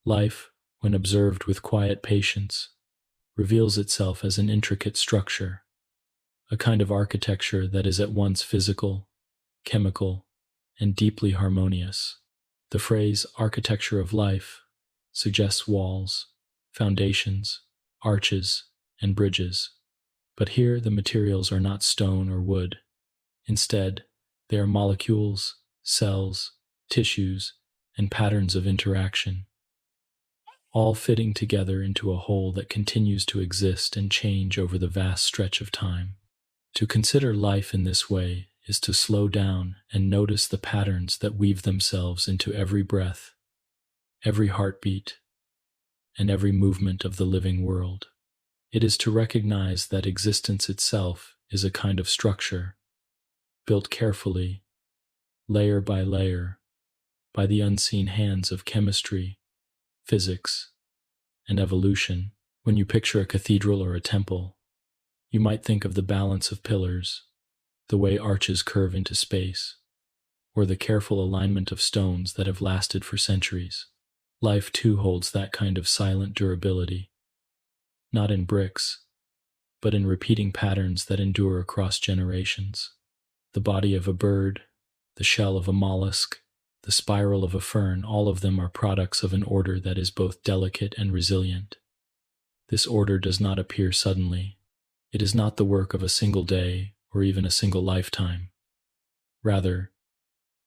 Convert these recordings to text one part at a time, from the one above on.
Life, when observed with quiet patience, reveals itself as an intricate structure, a kind of architecture that is at once physical, chemical, and deeply harmonious. The phrase architecture of life suggests walls, foundations, arches, and bridges. But here the materials are not stone or wood. Instead, they are molecules, cells, tissues, and patterns of interaction, all fitting together into a whole that continues to exist and change over the vast stretch of time. To consider life in this way is to slow down and notice the patterns that weave themselves into every breath, every heartbeat, and every movement of the living world. It is to recognize that existence itself is a kind of structure, built carefully, layer by layer, by the unseen hands of chemistry, physics, and evolution. When you picture a cathedral or a temple, you might think of the balance of pillars, the way arches curve into space, or the careful alignment of stones that have lasted for centuries. Life too holds that kind of silent durability, not in bricks, but in repeating patterns that endure across generations. The body of a bird, the shell of a mollusk, the spiral of a fern, all of them are products of an order that is both delicate and resilient. This order does not appear suddenly. It is not the work of a single day or even a single lifetime. Rather,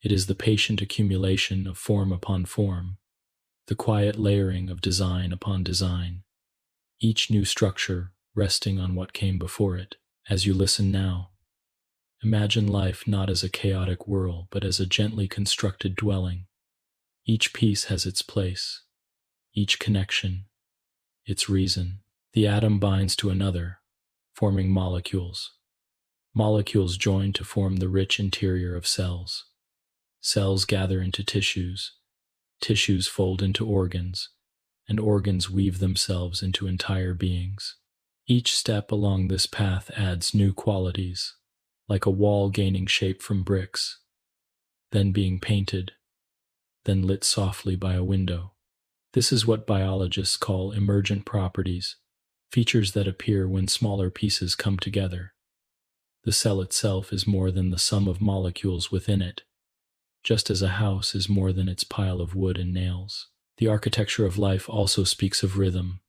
it is the patient accumulation of form upon form, the quiet layering of design upon design, each new structure resting on what came before it. As you listen now, imagine life not as a chaotic whirl, but as a gently constructed dwelling. Each piece has its place, each connection, its reason. The atom binds to another, forming molecules. Molecules join to form the rich interior of cells. Cells gather into tissues, tissues fold into organs, and organs weave themselves into entire beings. Each step along this path adds new qualities, like a wall gaining shape from bricks, then being painted, then lit softly by a window. This is what biologists call emergent properties, features that appear when smaller pieces come together. The cell itself is more than the sum of molecules within it, just as a house is more than its pile of wood and nails. The architecture of life also speaks of rhythm.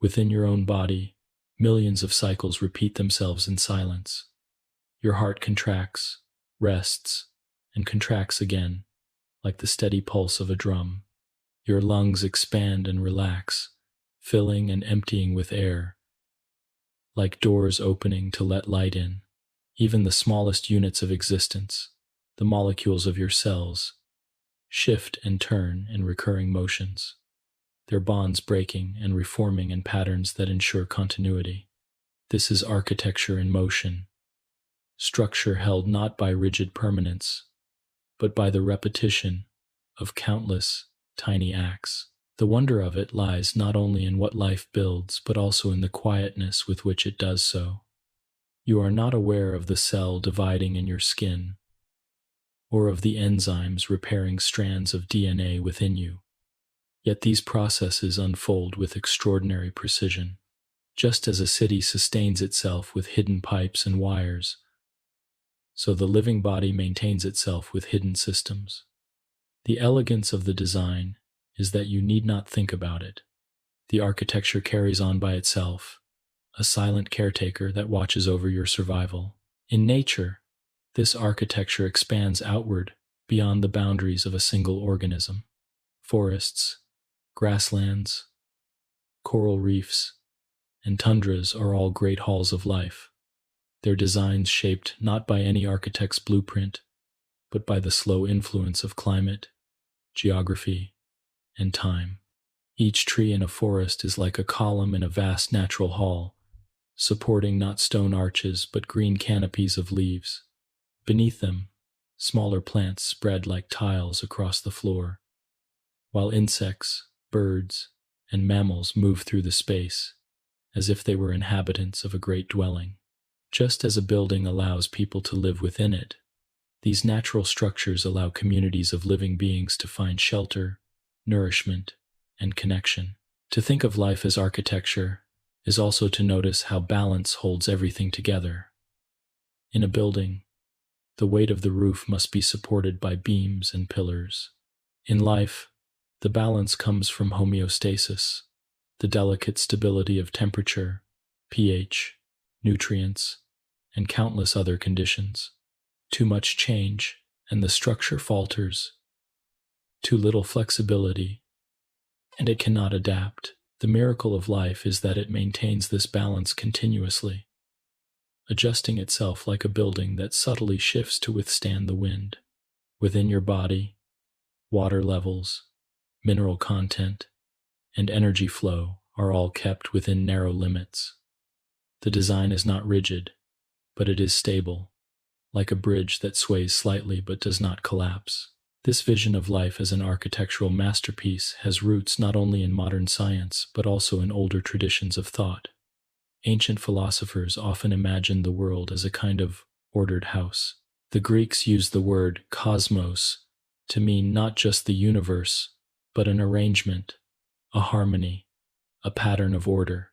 Within your own body, millions of cycles repeat themselves in silence. Your heart contracts, rests, and contracts again, like the steady pulse of a drum. Your lungs expand and relax, filling and emptying with air, like doors opening to let light in. Even the smallest units of existence, the molecules of your cells, shift and turn in recurring motions, their bonds breaking and reforming in patterns that ensure continuity. This is architecture in motion, structure held not by rigid permanence, but by the repetition of countless tiny acts. The wonder of it lies not only in what life builds, but also in the quietness with which it does so. You are not aware of the cell dividing in your skin, or of the enzymes repairing strands of DNA within you. Yet these processes unfold with extraordinary precision. Just as a city sustains itself with hidden pipes and wires, so the living body maintains itself with hidden systems. The elegance of the design is that you need not think about it. The architecture carries on by itself, a silent caretaker that watches over your survival. In nature, this architecture expands outward beyond the boundaries of a single organism. Forests, grasslands, coral reefs, and tundras are all great halls of life, their designs shaped not by any architect's blueprint, but by the slow influence of climate, geography, and time. Each tree in a forest is like a column in a vast natural hall, supporting not stone arches but green canopies of leaves. Beneath them, smaller plants spread like tiles across the floor, while insects, birds, and mammals move through the space, as if they were inhabitants of a great dwelling. Just as a building allows people to live within it, these natural structures allow communities of living beings to find shelter, nourishment, and connection. To think of life as architecture is also to notice how balance holds everything together. In a building, the weight of the roof must be supported by beams and pillars. In life, the balance comes from homeostasis, the delicate stability of temperature, pH, nutrients, and countless other conditions. Too much change, and the structure falters. Too little flexibility, and it cannot adapt. The miracle of life is that it maintains this balance continuously, adjusting itself like a building that subtly shifts to withstand the wind. Within your body, water levels, mineral content, and energy flow are all kept within narrow limits. The design is not rigid, but it is stable, like a bridge that sways slightly but does not collapse. This vision of life as an architectural masterpiece has roots not only in modern science, but also in older traditions of thought. Ancient philosophers often imagined the world as a kind of ordered house. The Greeks used the word cosmos to mean not just the universe, but an arrangement, a harmony, a pattern of order.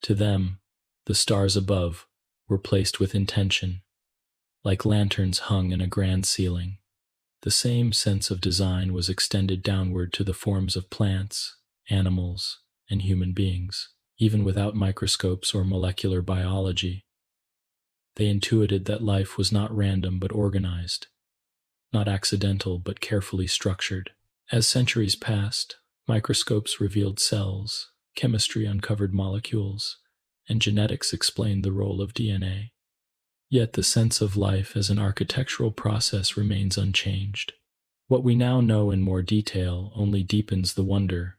To them, the stars above were placed with intention, like lanterns hung in a grand ceiling. The same sense of design was extended downward to the forms of plants, animals, and human beings. Even without microscopes or molecular biology, they intuited that life was not random but organized, not accidental but carefully structured. As centuries passed, microscopes revealed cells, chemistry uncovered molecules, and genetics explained the role of DNA. Yet the sense of life as an architectural process remains unchanged. What we now know in more detail only deepens the wonder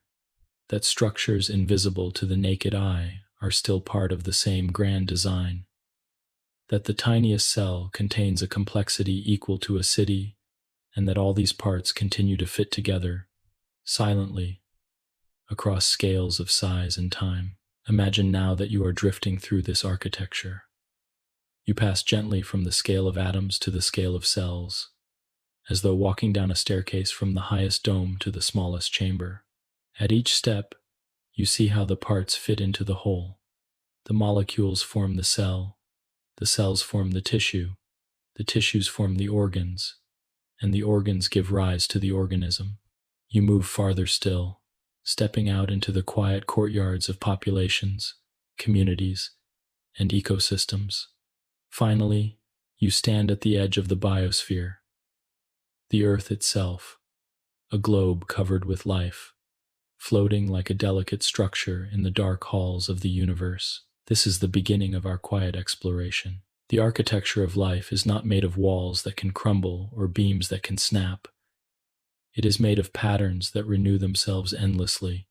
that structures invisible to the naked eye are still part of the same grand design, that the tiniest cell contains a complexity equal to a city, and that all these parts continue to fit together, silently, across scales of size and time. Imagine now that you are drifting through this architecture. You pass gently from the scale of atoms to the scale of cells, as though walking down a staircase from the highest dome to the smallest chamber. At each step, you see how the parts fit into the whole. The molecules form the cells form the tissues form the organs, and the organs give rise to the organism. You move farther still, stepping out into the quiet courtyards of populations, communities, and ecosystems. Finally, you stand at the edge of the biosphere, the Earth itself, a globe covered with life, floating like a delicate structure in the dark halls of the universe. This is the beginning of our quiet exploration. The architecture of life is not made of walls that can crumble or beams that can snap. It is made of patterns that renew themselves endlessly,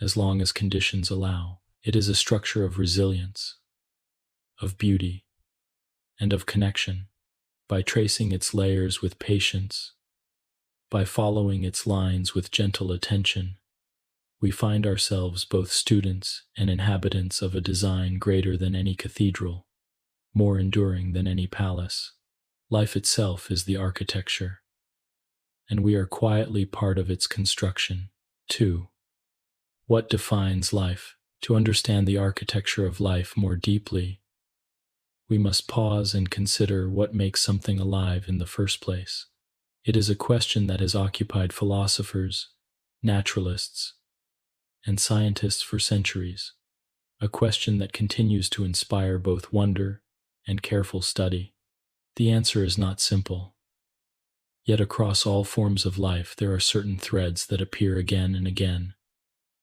as long as conditions allow. It is a structure of resilience, of beauty, and of connection. By tracing its layers with patience, by following its lines with gentle attention, we find ourselves both students and inhabitants of a design greater than any cathedral, more enduring than any palace. Life itself is the architecture, and we are quietly part of its construction. 2. What defines life? To understand the architecture of life more deeply, we must pause and consider what makes something alive in the first place. It is a question that has occupied philosophers, naturalists, and scientists for centuries, a question that continues to inspire both wonder and careful study. The answer is not simple. Yet across all forms of life there are certain threads that appear again and again,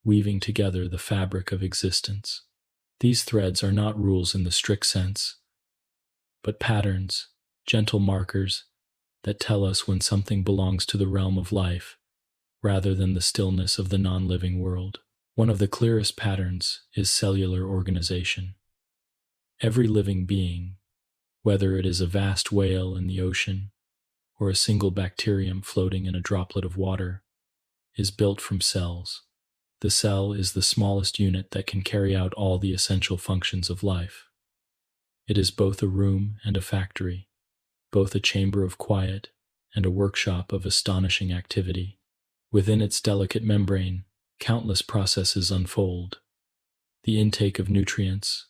weaving together the fabric of existence. These threads are not rules in the strict sense, but patterns, gentle markers that tell us when something belongs to the realm of life rather than the stillness of the non-living world. One of the clearest patterns is cellular organization. Every living being, whether it is a vast whale in the ocean or a single bacterium floating in a droplet of water, is built from cells. The cell is the smallest unit that can carry out all the essential functions of life. It is both a room and a factory, both a chamber of quiet and a workshop of astonishing activity. Within its delicate membrane, Countless processes unfold: the intake of nutrients,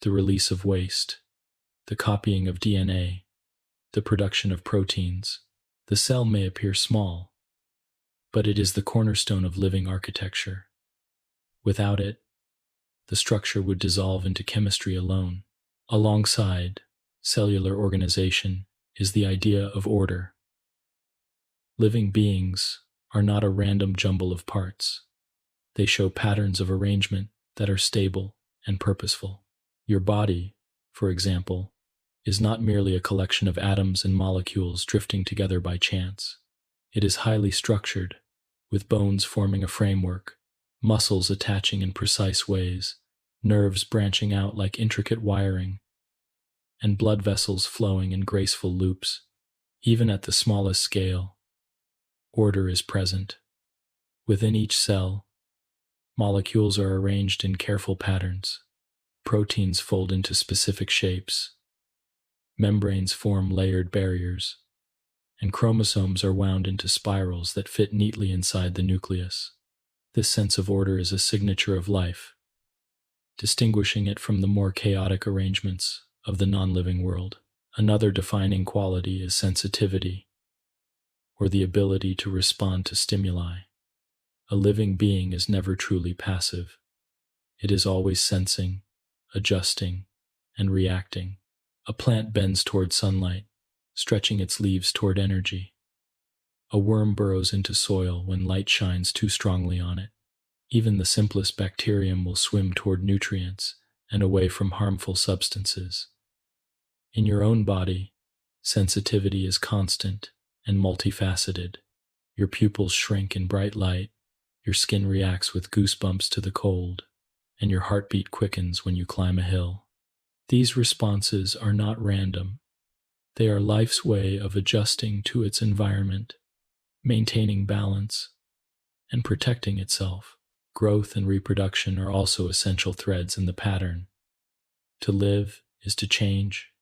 the release of waste, the copying of DNA, the production of proteins. The cell may appear small, but it is the cornerstone of living architecture. Without it, the structure would dissolve into chemistry alone. Alongside cellular organization is the idea of order. Living beings are not a random jumble of parts. They show patterns of arrangement that are stable and purposeful. Your body, for example, is not merely a collection of atoms and molecules drifting together by chance. It is highly structured, with bones forming a framework, muscles attaching in precise ways, nerves branching out like intricate wiring, and blood vessels flowing in graceful loops. Even at the smallest scale, order is present. Within each cell, molecules are arranged in careful patterns. Proteins fold into specific shapes. Membranes form layered barriers, and chromosomes are wound into spirals that fit neatly inside the nucleus. This sense of order is a signature of life, distinguishing it from the more chaotic arrangements of the non-living world. Another defining quality is sensitivity, or the ability to respond to stimuli. A living being is never truly passive. It is always sensing, adjusting, and reacting. A plant bends toward sunlight, stretching its leaves toward energy. A worm burrows into soil when light shines too strongly on it. Even the simplest bacterium will swim toward nutrients and away from harmful substances. In your own body, sensitivity is constant and multifaceted. Your pupils shrink in bright light, your skin reacts with goosebumps to the cold, and your heartbeat quickens when you climb a hill. These responses are not random. They are life's way of adjusting to its environment, maintaining balance, and protecting itself. Growth and reproduction are also essential threads in the pattern. To live is to change,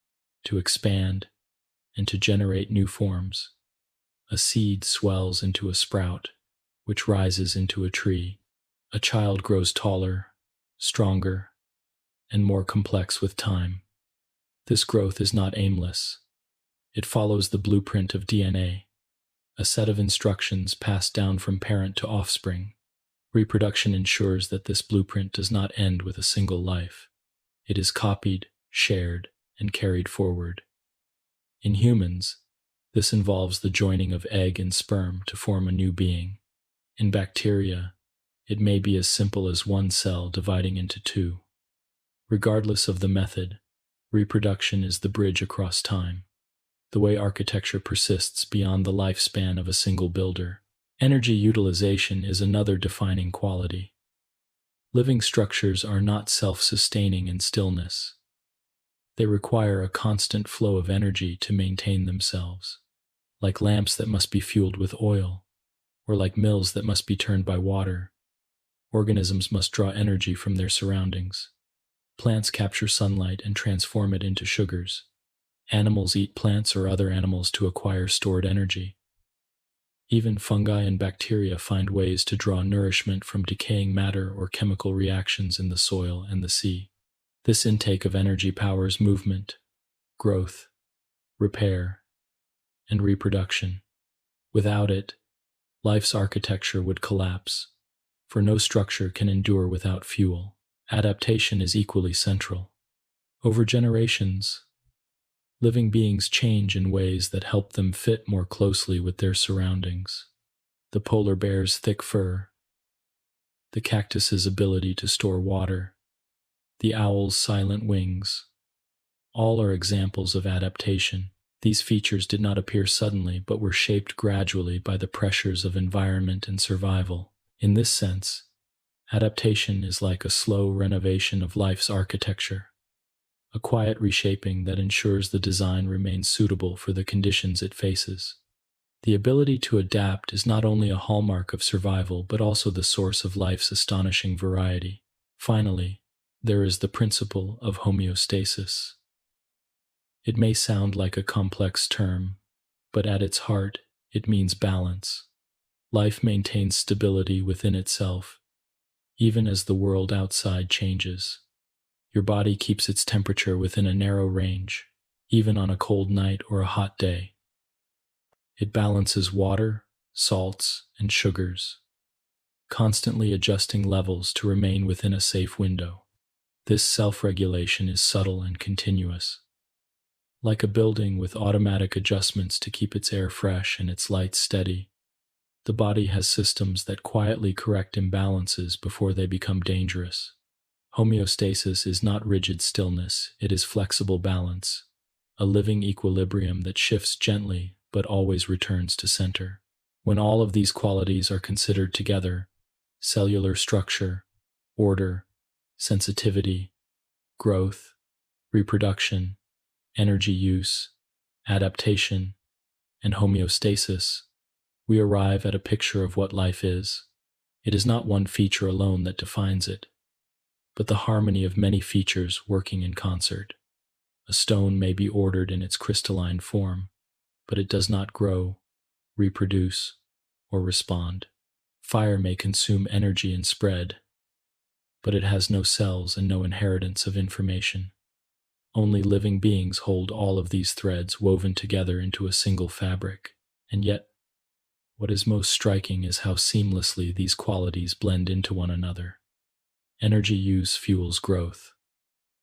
to expand, and to generate new forms. A seed swells into a sprout, which rises into a tree. A child grows taller, stronger, and more complex with time. This growth is not aimless. It follows the blueprint of DNA, a set of instructions passed down from parent to offspring. Reproduction ensures that this blueprint does not end with a single life. It is copied, shared, and carried forward. In humans, this involves the joining of egg and sperm to form a new being. In bacteria, it may be as simple as one cell dividing into two. Regardless of the method, reproduction is the bridge across time, the way architecture persists beyond the lifespan of a single builder. Energy utilization is another defining quality. Living structures are not self-sustaining in stillness. They require a constant flow of energy to maintain themselves, like lamps that must be fueled with oil, or like mills that must be turned by water. Organisms must draw energy from their surroundings. Plants capture sunlight and transform it into sugars. Animals eat plants or other animals to acquire stored energy. Even fungi and bacteria find ways to draw nourishment from decaying matter or chemical reactions in the soil and the sea. This intake of energy powers movement, growth, repair, and reproduction. Without it, life's architecture would collapse, for no structure can endure without fuel. Adaptation is equally central. Over generations, living beings change in ways that help them fit more closely with their surroundings. The polar bear's thick fur, the cactus's ability to store water, the owl's silent wings, all are examples of adaptation. These features did not appear suddenly, but were shaped gradually by the pressures of environment and survival. In this sense, adaptation is like a slow renovation of life's architecture, a quiet reshaping that ensures the design remains suitable for the conditions it faces. The ability to adapt is not only a hallmark of survival, but also the source of life's astonishing variety. Finally, there is the principle of homeostasis. It may sound like a complex term, but at its heart, it means balance. Life maintains stability within itself, even as the world outside changes. Your body keeps its temperature within a narrow range, even on a cold night or a hot day. It balances water, salts, and sugars, constantly adjusting levels to remain within a safe window. This self-regulation is subtle and continuous, like a building with automatic adjustments to keep its air fresh and its light steady. The body has systems that quietly correct imbalances before they become dangerous. Homeostasis is not rigid stillness, it is flexible balance, a living equilibrium that shifts gently but always returns to center. When all of these qualities are considered together, cellular structure, order, sensitivity, growth, reproduction, energy use, adaptation, and homeostasis, we arrive at a picture of what life is. It is not one feature alone that defines it, but the harmony of many features working in concert. A stone may be ordered in its crystalline form, but it does not grow, reproduce, or respond. Fire may consume energy and spread, but it has no cells and no inheritance of information. Only living beings hold all of these threads woven together into a single fabric. And yet, what is most striking is how seamlessly these qualities blend into one another. Energy use fuels growth.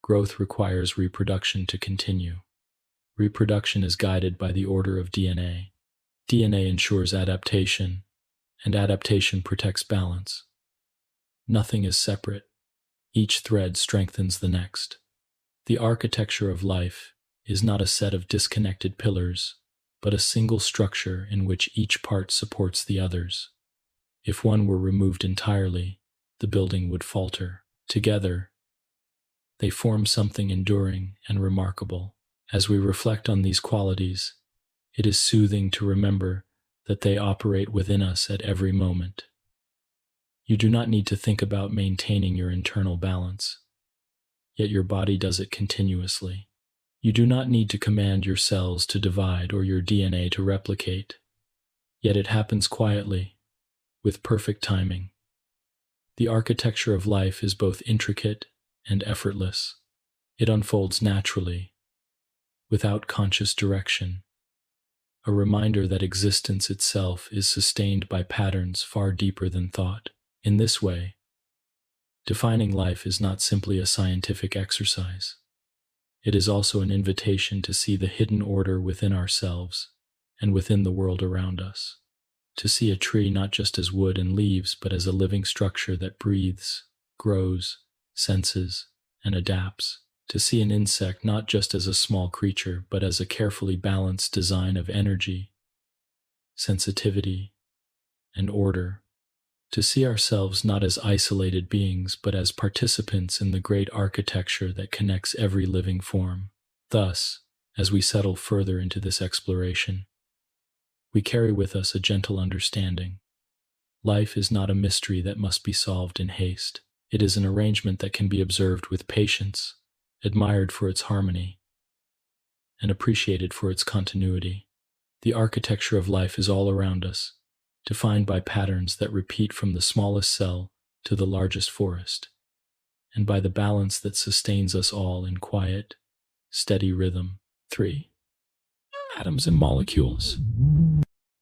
Growth requires reproduction to continue. Reproduction is guided by the order of DNA. DNA ensures adaptation, and adaptation protects balance. Nothing is separate. Each thread strengthens the next. The architecture of life is not a set of disconnected pillars, but a single structure in which each part supports the others. If one were removed entirely, the building would falter. Together, they form something enduring and remarkable. As we reflect on these qualities, it is soothing to remember that they operate within us at every moment. You do not need to think about maintaining your internal balance, yet your body does it continuously. You do not need to command your cells to divide or your DNA to replicate, yet it happens quietly, with perfect timing. The architecture of life is both intricate and effortless. It unfolds naturally, without conscious direction, a reminder that existence itself is sustained by patterns far deeper than thought. In this way, defining life is not simply a scientific exercise. It is also an invitation to see the hidden order within ourselves and within the world around us. To see a tree not just as wood and leaves, but as a living structure that breathes, grows, senses, and adapts. To see an insect not just as a small creature, but as a carefully balanced design of energy, sensitivity, and order. To see ourselves not as isolated beings, but as participants in the great architecture that connects every living form. Thus, as we settle further into this exploration, we carry with us a gentle understanding. Life is not a mystery that must be solved in haste. It is an arrangement that can be observed with patience, admired for its harmony, and appreciated for its continuity. The architecture of life is all around us, defined by patterns that repeat from the smallest cell to the largest forest, and by the balance that sustains us all in quiet, steady rhythm. 3. Atoms and molecules.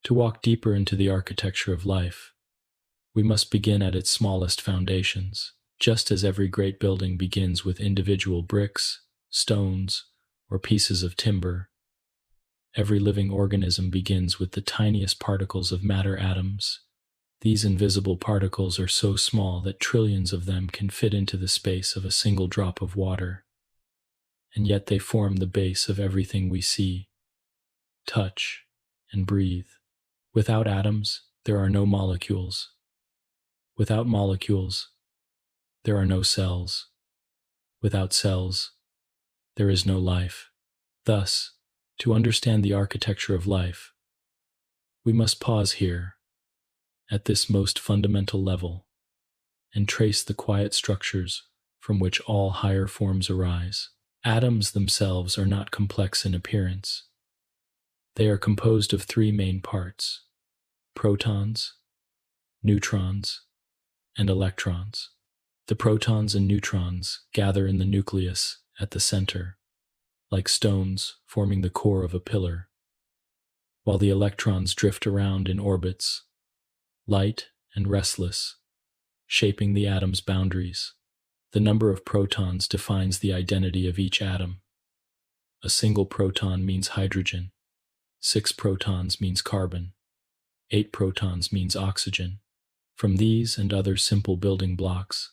To walk deeper into the architecture of life, we must begin at its smallest foundations. Just as every great building begins with individual bricks, stones, or pieces of timber, every living organism begins with the tiniest particles of matter atoms. These invisible particles are so small that trillions of them can fit into the space of a single drop of water, and yet they form the base of everything we see, touch, and breathe. Without atoms, there are no molecules. Without molecules, there are no cells. Without cells, there is no life. Thus, to understand the architecture of life, we must pause here, at this most fundamental level, and trace the quiet structures from which all higher forms arise. Atoms themselves are not complex in appearance. They are composed of three main parts: protons, neutrons, and electrons. The protons and neutrons gather in the nucleus at the center, like stones forming the core of a pillar, while the electrons drift around in orbits, light and restless, shaping the atom's boundaries. The number of protons defines the identity of each atom. A single proton means hydrogen, 6 protons means carbon, 8 protons means oxygen. From these and other simple building blocks,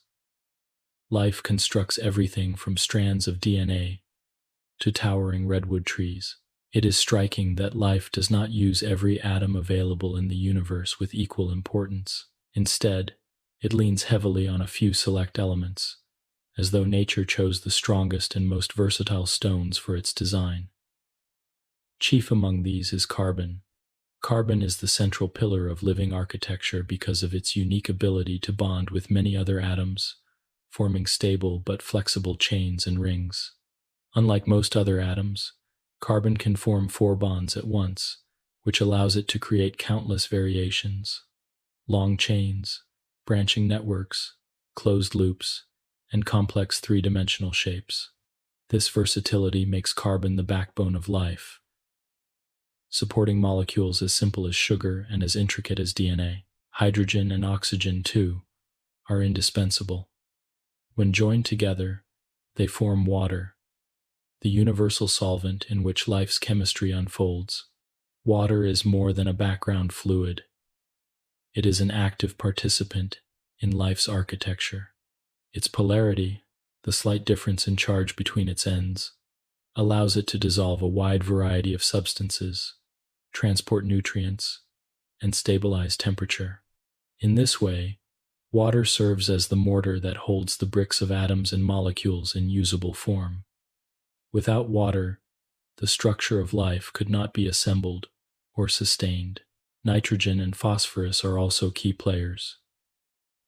life constructs everything from strands of DNA to towering redwood trees. It is striking that life does not use every atom available in the universe with equal importance. Instead, it leans heavily on a few select elements, as though nature chose the strongest and most versatile stones for its design. Chief among these is carbon. Carbon is the central pillar of living architecture because of its unique ability to bond with many other atoms, forming stable but flexible chains and rings. Unlike most other atoms, carbon can form 4 bonds at once, which allows it to create countless variations: long chains, branching networks, closed loops, and complex 3-dimensional shapes. This versatility makes carbon the backbone of life, supporting molecules as simple as sugar and as intricate as DNA. Hydrogen and oxygen, too, are indispensable. When joined together, they form water, the universal solvent in which life's chemistry unfolds. Water is more than a background fluid. It is an active participant in life's architecture. Its polarity, the slight difference in charge between its ends, allows it to dissolve a wide variety of substances, transport nutrients, and stabilize temperature. In this way, water serves as the mortar that holds the bricks of atoms and molecules in usable form. Without water, the structure of life could not be assembled or sustained. Nitrogen and phosphorus are also key players.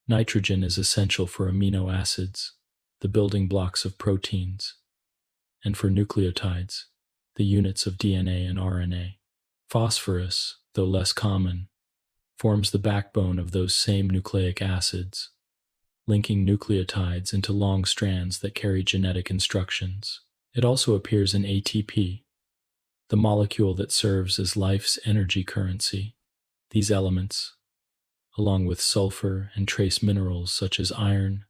Nitrogen is essential for amino acids, the building blocks of proteins, and for nucleotides, the units of DNA and RNA. Phosphorus, though less common, forms the backbone of those same nucleic acids, linking nucleotides into long strands that carry genetic instructions. It also appears in ATP, the molecule that serves as life's energy currency. These elements, along with sulfur and trace minerals such as iron,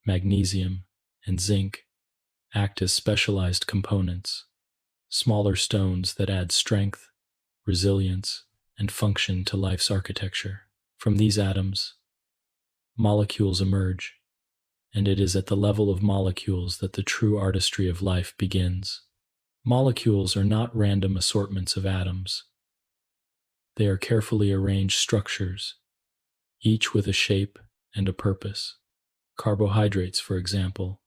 magnesium, and zinc, act as specialized components, smaller stones that add strength, resilience, and function to life's architecture. From these atoms, molecules emerge, and it is at the level of molecules that the true artistry of life begins. Molecules are not random assortments of atoms. They are carefully arranged structures, each with a shape and a purpose. Carbohydrates, for example,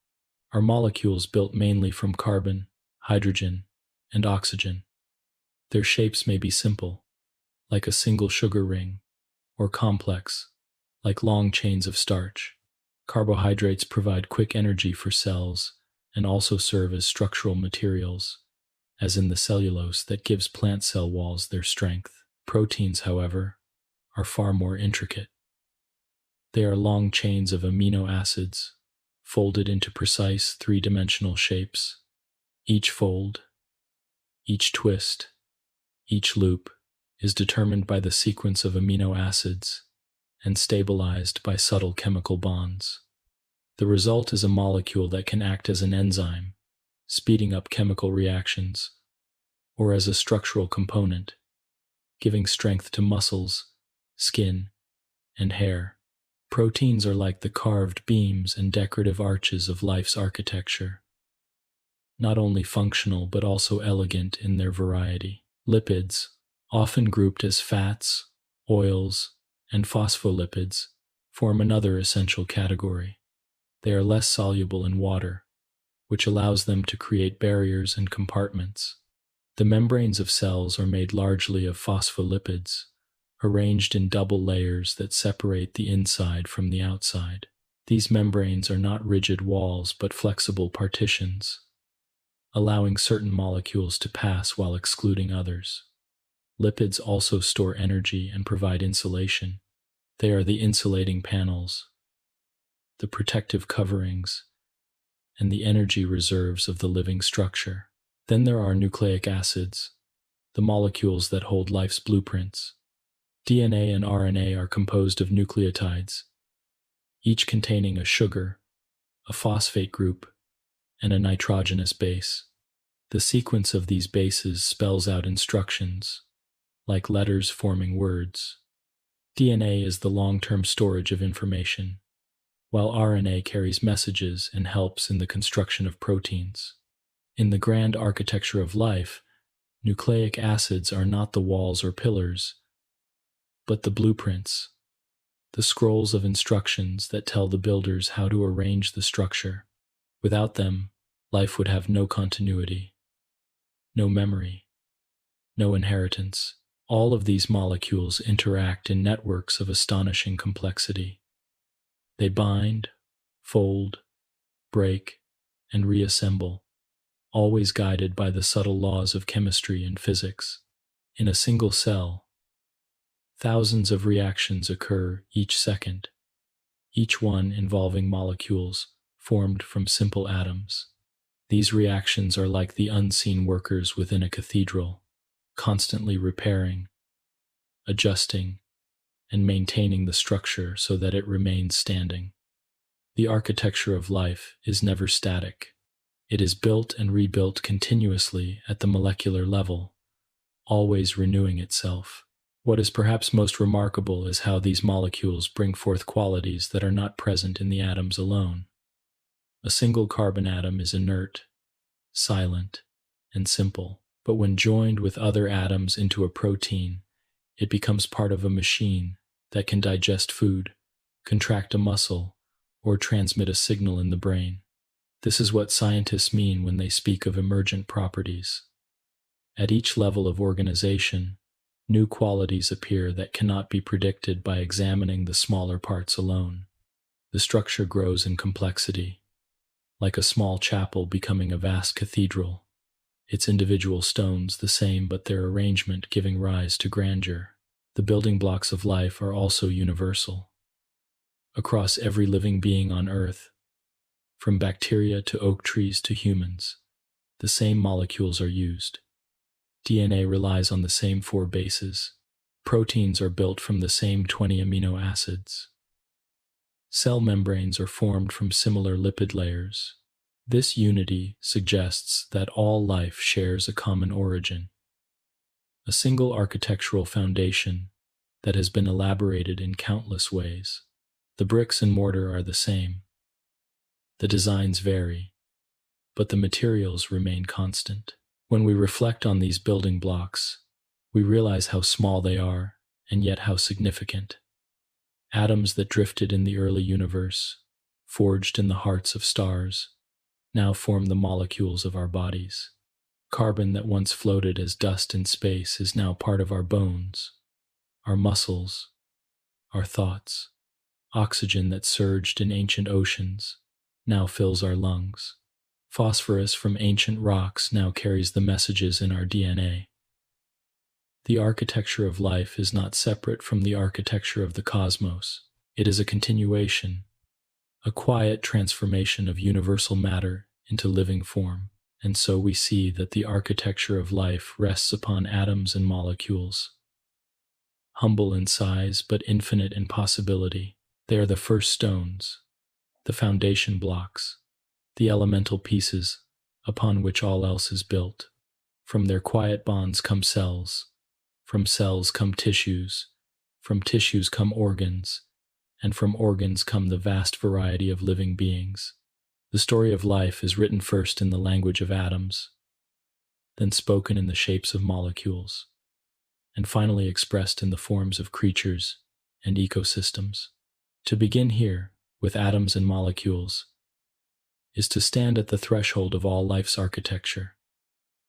are molecules built mainly from carbon, hydrogen, and oxygen. Their shapes may be simple, like a single sugar ring, or complex, like long chains of starch. Carbohydrates provide quick energy for cells and also serve as structural materials, as in the cellulose that gives plant cell walls their strength. Proteins, however, are far more intricate. They are long chains of amino acids, folded into precise 3-dimensional shapes. Each fold, each twist, each loop is determined by the sequence of amino acids and stabilized by subtle chemical bonds. The result is a molecule that can act as an enzyme, speeding up chemical reactions, or as a structural component, giving strength to muscles, skin, and hair. Proteins are like the carved beams and decorative arches of life's architecture, not only functional but also elegant in their variety. Lipids, often grouped as fats, oils, and phospholipids, form another essential category. They are less soluble in water, which allows them to create barriers and compartments. The membranes of cells are made largely of phospholipids, arranged in double layers that separate the inside from the outside. These membranes are not rigid walls but flexible partitions, allowing certain molecules to pass while excluding others. Lipids also store energy and provide insulation. They are the insulating panels, the protective coverings, and the energy reserves of the living structure. Then there are nucleic acids, the molecules that hold life's blueprints. DNA and RNA are composed of nucleotides, each containing a sugar, a phosphate group, and a nitrogenous base. The sequence of these bases spells out instructions, like letters forming words. DNA is the long-term storage of information, while RNA carries messages and helps in the construction of proteins. In the grand architecture of life, nucleic acids are not the walls or pillars, but the blueprints, the scrolls of instructions that tell the builders how to arrange the structure. Without them, life would have no continuity, no memory, no inheritance. All of these molecules interact in networks of astonishing complexity. They bind, fold, break, and reassemble, always guided by the subtle laws of chemistry and physics. In a single cell, thousands of reactions occur each second, each one involving molecules formed from simple atoms. These reactions are like the unseen workers within a cathedral, constantly repairing, adjusting, and maintaining the structure so that it remains standing. The architecture of life is never static. It is built and rebuilt continuously at the molecular level, always renewing itself. What is perhaps most remarkable is how these molecules bring forth qualities that are not present in the atoms alone. A single carbon atom is inert, silent, and simple, but when joined with other atoms into a protein, it becomes part of a machine that can digest food, contract a muscle, or transmit a signal in the brain. This is what scientists mean when they speak of emergent properties. At each level of organization, new qualities appear that cannot be predicted by examining the smaller parts alone. The structure grows in complexity, like a small chapel becoming a vast cathedral, its individual stones the same but their arrangement giving rise to grandeur. The building blocks of life are also universal. Across every living being on Earth, from bacteria to oak trees to humans, the same molecules are used. DNA relies on the same 4 bases. Proteins are built from the same 20 amino acids. Cell membranes are formed from similar lipid layers. This unity suggests that all life shares a common origin, a single architectural foundation that has been elaborated in countless ways. The bricks and mortar are the same. The designs vary, but the materials remain constant. When we reflect on these building blocks, we realize how small they are, and yet how significant. Atoms that drifted in the early universe, forged in the hearts of stars, now form the molecules of our bodies. Carbon that once floated as dust in space is now part of our bones, our muscles, our thoughts. Oxygen that surged in ancient oceans now fills our lungs. Phosphorus from ancient rocks now carries the messages in our DNA. The architecture of life is not separate from the architecture of the cosmos. It is a continuation, a quiet transformation of universal matter into living form. And so we see that the architecture of life rests upon atoms and molecules. Humble in size but infinite in possibility, they are the first stones, the foundation blocks, the elemental pieces upon which all else is built. From their quiet bonds come cells, from cells come tissues, from tissues come organs, and from organs come the vast variety of living beings. The story of life is written first in the language of atoms, then spoken in the shapes of molecules, and finally expressed in the forms of creatures and ecosystems. To begin here, with atoms and molecules, is to stand at the threshold of all life's architecture,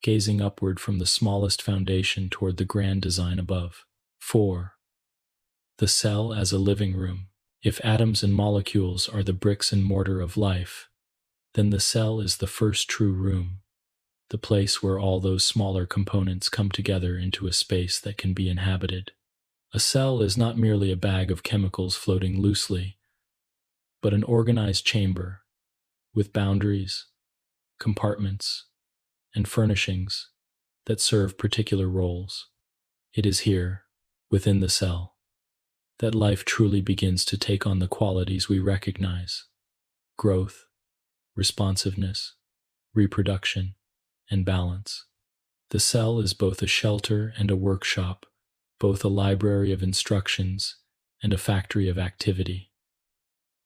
gazing upward from the smallest foundation toward the grand design above. 4. The cell as a living room. If atoms and molecules are the bricks and mortar of life, then the cell is the first true room, the place where all those smaller components come together into a space that can be inhabited. A cell is not merely a bag of chemicals floating loosely, but an organized chamber with boundaries, compartments, and furnishings that serve particular roles. It is here, within the cell, that life truly begins to take on the qualities we recognize: growth, responsiveness, reproduction, and balance. The cell is both a shelter and a workshop, both a library of instructions and a factory of activity.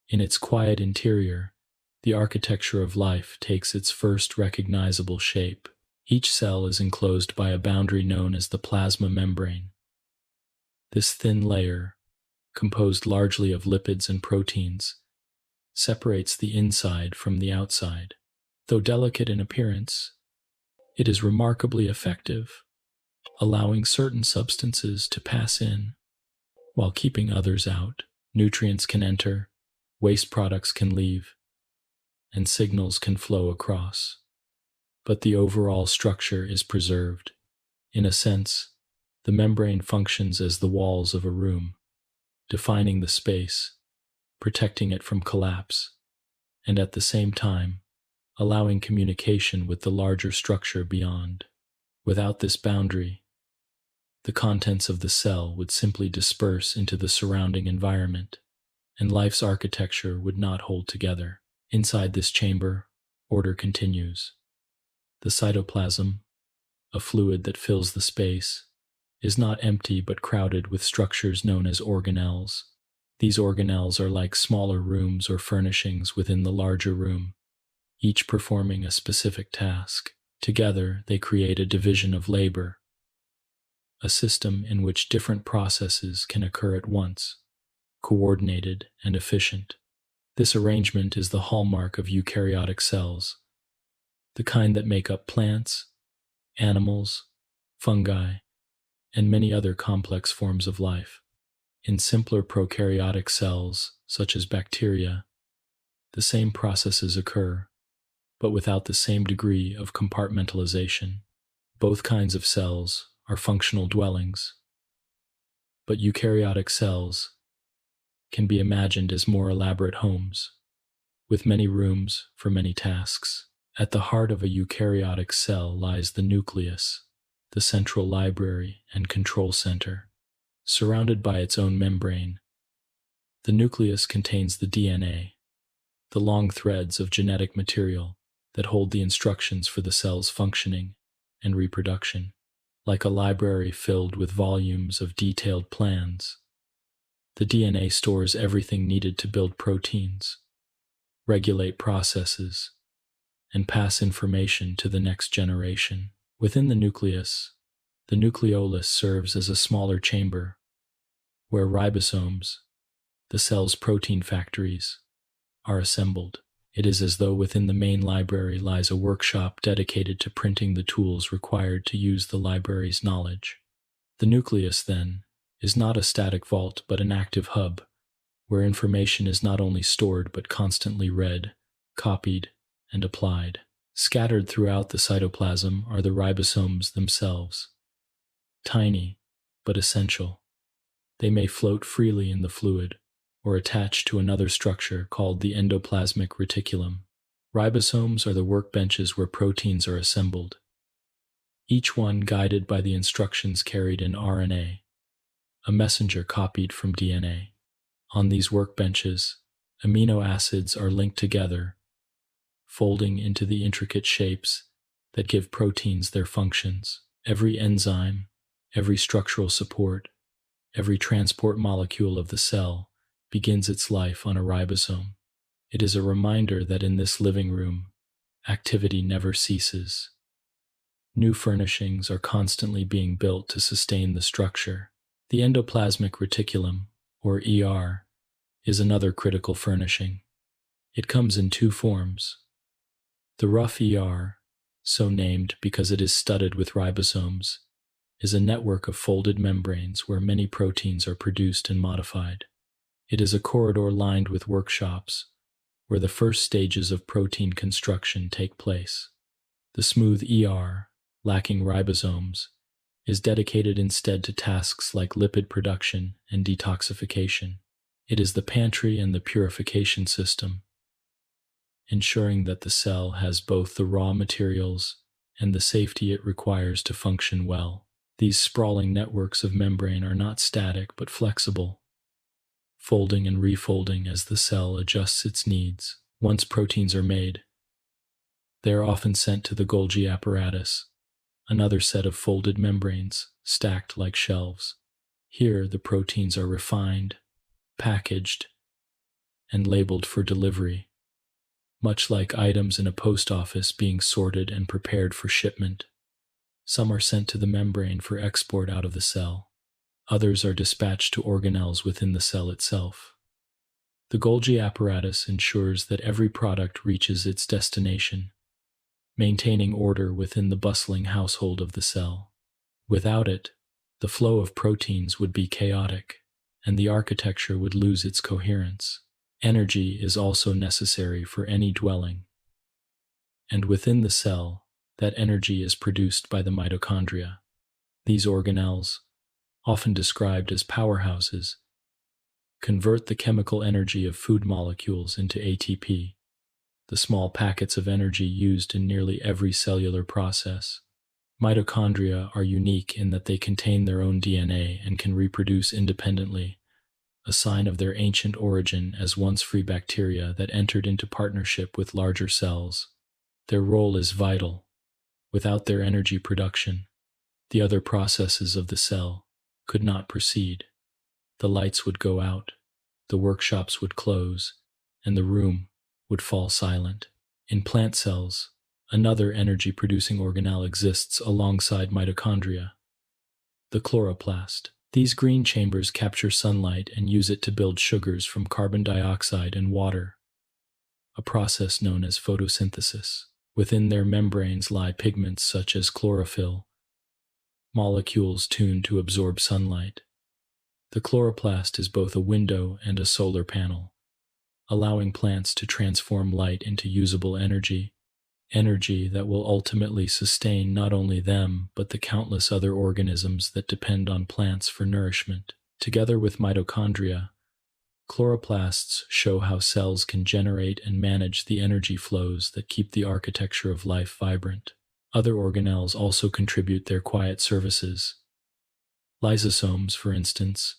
In its quiet interior, the architecture of life takes its first recognizable shape. Each cell is enclosed by a boundary known as the plasma membrane. This thin layer, composed largely of lipids and proteins, separates the inside from the outside. Though delicate in appearance, it is remarkably effective, allowing certain substances to pass in while keeping others out. Nutrients can enter, waste products can leave, and signals can flow across. But the overall structure is preserved. In a sense, the membrane functions as the walls of a room, defining the space, protecting it from collapse, and at the same time, allowing communication with the larger structure beyond. Without this boundary, the contents of the cell would simply disperse into the surrounding environment, and life's architecture would not hold together. Inside this chamber, order continues. The cytoplasm, a fluid that fills the space, is not empty but crowded with structures known as organelles. These organelles are like smaller rooms or furnishings within the larger room, each performing a specific task. Together, they create a division of labor, a system in which different processes can occur at once, coordinated and efficient. This arrangement is the hallmark of eukaryotic cells, the kind that make up plants, animals, fungi, and many other complex forms of life. In simpler prokaryotic cells, such as bacteria, the same processes occur, but without the same degree of compartmentalization. Both kinds of cells are functional dwellings, but eukaryotic cells can be imagined as more elaborate homes, with many rooms for many tasks. At the heart of a eukaryotic cell lies the nucleus, the central library and control center. Surrounded by its own membrane, the nucleus contains the DNA, the long threads of genetic material that hold the instructions for the cell's functioning and reproduction. Like a library filled with volumes of detailed plans, the DNA stores everything needed to build proteins, regulate processes, and pass information to the next generation. Within the nucleus, the nucleolus serves as a smaller chamber where ribosomes, the cell's protein factories, are assembled. It is as though within the main library lies a workshop dedicated to printing the tools required to use the library's knowledge. The nucleus, then, is not a static vault but an active hub, where information is not only stored but constantly read, copied, and applied. Scattered throughout the cytoplasm are the ribosomes themselves. Tiny, but essential. They may float freely in the fluid, or attach to another structure called the endoplasmic reticulum. Ribosomes are the workbenches where proteins are assembled, each one guided by the instructions carried in RNA, a messenger copied from DNA. On these workbenches, amino acids are linked together, folding into the intricate shapes that give proteins their functions. Every enzyme, every structural support, every transport molecule of the cell begins its life on a ribosome. It is a reminder that in this living room, activity never ceases. New furnishings are constantly being built to sustain the structure. The endoplasmic reticulum, or ER, is another critical furnishing. It comes in two forms. The rough ER, so named because it is studded with ribosomes, is a network of folded membranes where many proteins are produced and modified. It is a corridor lined with workshops where the first stages of protein construction take place. The smooth ER, lacking ribosomes, is dedicated instead to tasks like lipid production and detoxification. It is the pantry and the purification system, ensuring that the cell has both the raw materials and the safety it requires to function well. These sprawling networks of membrane are not static but flexible, folding and refolding as the cell adjusts its needs. Once proteins are made, they are often sent to the Golgi apparatus, another set of folded membranes stacked like shelves. Here, the proteins are refined, packaged, and labeled for delivery, much like items in a post office being sorted and prepared for shipment. Some are sent to the membrane for export out of the cell. Others are dispatched to organelles within the cell itself. The Golgi apparatus ensures that every product reaches its destination, maintaining order within the bustling household of the cell. Without it, the flow of proteins would be chaotic, and the architecture would lose its coherence. Energy is also necessary for any dwelling, and within the cell, that energy is produced by the mitochondria. These organelles, often described as powerhouses, convert the chemical energy of food molecules into ATP, the small packets of energy used in nearly every cellular process. Mitochondria are unique in that they contain their own DNA and can reproduce independently, a sign of their ancient origin as once free bacteria that entered into partnership with larger cells. Their role is vital. Without their energy production, the other processes of the cell could not proceed. The lights would go out, the workshops would close, and the room would fall silent. In plant cells, another energy-producing organelle exists alongside mitochondria, the chloroplast. These green chambers capture sunlight and use it to build sugars from carbon dioxide and water, a process known as photosynthesis. Within their membranes lie pigments such as chlorophyll, molecules tuned to absorb sunlight. The chloroplast is both a window and a solar panel, allowing plants to transform light into usable energy that will ultimately sustain not only them but the countless other organisms that depend on plants for nourishment. Together with mitochondria, chloroplasts show how cells can generate and manage the energy flows that keep the architecture of life vibrant. Other organelles also contribute their quiet services. Lysosomes, for instance,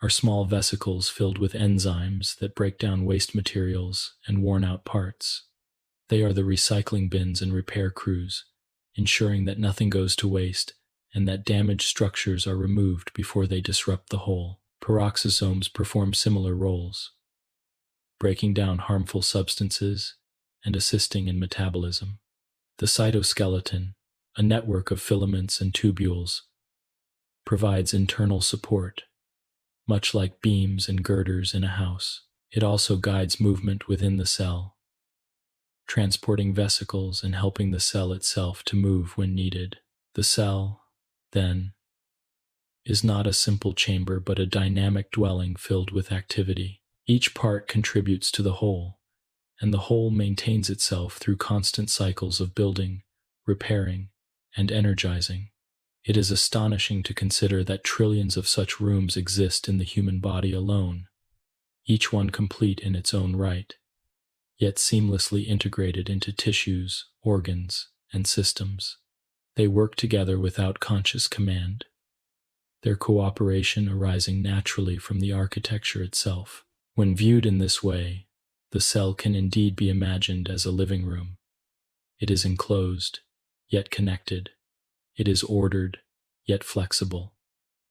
are small vesicles filled with enzymes that break down waste materials and worn-out parts. They are the recycling bins and repair crews, ensuring that nothing goes to waste and that damaged structures are removed before they disrupt the whole. Peroxisomes perform similar roles, breaking down harmful substances and assisting in metabolism. The cytoskeleton, a network of filaments and tubules, provides internal support, much like beams and girders in a house. It also guides movement within the cell, transporting vesicles and helping the cell itself to move when needed. The cell, then, is not a simple chamber but a dynamic dwelling filled with activity. Each part contributes to the whole, and the whole maintains itself through constant cycles of building, repairing, and energizing. It is astonishing to consider that trillions of such rooms exist in the human body alone, each one complete in its own right, yet seamlessly integrated into tissues, organs, and systems. They work together without conscious command, their cooperation arising naturally from the architecture itself. When viewed in this way, the cell can indeed be imagined as a living room. It is enclosed, yet connected. It is ordered, yet flexible.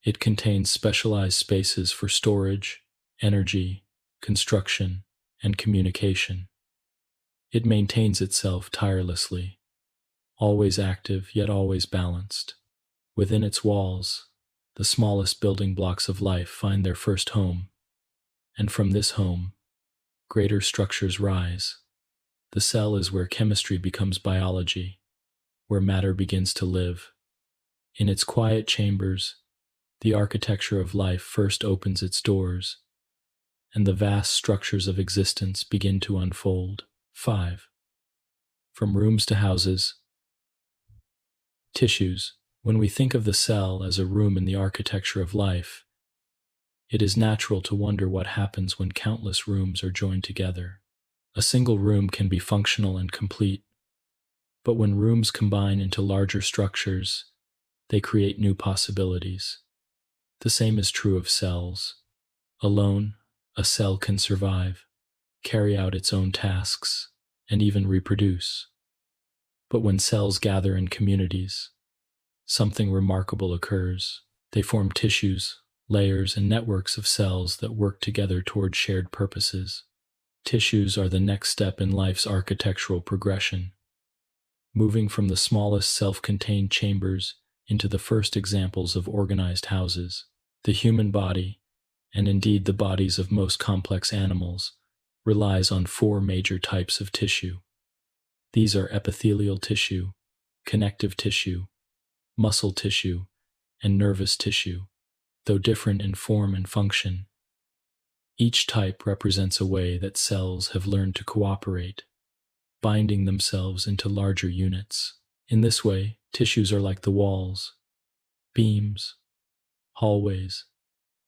It contains specialized spaces for storage, energy, construction, and communication. It maintains itself tirelessly, always active yet always balanced. Within its walls, the smallest building blocks of life find their first home, and from this home, greater structures rise. The cell is where chemistry becomes biology, where matter begins to live. In its quiet chambers, the architecture of life first opens its doors, and the vast structures of existence begin to unfold. 5. From rooms to houses. Tissues. When we think of the cell as a room in the architecture of life, it is natural to wonder what happens when countless rooms are joined together. A single room can be functional and complete, but when rooms combine into larger structures, they create new possibilities. The same is true of cells. Alone, a cell can survive, carry out its own tasks, and even reproduce. But when cells gather in communities, something remarkable occurs. They form tissues, layers, and networks of cells that work together toward shared purposes. Tissues are the next step in life's architectural progression, moving from the smallest self-contained chambers into the first examples of organized houses. The human body, and indeed the bodies of most complex animals, relies on four major types of tissue. These are epithelial tissue, connective tissue, muscle tissue, and nervous tissue. Though different in form and function, each type represents a way that cells have learned to cooperate, binding themselves into larger units. In this way, tissues are like the walls, beams, hallways,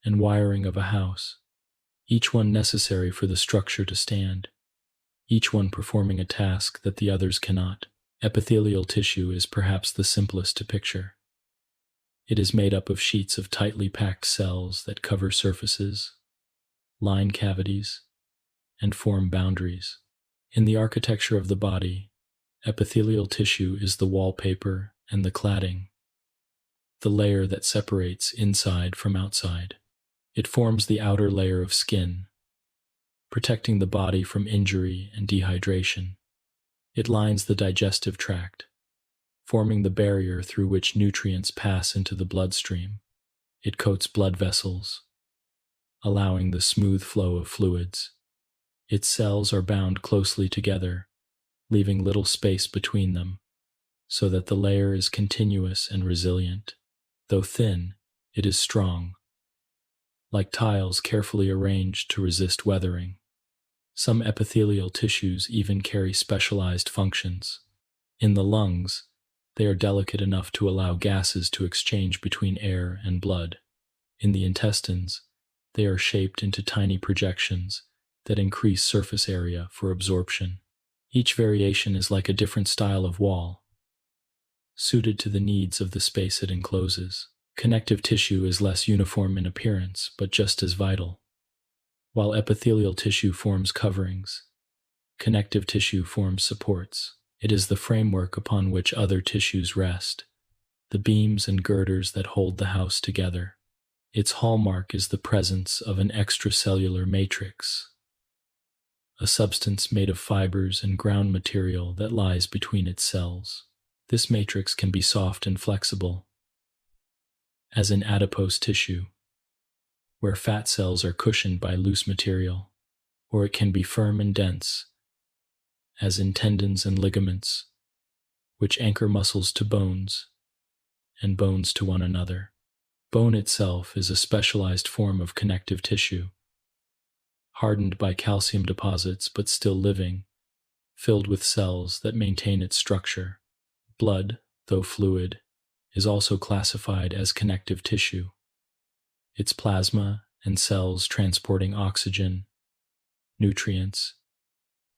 and wiring of a house, each one necessary for the structure to stand, each one performing a task that the others cannot. Epithelial tissue is perhaps the simplest to picture. It is made up of sheets of tightly packed cells that cover surfaces, line cavities, and form boundaries. In the architecture of the body, epithelial tissue is the wallpaper and the cladding, the layer that separates inside from outside. It forms the outer layer of skin, protecting the body from injury and dehydration. It lines the digestive tract, forming the barrier through which nutrients pass into the bloodstream. It coats blood vessels, allowing the smooth flow of fluids. Its cells are bound closely together, leaving little space between them, so that the layer is continuous and resilient. Though thin, it is strong, like tiles carefully arranged to resist weathering. Some epithelial tissues even carry specialized functions. In the lungs, they are delicate enough to allow gases to exchange between air and blood. In the intestines, they are shaped into tiny projections that increase surface area for absorption. Each variation is like a different style of wall, suited to the needs of the space it encloses. Connective tissue is less uniform in appearance, but just as vital. While epithelial tissue forms coverings, connective tissue forms supports. It is the framework upon which other tissues rest, the beams and girders that hold the house together. Its hallmark is the presence of an extracellular matrix, a substance made of fibers and ground material that lies between its cells. This matrix can be soft and flexible, as in adipose tissue, where fat cells are cushioned by loose material, or it can be firm and dense, as in tendons and ligaments, which anchor muscles to bones and bones to one another. Bone itself is a specialized form of connective tissue, hardened by calcium deposits but still living, filled with cells that maintain its structure. Blood, though fluid, is also classified as connective tissue. Its plasma and cells transporting oxygen, nutrients,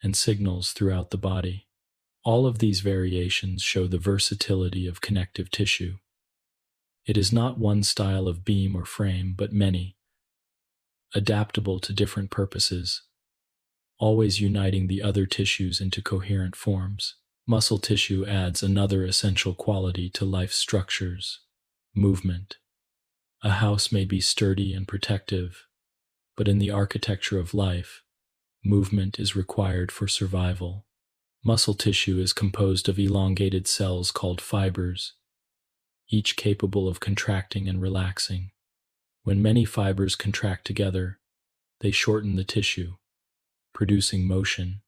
and signals throughout the body. All of these variations show the versatility of connective tissue. It is not one style of beam or frame, but many, adaptable to different purposes, always uniting the other tissues into coherent forms. Muscle tissue adds another essential quality to life's structures: movement. A house may be sturdy and protective, but in the architecture of life, movement is required for survival. Muscle tissue is composed of elongated cells called fibers, each capable of contracting and relaxing. When many fibers contract together, they shorten the tissue, producing motion.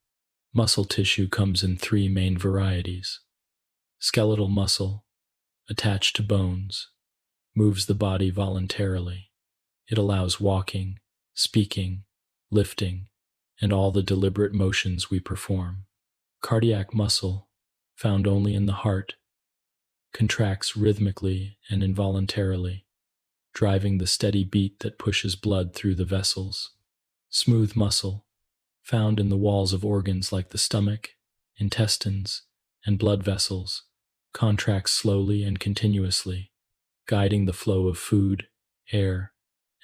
Muscle tissue comes in three main varieties. Skeletal muscle, attached to bones, moves the body voluntarily. It allows walking, speaking, lifting, and all the deliberate motions we perform. Cardiac muscle, found only in the heart, contracts rhythmically and involuntarily, driving the steady beat that pushes blood through the vessels. Smooth muscle, found in the walls of organs like the stomach, intestines, and blood vessels, contracts slowly and continuously, guiding the flow of food, air,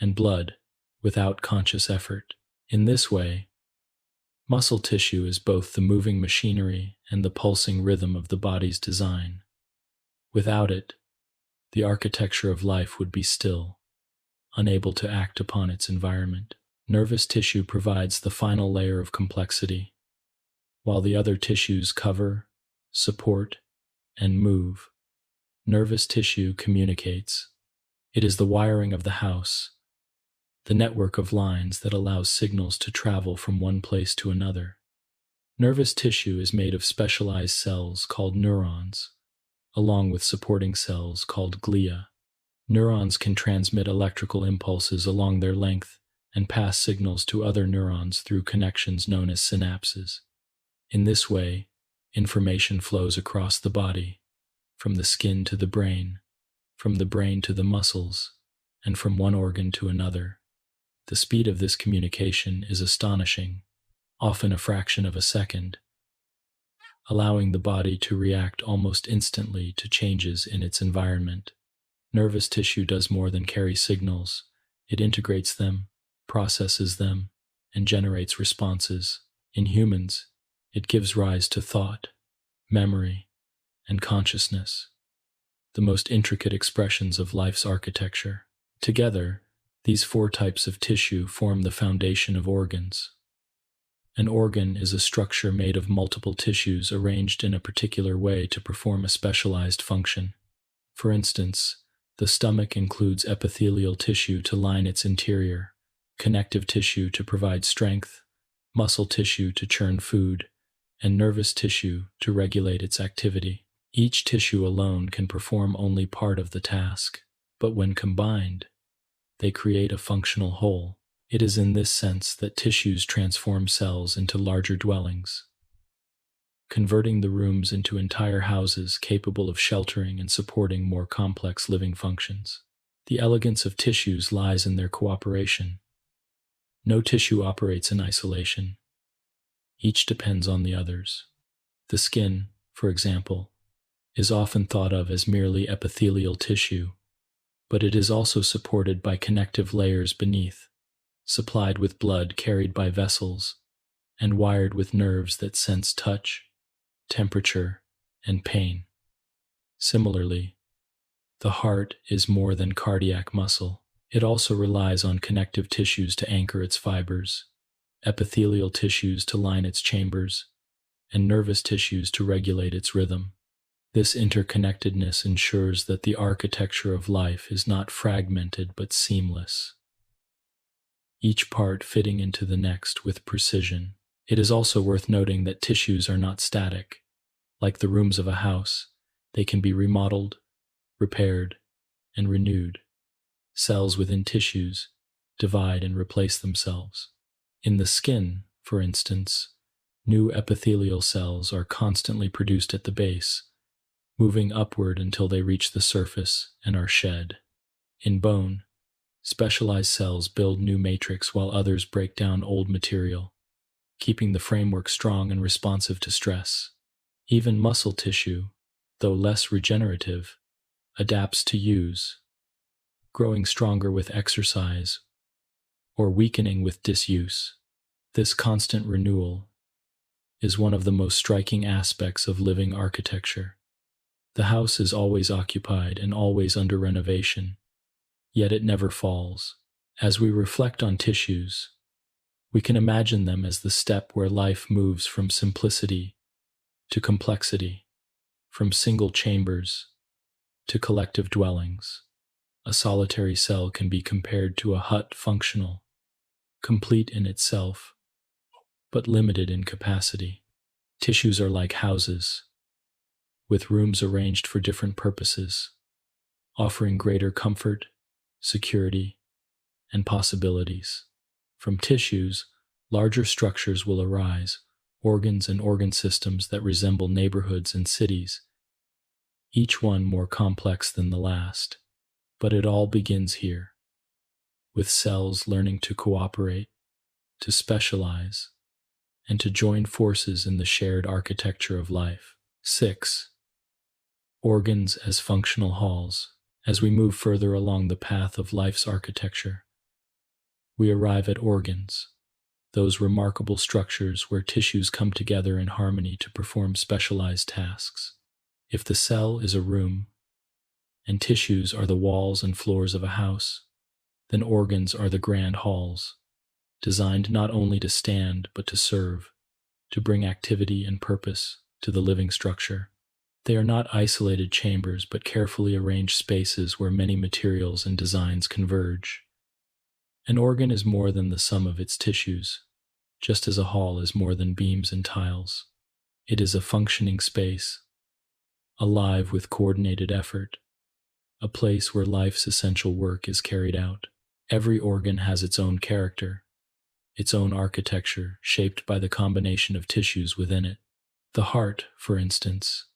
and blood without conscious effort. In this way, muscle tissue is both the moving machinery and the pulsing rhythm of the body's design. Without it, the architecture of life would be still, unable to act upon its environment. Nervous tissue provides the final layer of complexity, while the other tissues cover, support, and move. Nervous tissue communicates. It is the wiring of the house, the network of lines that allows signals to travel from one place to another. Nervous tissue is made of specialized cells called neurons, along with supporting cells called glia. Neurons can transmit electrical impulses along their length and pass signals to other neurons through connections known as synapses. In this way, information flows across the body, from the skin to the brain, from the brain to the muscles, and from one organ to another. The speed of this communication is astonishing, often a fraction of a second, allowing the body to react almost instantly to changes in its environment. Nervous tissue does more than carry signals. It integrates them, processes them, and generates responses. In humans, it gives rise to thought, memory, and consciousness, the most intricate expressions of life's architecture. Together, these four types of tissue form the foundation of organs. An organ is a structure made of multiple tissues arranged in a particular way to perform a specialized function. For instance, the stomach includes epithelial tissue to line its interior, connective tissue to provide strength, muscle tissue to churn food, and nervous tissue to regulate its activity. Each tissue alone can perform only part of the task, but when combined, they create a functional whole. It is in this sense that tissues transform cells into larger dwellings, converting the rooms into entire houses capable of sheltering and supporting more complex living functions. The elegance of tissues lies in their cooperation. No tissue operates in isolation. Each depends on the others. The skin, for example, is often thought of as merely epithelial tissue, but it is also supported by connective layers beneath, supplied with blood carried by vessels, and wired with nerves that sense touch, temperature, and pain. Similarly, the heart is more than cardiac muscle. It also relies on connective tissues to anchor its fibers, epithelial tissues to line its chambers, and nervous tissues to regulate its rhythm. This interconnectedness ensures that the architecture of life is not fragmented but seamless, each part fitting into the next with precision. It is also worth noting that tissues are not static. Like the rooms of a house, they can be remodeled, repaired, and renewed. Cells within tissues divide and replace themselves. In the skin, for instance, new epithelial cells are constantly produced at the base, moving upward until they reach the surface and are shed. In bone, specialized cells build new matrix while others break down old material, keeping the framework strong and responsive to stress. Even muscle tissue, though less regenerative, adapts to use, growing stronger with exercise or weakening with disuse. This constant renewal is one of the most striking aspects of living architecture. The house is always occupied and always under renovation, yet it never falls. As we reflect on tissues, we can imagine them as the step where life moves from simplicity to complexity, from single chambers to collective dwellings. A solitary cell can be compared to a hut functional, complete in itself, but limited in capacity. Tissues are like houses, with rooms arranged for different purposes, offering greater comfort, security, and possibilities. From tissues, larger structures will arise, organs and organ systems that resemble neighborhoods and cities, each one more complex than the last. But it all begins here, with cells learning to cooperate, to specialize, and to join forces in the shared architecture of life. 6. Organs as functional halls. As we move further along the path of life's architecture, we arrive at organs, those remarkable structures where tissues come together in harmony to perform specialized tasks. If the cell is a room, and tissues are the walls and floors of a house, then organs are the grand halls, designed not only to stand but to serve, to bring activity and purpose to the living structure. They are not isolated chambers but carefully arranged spaces where many materials and designs converge. An organ is more than the sum of its tissues, just as a hall is more than beams and tiles. It is a functioning space, alive with coordinated effort, a place where life's essential work is carried out. Every organ has its own character, its own architecture shaped by the combination of tissues within it. The heart, for instance,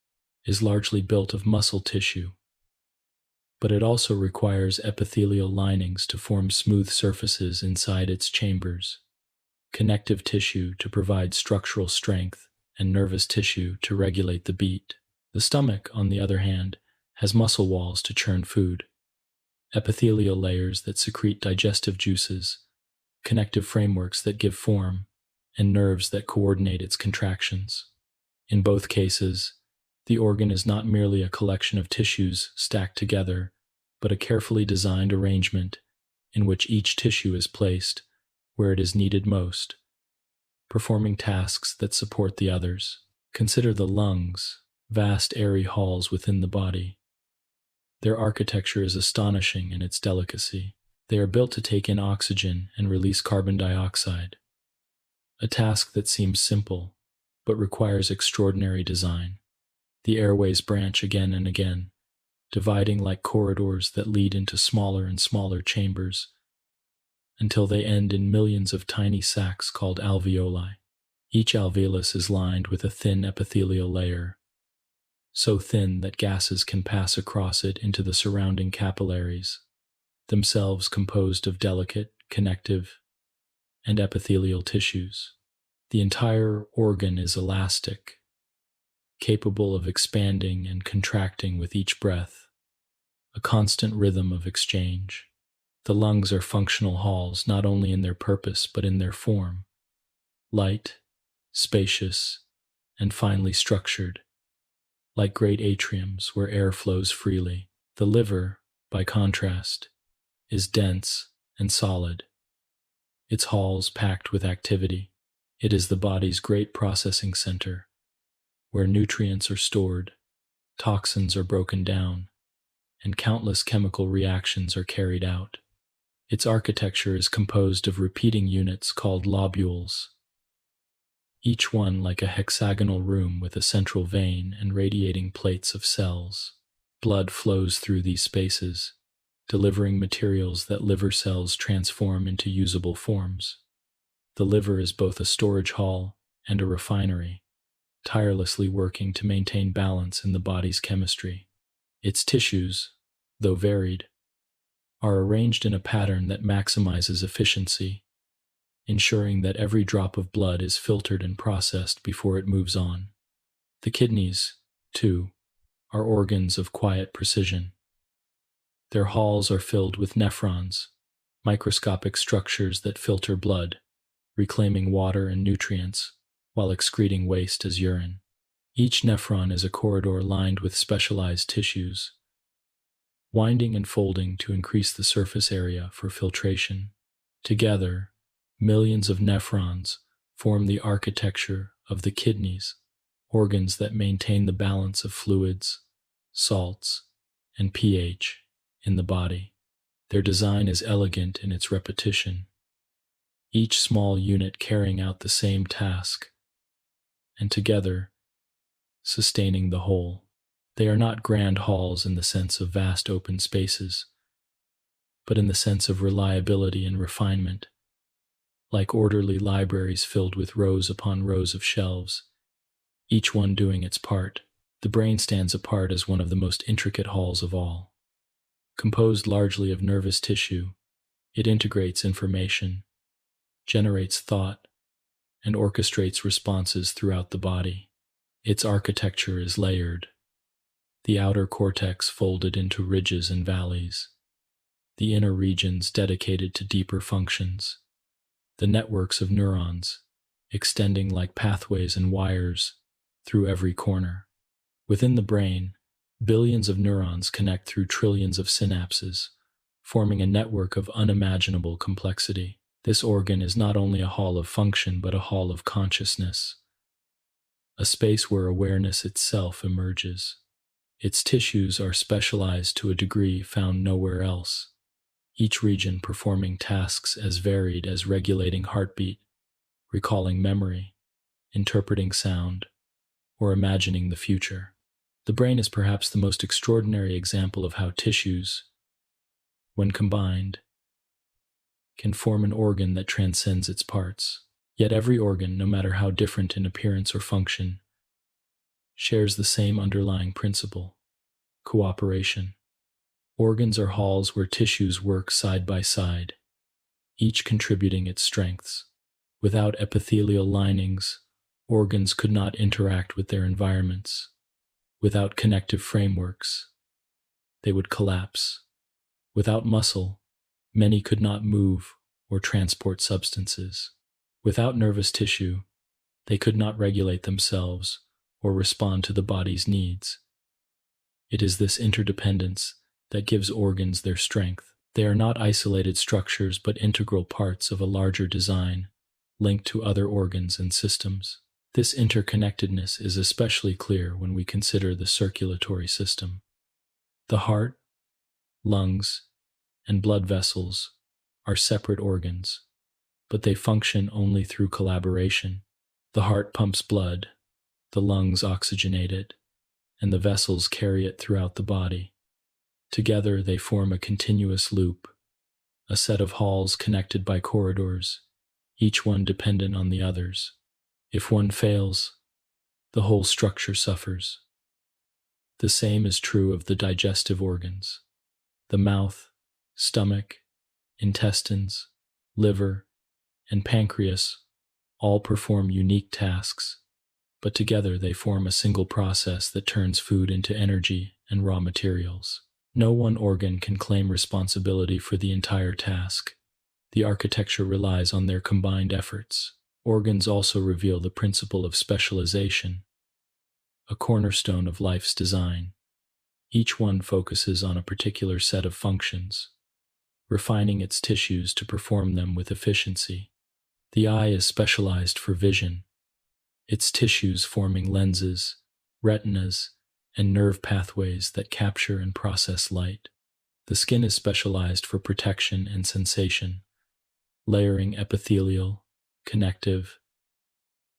is largely built of muscle tissue, but it also requires epithelial linings to form smooth surfaces inside its chambers, connective tissue to provide structural strength, and nervous tissue to regulate the beat. The stomach, on the other hand, has muscle walls to churn food, epithelial layers that secrete digestive juices, connective frameworks that give form, and nerves that coordinate its contractions. In both cases, the organ is not merely a collection of tissues stacked together, but a carefully designed arrangement in which each tissue is placed where it is needed most, performing tasks that support the others. Consider the lungs, vast airy halls within the body. Their architecture is astonishing in its delicacy. They are built to take in oxygen and release carbon dioxide, a task that seems simple but requires extraordinary design. The airways branch again and again, dividing like corridors that lead into smaller and smaller chambers, until they end in millions of tiny sacs called alveoli. Each alveolus is lined with a thin epithelial layer, so thin that gases can pass across it into the surrounding capillaries, themselves composed of delicate, connective, and epithelial tissues. The entire organ is elastic, capable of expanding and contracting with each breath, a constant rhythm of exchange. The lungs are functional halls not only in their purpose but in their form, light, spacious, and finely structured, like great atriums where air flows freely. The liver, by contrast, is dense and solid, its halls packed with activity. It is the body's great processing center, where nutrients are stored, toxins are broken down, and countless chemical reactions are carried out. Its architecture is composed of repeating units called lobules, each one like a hexagonal room with a central vein and radiating plates of cells. Blood flows through these spaces, delivering materials that liver cells transform into usable forms. The liver is both a storage hall and a refinery, tirelessly working to maintain balance in the body's chemistry. Its tissues, though varied, are arranged in a pattern that maximizes efficiency, ensuring that every drop of blood is filtered and processed before it moves on. The kidneys, too, are organs of quiet precision. Their halls are filled with nephrons, microscopic structures that filter blood, reclaiming water and nutrients while excreting waste as urine. Each nephron is a corridor lined with specialized tissues, winding and folding to increase the surface area for filtration. Together, millions of nephrons form the architecture of the kidneys, organs that maintain the balance of fluids, salts, and pH in the body. Their design is elegant in its repetition, each small unit carrying out the same task, and together, sustaining the whole. They are not grand halls in the sense of vast open spaces, but in the sense of reliability and refinement, like orderly libraries filled with rows upon rows of shelves, each one doing its part. The brain stands apart as one of the most intricate halls of all. Composed largely of nervous tissue, it integrates information, generates thought, and orchestrates responses throughout the body. Its architecture is layered, the outer cortex folded into ridges and valleys, the inner regions dedicated to deeper functions, the networks of neurons extending like pathways and wires through every corner. Within the brain, billions of neurons connect through trillions of synapses, forming a network of unimaginable complexity. This organ is not only a hall of function but a hall of consciousness, a space where awareness itself emerges. Its tissues are specialized to a degree found nowhere else, each region performing tasks as varied as regulating heartbeat, recalling memory, interpreting sound, or imagining the future. The brain is perhaps the most extraordinary example of how tissues, when combined, can form an organ that transcends its parts. Yet every organ, no matter how different in appearance or function, shares the same underlying principle: cooperation. Organs are halls where tissues work side by side, each contributing its strengths. Without epithelial linings, organs could not interact with their environments. Without connective frameworks, they would collapse. Without muscle, many could not move or transport substances. Without nervous tissue, they could not regulate themselves or respond to the body's needs. It is this interdependence that gives organs their strength. They are not isolated structures but integral parts of a larger design, linked to other organs and systems. This interconnectedness is especially clear when we consider the circulatory system. The heart, lungs, and blood vessels are separate organs, but they function only through collaboration. The heart pumps blood, the lungs oxygenate it, and the vessels carry it throughout the body. Together they form a continuous loop, a set of halls connected by corridors, each one dependent on the others. If one fails, the whole structure suffers. The same is true of the digestive organs. The mouth, stomach, intestines, liver, and pancreas all perform unique tasks, but together they form a single process that turns food into energy and raw materials. No one organ can claim responsibility for the entire task. The architecture relies on their combined efforts. Organs also reveal the principle of specialization, a cornerstone of life's design. Each one focuses on a particular set of functions, refining its tissues to perform them with efficiency. The eye is specialized for vision, its tissues forming lenses, retinas, and nerve pathways that capture and process light. The skin is specialized for protection and sensation, layering epithelial, connective,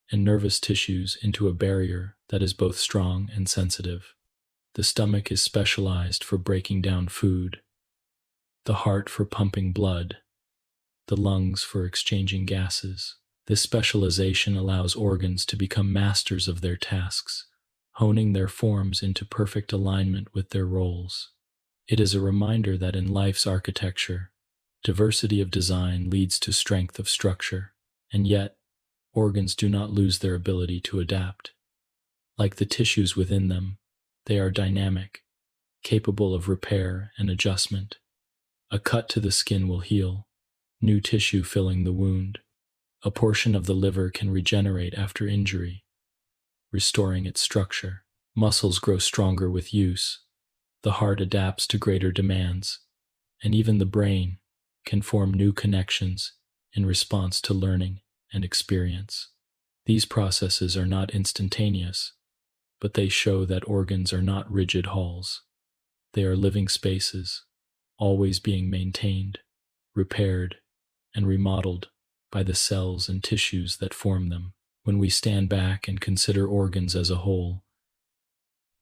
and nervous tissues into a barrier that is both strong and sensitive. The stomach is specialized for breaking down food, the heart for pumping blood, the lungs for exchanging gases. This specialization allows organs to become masters of their tasks, honing their forms into perfect alignment with their roles. It is a reminder that in life's architecture, diversity of design leads to strength of structure. And yet, organs do not lose their ability to adapt. Like the tissues within them, they are dynamic, capable of repair and adjustment. A cut to the skin will heal, new tissue filling the wound. A portion of the liver can regenerate after injury, restoring its structure. Muscles grow stronger with use, the heart adapts to greater demands, and even the brain can form new connections in response to learning and experience. These processes are not instantaneous, but they show that organs are not rigid halls. They are living spaces, always being maintained, repaired, and remodeled by the cells and tissues that form them. When we stand back and consider organs as a whole,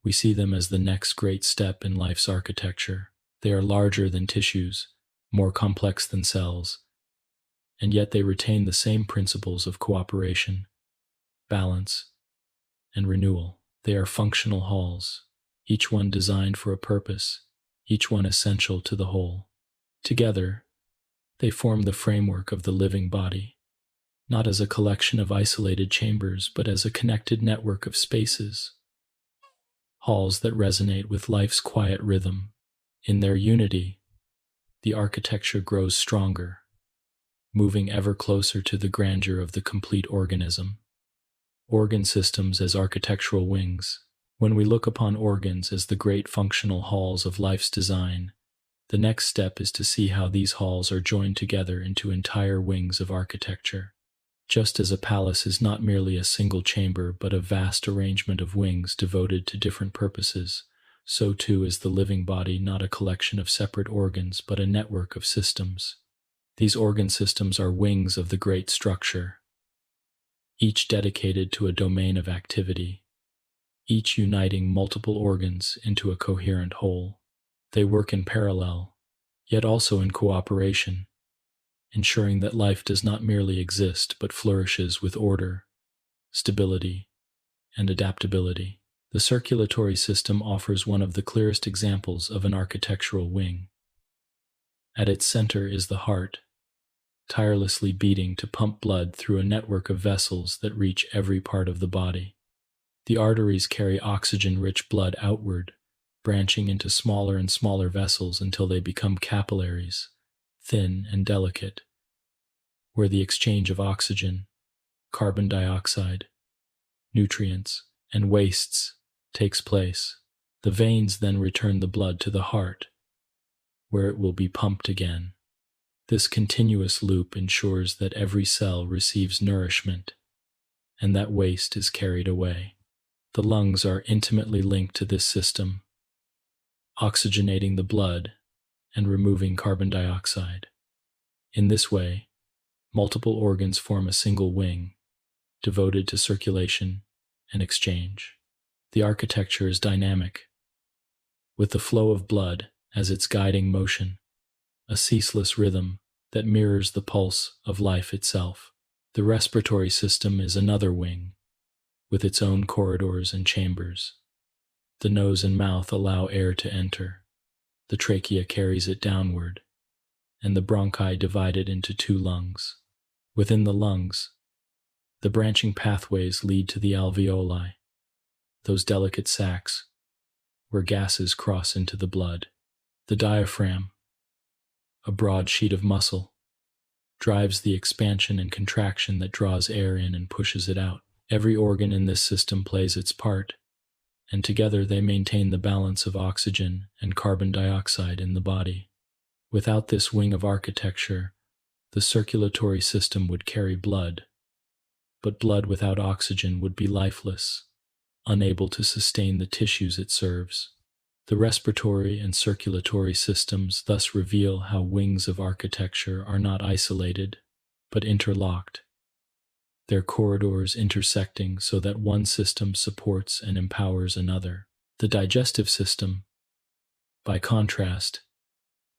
we see them as the next great step in life's architecture. They are larger than tissues, more complex than cells, and yet they retain the same principles of cooperation, balance, and renewal. They are functional halls, each one designed for a purpose, each one essential to the whole. Together, they form the framework of the living body, not as a collection of isolated chambers, but as a connected network of spaces, halls that resonate with life's quiet rhythm. In their unity, the architecture grows stronger, moving ever closer to the grandeur of the complete organism. Organ systems as architectural wings. When we look upon organs as the great functional halls of life's design, the next step is to see how these halls are joined together into entire wings of architecture. Just as a palace is not merely a single chamber but a vast arrangement of wings devoted to different purposes, so too is the living body not a collection of separate organs but a network of systems. These organ systems are wings of the great structure, each dedicated to a domain of activity, each uniting multiple organs into a coherent whole. They work in parallel, yet also in cooperation, ensuring that life does not merely exist but flourishes with order, stability, and adaptability. The circulatory system offers one of the clearest examples of an architectural wing. At its center is the heart, tirelessly beating to pump blood through a network of vessels that reach every part of the body. The arteries carry oxygen-rich blood outward, branching into smaller and smaller vessels until they become capillaries, thin and delicate, where the exchange of oxygen, carbon dioxide, nutrients, and wastes takes place. The veins then return the blood to the heart, where it will be pumped again. This continuous loop ensures that every cell receives nourishment and that waste is carried away. The lungs are intimately linked to this system, oxygenating the blood and removing carbon dioxide. In this way, multiple organs form a single wing, devoted to circulation and exchange. The architecture is dynamic, with the flow of blood as its guiding motion, a ceaseless rhythm that mirrors the pulse of life itself. The respiratory system is another wing, with its own corridors and chambers. The nose and mouth allow air to enter, the trachea carries it downward, and the bronchi divide it into two lungs. Within the lungs, the branching pathways lead to the alveoli, those delicate sacs where gases cross into the blood. The diaphragm, a broad sheet of muscle, drives the expansion and contraction that draws air in and pushes it out. Every organ in this system plays its part, and together they maintain the balance of oxygen and carbon dioxide in the body. Without this wing of architecture, the circulatory system would carry blood, but blood without oxygen would be lifeless, unable to sustain the tissues it serves. The respiratory and circulatory systems thus reveal how wings of architecture are not isolated, but interlocked, their corridors intersecting so that one system supports and empowers another. The digestive system, by contrast,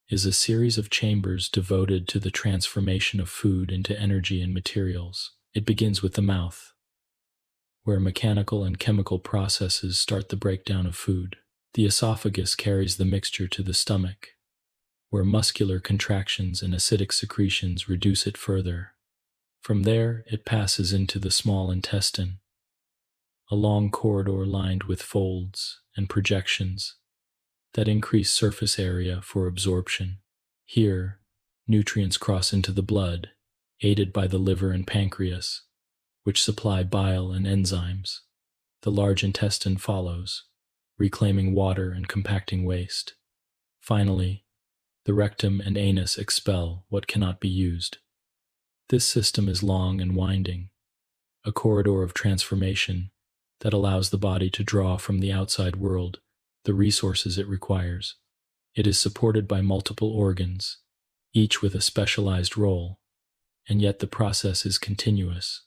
is a series of chambers devoted to the transformation of food into energy and materials. It begins with the mouth, where mechanical and chemical processes start the breakdown of food. The esophagus carries the mixture to the stomach, where muscular contractions and acidic secretions reduce it further. From there, it passes into the small intestine, a long corridor lined with folds and projections that increase surface area for absorption. Here, nutrients cross into the blood, aided by the liver and pancreas, which supply bile and enzymes. The large intestine follows, reclaiming water and compacting waste. Finally, the rectum and anus expel what cannot be used. This system is long and winding, a corridor of transformation that allows the body to draw from the outside world the resources it requires. It is supported by multiple organs, each with a specialized role, and yet the process is continuous,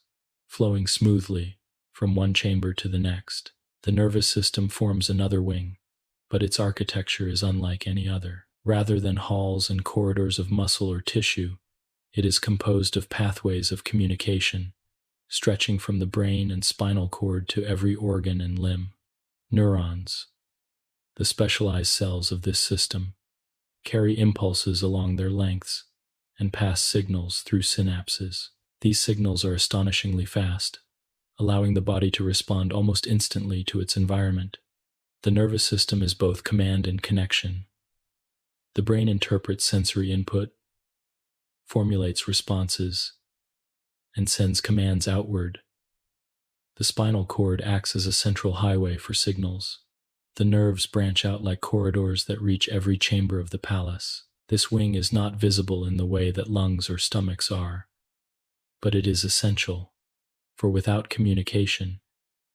flowing smoothly from one chamber to the next. The nervous system forms another wing, but its architecture is unlike any other. Rather than halls and corridors of muscle or tissue, it is composed of pathways of communication, stretching from the brain and spinal cord to every organ and limb. Neurons, the specialized cells of this system, carry impulses along their lengths and pass signals through synapses. These signals are astonishingly fast, allowing the body to respond almost instantly to its environment. The nervous system is both command and connection. The brain interprets sensory input, formulates responses, and sends commands outward. The spinal cord acts as a central highway for signals. The nerves branch out like corridors that reach every chamber of the palace. This wing is not visible in the way that lungs or stomachs are, but it is essential, for without communication,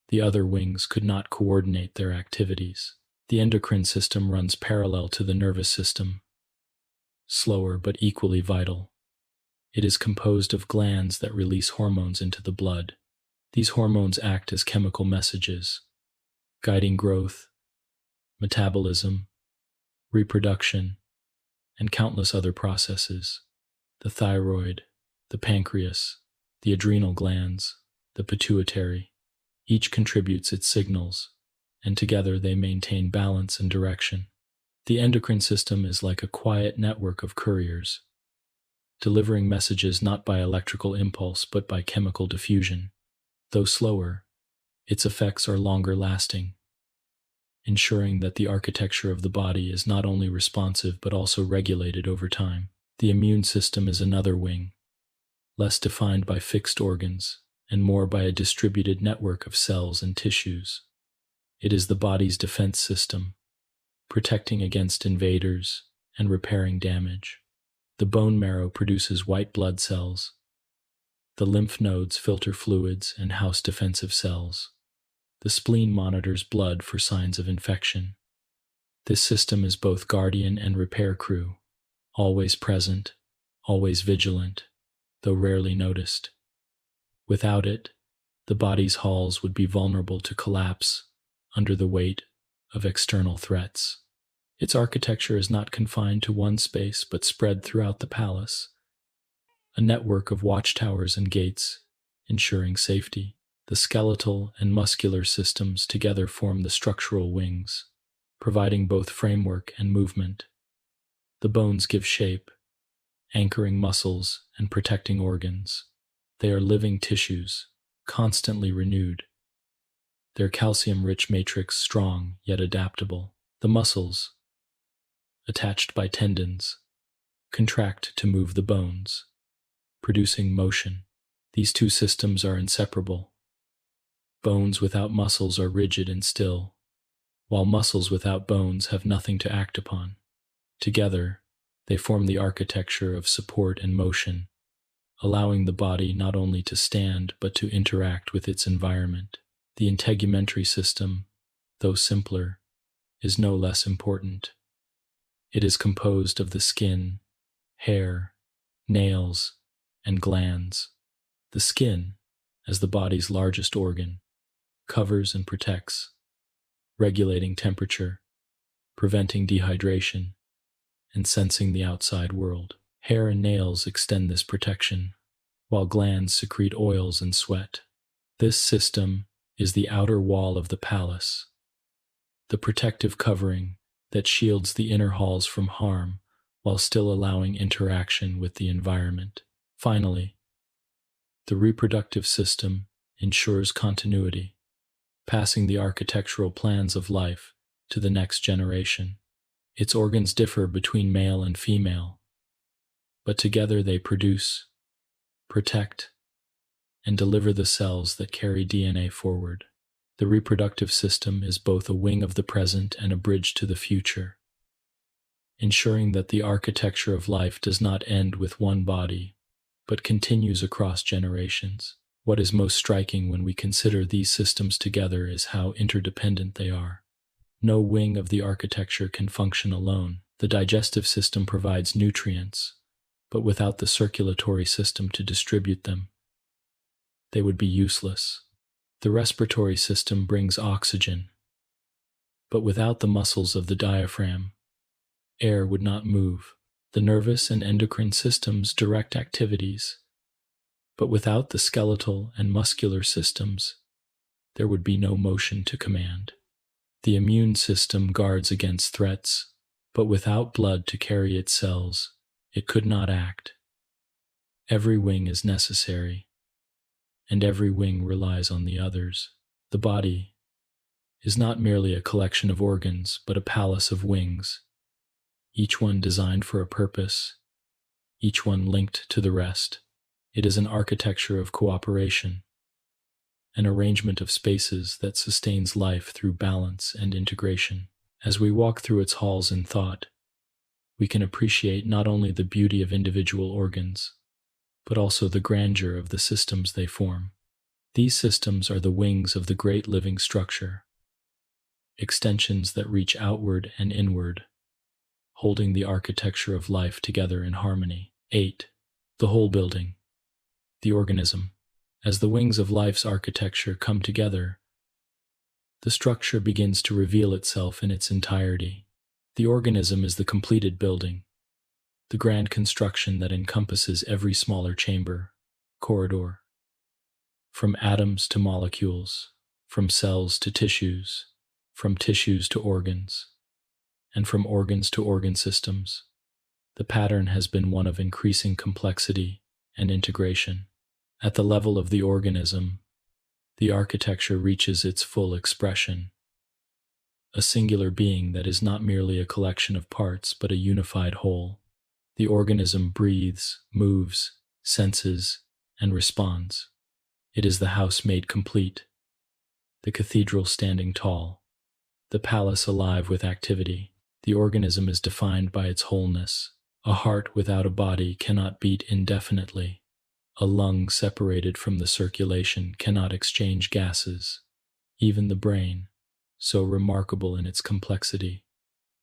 the other wings could not coordinate their activities. The endocrine system runs parallel to the nervous system, slower but equally vital. It is composed of glands that release hormones into the blood. These hormones act as chemical messages, guiding growth, metabolism, reproduction, and countless other processes. The thyroid, the pancreas, the adrenal glands, the pituitary, each contributes its signals, and together they maintain balance and direction. The endocrine system is like a quiet network of couriers, delivering messages not by electrical impulse but by chemical diffusion. Though slower, its effects are longer lasting, ensuring that the architecture of the body is not only responsive but also regulated over time. The immune system is another wing, less defined by fixed organs and more by a distributed network of cells and tissues. It is the body's defense system, protecting against invaders and repairing damage. The bone marrow produces white blood cells. The lymph nodes filter fluids and house defensive cells. The spleen monitors blood for signs of infection. This system is both guardian and repair crew, always present, always vigilant, though rarely noticed. Without it, the body's halls would be vulnerable to collapse under the weight of external threats. Its architecture is not confined to one space but spread throughout the palace, a network of watchtowers and gates, ensuring safety. The skeletal and muscular systems together form the structural wings, providing both framework and movement. The bones give shape, anchoring muscles and protecting organs. They are living tissues, constantly renewed, their calcium-rich matrix strong yet adaptable. The muscles, attached by tendons, contract to move the bones, producing motion. These two systems are inseparable. Bones without muscles are rigid and still, while muscles without bones have nothing to act upon. Together, they form the architecture of support and motion, allowing the body not only to stand but to interact with its environment. The integumentary system, though simpler, is no less important. It is composed of the skin, hair, nails, and glands. The skin, as the body's largest organ, covers and protects, regulating temperature, preventing dehydration, and sensing the outside world. Hair and nails extend this protection, while glands secrete oils and sweat. This system is the outer wall of the palace, the protective covering that shields the inner halls from harm while still allowing interaction with the environment. Finally, the reproductive system ensures continuity, passing the architectural plans of life to the next generation. Its organs differ between male and female, but together they produce, protect, and deliver the cells that carry DNA forward. The reproductive system is both a wing of the present and a bridge to the future, ensuring that the architecture of life does not end with one body, but continues across generations. What is most striking when we consider these systems together is how interdependent they are. No wing of the architecture can function alone. The digestive system provides nutrients, but without the circulatory system to distribute them, they would be useless. The respiratory system brings oxygen, but without the muscles of the diaphragm, air would not move. The nervous and endocrine systems direct activities, but without the skeletal and muscular systems, there would be no motion to command. The immune system guards against threats, but without blood to carry its cells, it could not act. Every wing is necessary, and every wing relies on the others. The body is not merely a collection of organs, but a palace of wings, each one designed for a purpose, each one linked to the rest. It is an architecture of cooperation, an arrangement of spaces that sustains life through balance and integration. As we walk through its halls in thought, we can appreciate not only the beauty of individual organs, but also the grandeur of the systems they form. These systems are the wings of the great living structure, extensions that reach outward and inward, holding the architecture of life together in harmony. 8. The whole building, the organism. As the wings of life's architecture come together, the structure begins to reveal itself in its entirety. The organism is the completed building, the grand construction that encompasses every smaller chamber, corridor. From atoms to molecules, from cells to tissues, from tissues to organs, and from organs to organ systems, the pattern has been one of increasing complexity and integration. At the level of the organism, the architecture reaches its full expression, a singular being that is not merely a collection of parts but a unified whole. The organism breathes, moves, senses, and responds. It is the house made complete, the cathedral standing tall, the palace alive with activity. The organism is defined by its wholeness. A heart without a body cannot beat indefinitely. A lung separated from the circulation cannot exchange gases. Even the brain, so remarkable in its complexity,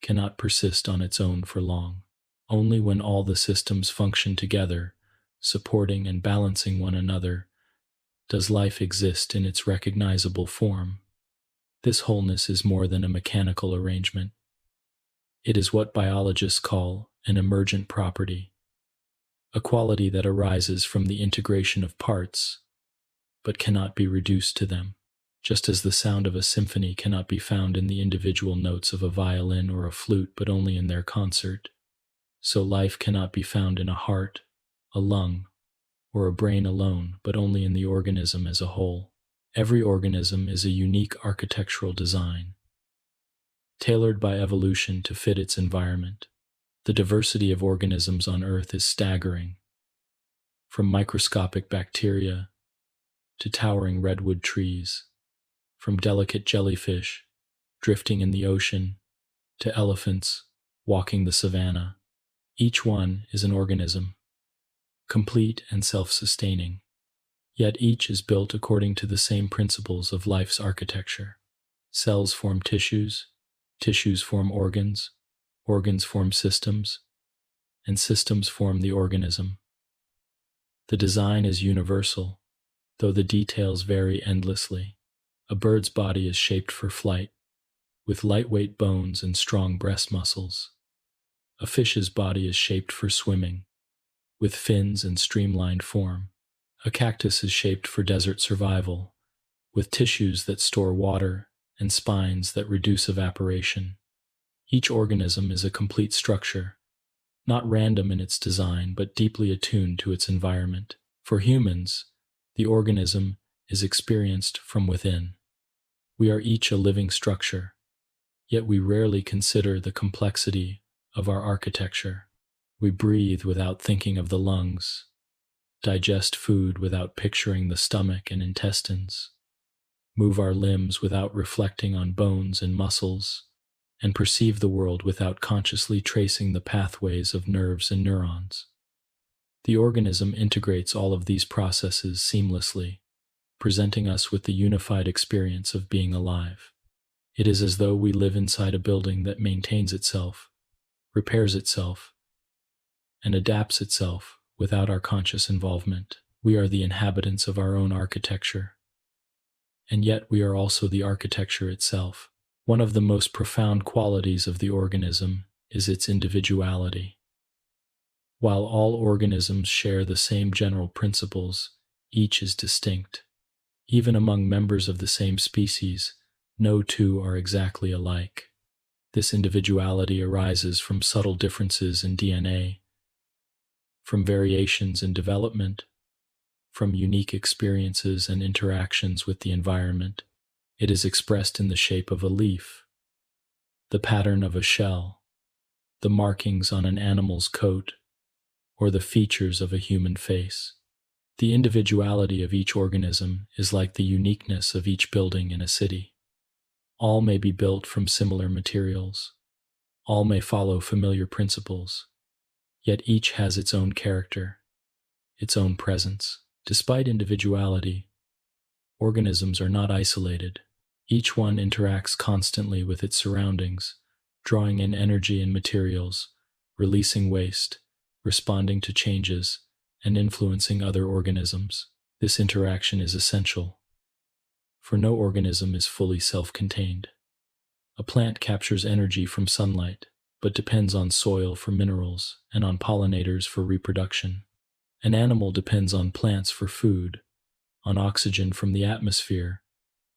cannot persist on its own for long. Only when all the systems function together, supporting and balancing one another, does life exist in its recognizable form. This wholeness is more than a mechanical arrangement. It is what biologists call an emergent property, a quality that arises from the integration of parts, but cannot be reduced to them. Just as the sound of a symphony cannot be found in the individual notes of a violin or a flute, but only in their concert, so life cannot be found in a heart, a lung, or a brain alone, but only in the organism as a whole. Every organism is a unique architectural design, tailored by evolution to fit its environment. The diversity of organisms on Earth is staggering, from microscopic bacteria to towering redwood trees, from delicate jellyfish drifting in the ocean to elephants walking the savanna. Each one is an organism, complete and self-sustaining, yet each is built according to the same principles of life's architecture. Cells form tissues, tissues form organs, organs form systems, and systems form the organism. The design is universal, though the details vary endlessly. A bird's body is shaped for flight, with lightweight bones and strong breast muscles. A fish's body is shaped for swimming, with fins and streamlined form. A cactus is shaped for desert survival, with tissues that store water and spines that reduce evaporation. Each organism is a complete structure, not random in its design, but deeply attuned to its environment. For humans, the organism is experienced from within. We are each a living structure, yet we rarely consider the complexity of our architecture. We breathe without thinking of the lungs, digest food without picturing the stomach and intestines, move our limbs without reflecting on bones and muscles, and perceive the world without consciously tracing the pathways of nerves and neurons. The organism integrates all of these processes seamlessly, presenting us with the unified experience of being alive. It is as though we live inside a building that maintains itself, repairs itself, and adapts itself without our conscious involvement. We are the inhabitants of our own architecture, and yet we are also the architecture itself. One of the most profound qualities of the organism is its individuality. While all organisms share the same general principles, each is distinct. Even among members of the same species, No two are exactly alike. This individuality arises from subtle differences in DNA, from variations in development, from unique experiences and interactions with the environment. It is expressed in the shape of a leaf, the pattern of a shell, the markings on an animal's coat, or the features of a human face. The individuality of each organism is like the uniqueness of each building in a city. All may be built from similar materials. All may follow familiar principles. Yet each has its own character, its own presence. Despite individuality, organisms are not isolated. Each one interacts constantly with its surroundings, drawing in energy and materials, releasing waste, responding to changes, and influencing other organisms. This interaction is essential, for no organism is fully self-contained. A plant captures energy from sunlight, but depends on soil for minerals and on pollinators for reproduction. An animal depends on plants for food, on oxygen from the atmosphere,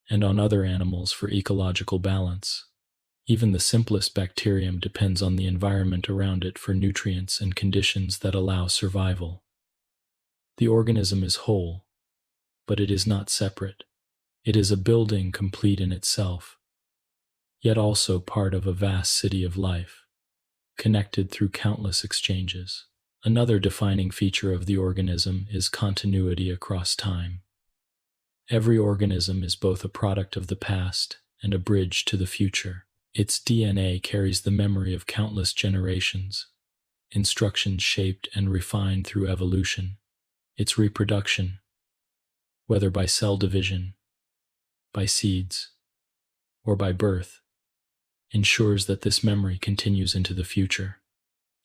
and on other animals for ecological balance. Even the simplest bacterium depends on the environment around it for nutrients and conditions that allow survival. The organism is whole, but it is not separate. It is a building complete in itself, yet also part of a vast city of life, connected through countless exchanges. Another defining feature of the organism is continuity across time. Every organism is both a product of the past and a bridge to the future. Its DNA carries the memory of countless generations, instructions shaped and refined through evolution. Its reproduction, whether by cell division, by seeds, or by birth, ensures that this memory continues into the future.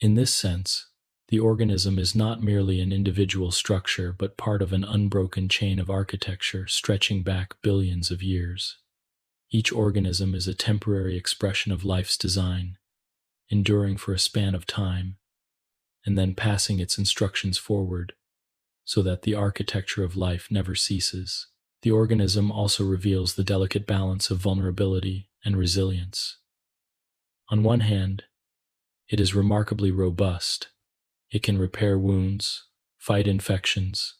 In this sense, the organism is not merely an individual structure but part of an unbroken chain of architecture stretching back billions of years. Each organism is a temporary expression of life's design, enduring for a span of time, and then passing its instructions forward, so that the architecture of life never ceases. The organism also reveals the delicate balance of vulnerability and resilience. On one hand, it is remarkably robust. It can repair wounds, fight infections,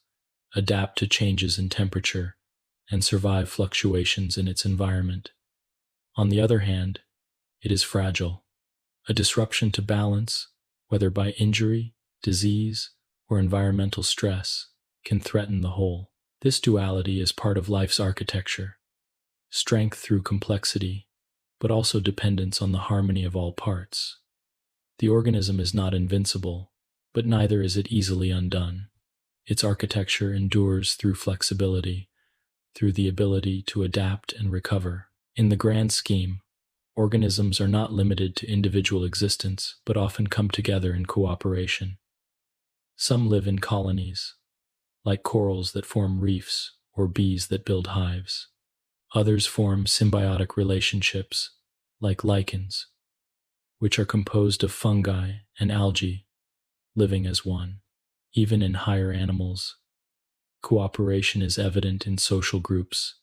adapt to changes in temperature, and survive fluctuations in its environment. On the other hand, it is fragile. A disruption to balance, whether by injury, disease, or environmental stress, can threaten the whole. This duality is part of life's architecture, strength through complexity, but also dependence on the harmony of all parts. The organism is not invincible, but neither is it easily undone. Its architecture endures through flexibility, through the ability to adapt and recover. In the grand scheme, organisms are not limited to individual existence, but often come together in cooperation. Some live in colonies, like corals that form reefs or bees that build hives. Others form symbiotic relationships, like lichens, which are composed of fungi and algae, living as one. Even in higher animals, cooperation is evident in social groups,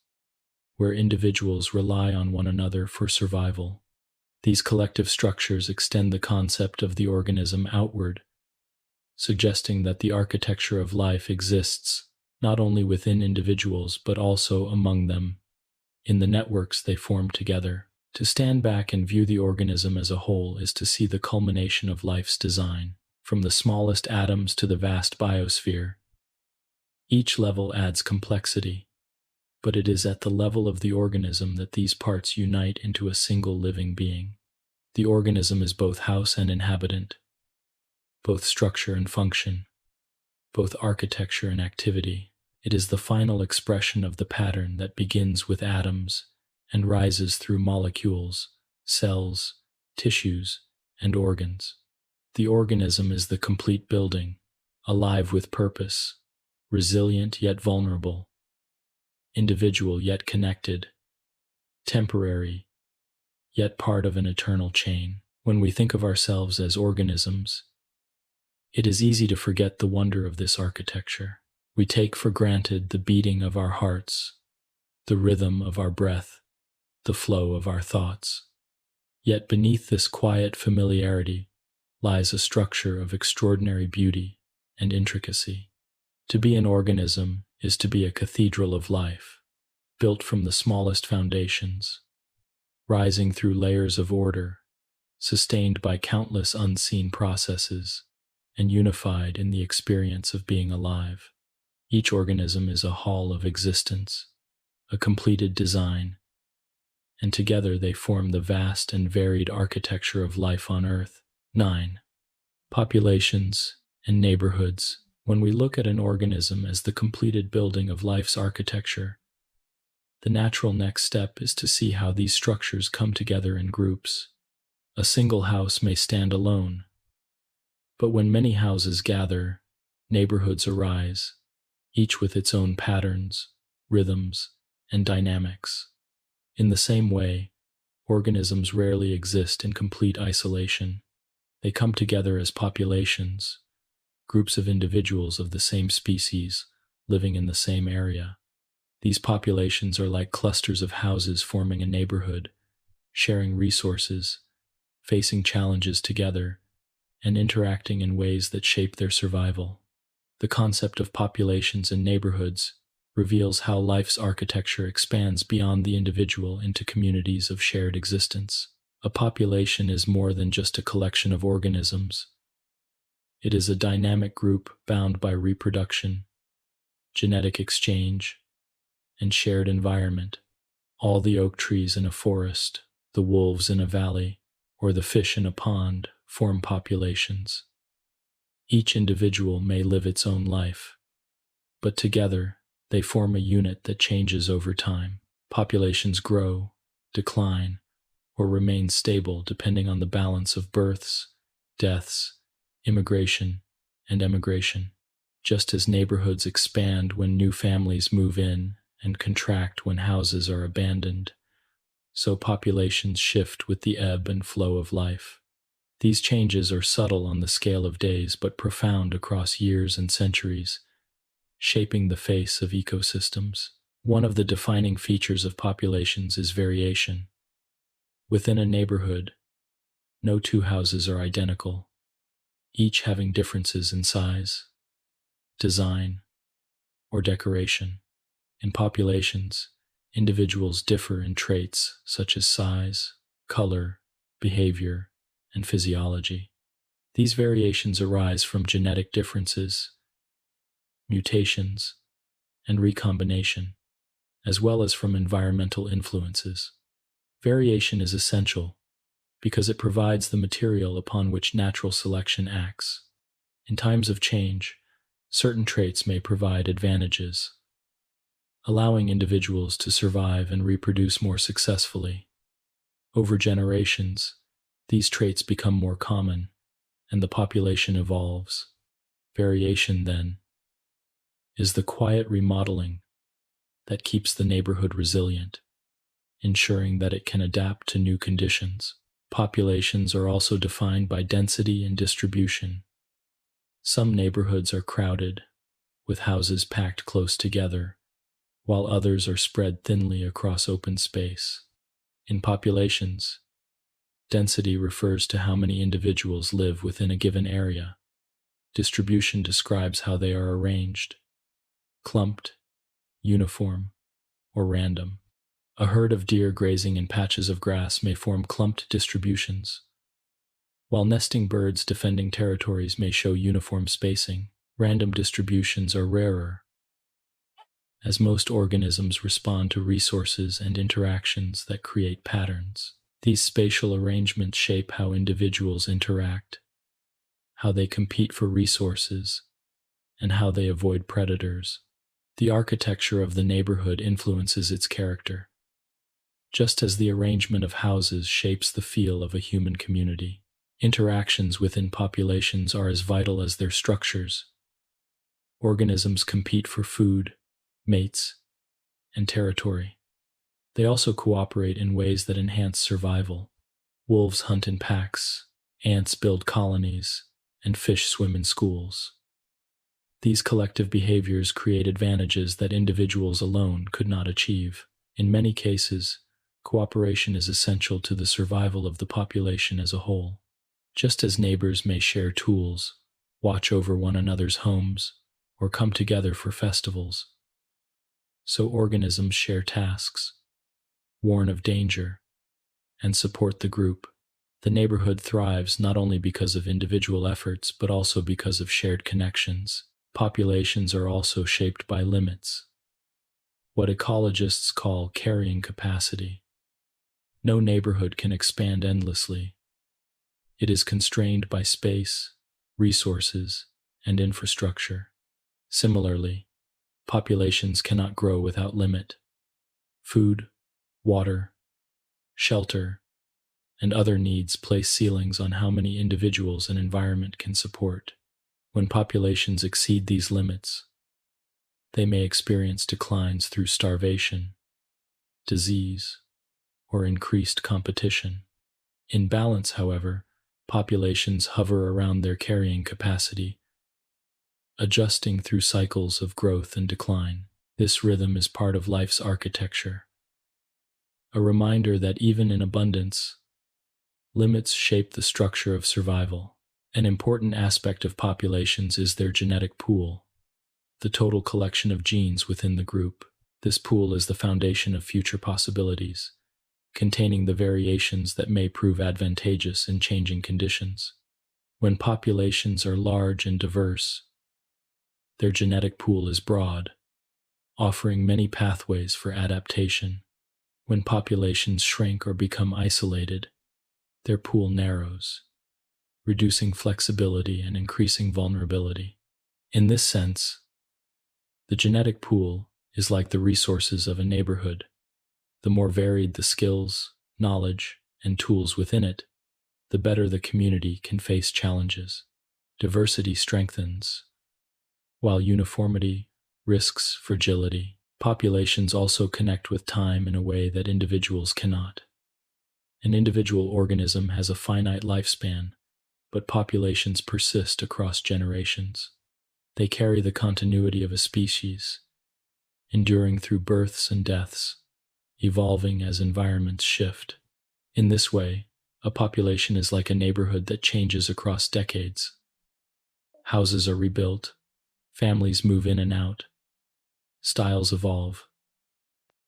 where individuals rely on one another for survival. These collective structures extend the concept of the organism outward, suggesting that the architecture of life exists not only within individuals but also among them, in the networks they form together. To stand back and view the organism as a whole is to see the culmination of life's design, from the smallest atoms to the vast biosphere. Each level adds complexity, but it is at the level of the organism that these parts unite into a single living being. The organism is both house and inhabitant, both structure and function, both architecture and activity. It is the final expression of the pattern that begins with atoms and rises through molecules, cells, tissues, and organs. The organism is the complete building, alive with purpose, resilient yet vulnerable, individual yet connected, temporary yet part of an eternal chain. When we think of ourselves as organisms, it is easy to forget the wonder of this architecture. We take for granted the beating of our hearts, the rhythm of our breath, the flow of our thoughts. Yet beneath this quiet familiarity lies a structure of extraordinary beauty and intricacy. To be an organism is to be a cathedral of life, built from the smallest foundations, rising through layers of order, sustained by countless unseen processes, and unified in the experience of being alive. Each organism is a hall of existence, a completed design, and together they form the vast and varied architecture of life on Earth. 9. Populations and neighborhoods. When we look at an organism as the completed building of life's architecture, the natural next step is to see how these structures come together in groups. A single house may stand alone, but when many houses gather, neighborhoods arise, each with its own patterns, rhythms, and dynamics. In the same way, organisms rarely exist in complete isolation. They come together as populations, groups of individuals of the same species living in the same area. These populations are like clusters of houses forming a neighborhood, sharing resources, facing challenges together, and interacting in ways that shape their survival. The concept of populations and neighborhoods reveals how life's architecture expands beyond the individual into communities of shared existence. A population is more than just a collection of organisms. It is a dynamic group bound by reproduction, genetic exchange, and shared environment. All the oak trees in a forest, the wolves in a valley, or the fish in a pond form populations. Each individual may live its own life, but together they form a unit that changes over time. Populations grow, decline, or remain stable depending on the balance of births, deaths, immigration, and emigration. Just as neighborhoods expand when new families move in and contract when houses are abandoned, so populations shift with the ebb and flow of life. These changes are subtle on the scale of days but profound across years and centuries, shaping the face of ecosystems. One of the defining features of populations is variation. Within a neighborhood, no two houses are identical, each having differences in size, design, or decoration. In populations, individuals differ in traits such as size, color, behavior, and physiology. These variations arise from genetic differences, mutations, and recombination, as well as from environmental influences. Variation is essential because it provides the material upon which natural selection acts. In times of change, certain traits may provide advantages, allowing individuals to survive and reproduce more successfully. Over generations, these traits become more common, and the population evolves. Variation, then, is the quiet remodeling that keeps the neighborhood resilient, ensuring that it can adapt to new conditions. Populations are also defined by density and distribution. Some neighborhoods are crowded, with houses packed close together, while others are spread thinly across open space. In populations, density refers to how many individuals live within a given area. Distribution describes how they are arranged, clumped, uniform, or random. A herd of deer grazing in patches of grass may form clumped distributions, while nesting birds defending territories may show uniform spacing. Random distributions are rarer, as most organisms respond to resources and interactions that create patterns. These spatial arrangements shape how individuals interact, how they compete for resources, and how they avoid predators. The architecture of the neighborhood influences its character, just as the arrangement of houses shapes the feel of a human community. Interactions within populations are as vital as their structures. Organisms compete for food, mates, and territory. They also cooperate in ways that enhance survival. Wolves hunt in packs, ants build colonies, and fish swim in schools. These collective behaviors create advantages that individuals alone could not achieve. In many cases, Cooperation is essential to the survival of the population as a whole. Just as neighbors may share tools, watch over one another's homes, or come together for festivals, so organisms share tasks, warn of danger, and support the group. The neighborhood thrives not only because of individual efforts, but also because of shared connections. Populations are also shaped by limits, what ecologists call carrying capacity. No neighborhood can expand endlessly. It is constrained by space, resources, and infrastructure. Similarly, populations cannot grow without limit. Food, water, shelter, and other needs place ceilings on how many individuals an environment can support. When populations exceed these limits, they may experience declines through starvation, disease, or increased competition. In balance, however, populations hover around their carrying capacity, adjusting through cycles of growth and decline. This rhythm is part of life's architecture, a reminder that even in abundance, limits shape the structure of survival. An important aspect of populations is their genetic pool, the total collection of genes within the group. This pool is the foundation of future possibilities, containing the variations that may prove advantageous in changing conditions. When populations are large and diverse, their genetic pool is broad, offering many pathways for adaptation. When populations shrink or become isolated, their pool narrows, reducing flexibility and increasing vulnerability. In this sense, the genetic pool is like the resources of a neighborhood. The more varied the skills, knowledge, and tools within it, the better the community can face challenges. Diversity strengthens, while uniformity risks fragility. Populations also connect with time in a way that individuals cannot. An individual organism has a finite lifespan, but populations persist across generations. They carry the continuity of a species, enduring through births and deaths, evolving as environments shift. In this way, a population is like a neighborhood that changes across decades. Houses are rebuilt, families move in and out, styles evolve,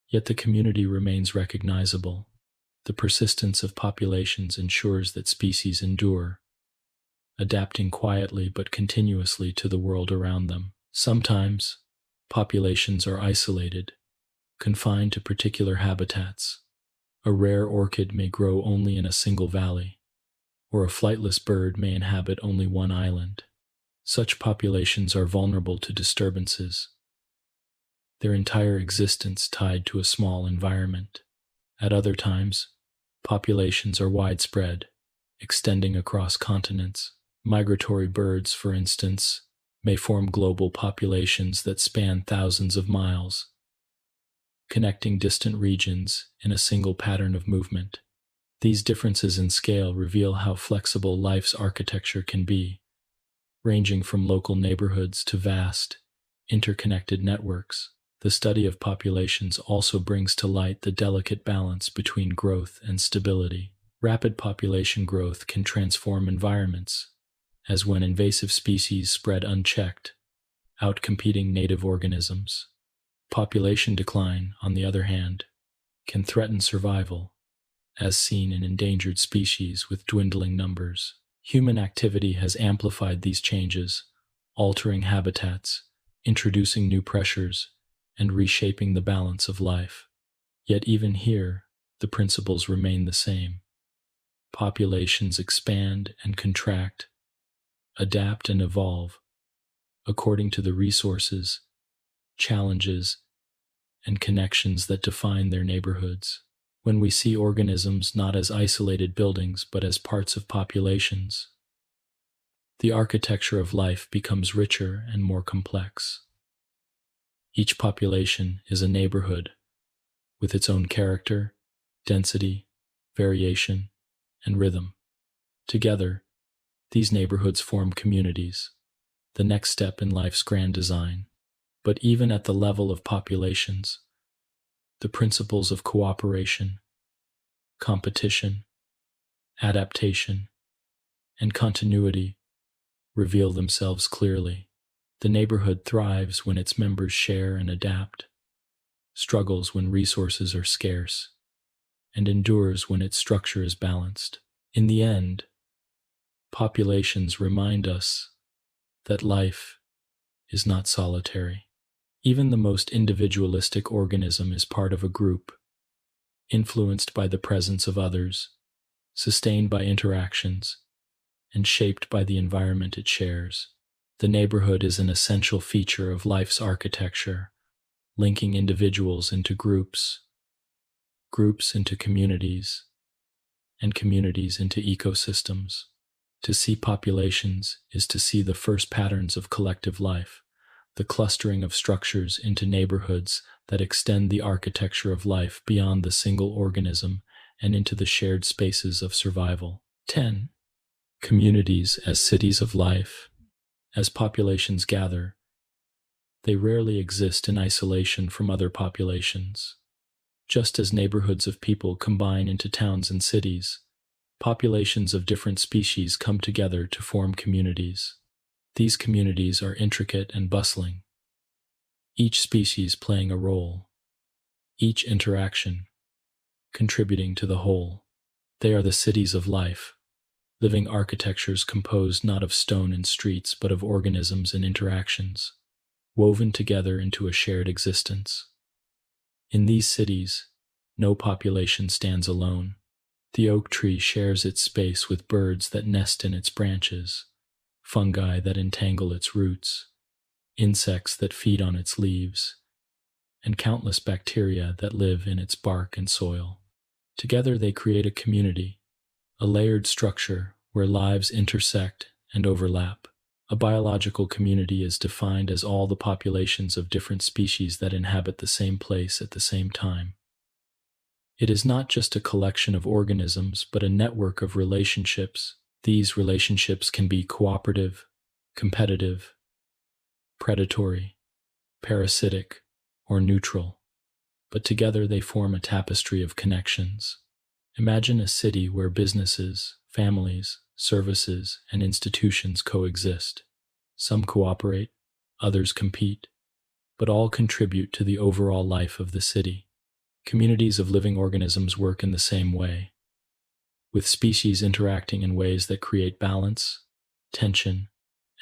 yet the community remains recognizable. The persistence of populations ensures that species endure, adapting quietly but continuously to the world around them. Sometimes, populations are isolated, confined to particular habitats. A rare orchid may grow only in a single valley, or a flightless bird may inhabit only one island. Such populations are vulnerable to disturbances, their entire existence tied to a small environment. At other times, populations are widespread, extending across continents. Migratory birds, for instance, may form global populations that span thousands of miles, connecting distant regions in a single pattern of movement. These differences in scale reveal how flexible life's architecture can be, ranging from local neighborhoods to vast, interconnected networks. The study of populations also brings to light the delicate balance between growth and stability. Rapid population growth can transform environments, as when invasive species spread unchecked, outcompeting native organisms. Population decline, on the other hand, can threaten survival, as seen in endangered species with dwindling numbers. Human activity has amplified these changes, altering habitats, introducing new pressures, and reshaping the balance of life. Yet even here, the principles remain the same. Populations expand and contract, adapt and evolve, according to the resources, challenges, and connections that define their neighborhoods. When we see organisms not as isolated buildings but as parts of populations, the architecture of life becomes richer and more complex. Each population is a neighborhood, with its own character, density, variation, and rhythm. Together, these neighborhoods form communities, the next step in life's grand design. But even at the level of populations, the principles of cooperation, competition, adaptation, and continuity reveal themselves clearly. The neighborhood thrives when its members share and adapt, struggles when resources are scarce, and endures when its structure is balanced. In the end, populations remind us that life is not solitary. Even the most individualistic organism is part of a group, influenced by the presence of others, sustained by interactions, and shaped by the environment it shares. The neighborhood is an essential feature of life's architecture, linking individuals into groups, groups into communities, and communities into ecosystems. To see populations is to see the first patterns of collective life, the clustering of structures into neighborhoods that extend the architecture of life beyond the single organism and into the shared spaces of survival. 10. Communities as cities of life. As populations gather, they rarely exist in isolation from other populations. Just as neighborhoods of people combine into towns and cities, populations of different species come together to form communities. These communities are intricate and bustling, each species playing a role, each interaction contributing to the whole. They are the cities of life, living architectures composed not of stone and streets but of organisms and interactions, woven together into a shared existence. In these cities, no population stands alone. The oak tree shares its space with birds that nest in its branches, fungi that entangle its roots, insects that feed on its leaves, and countless bacteria that live in its bark and soil. Together they create a community, a layered structure where lives intersect and overlap. A biological community is defined as all the populations of different species that inhabit the same place at the same time. It is not just a collection of organisms, but a network of relationships. These relationships can be cooperative, competitive, predatory, parasitic, or neutral, but together they form a tapestry of connections. Imagine a city where businesses, families, services, and institutions coexist. Some cooperate, others compete, but all contribute to the overall life of the city. Communities of living organisms work in the same way, with species interacting in ways that create balance, tension,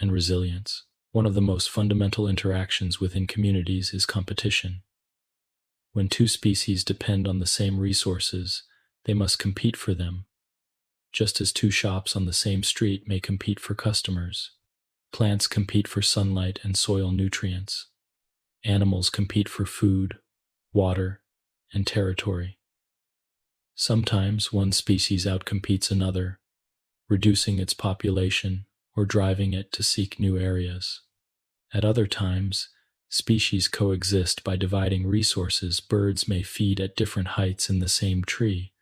and resilience. One of the most fundamental interactions within communities is competition. When two species depend on the same resources, they must compete for them, just as two shops on the same street may compete for customers. Plants compete for sunlight and soil nutrients. Animals compete for food, water, and territory. Sometimes one species outcompetes another, reducing its population or driving it to seek new areas. At other times, species coexist by dividing resources. Birds may feed at different heights in the same tree,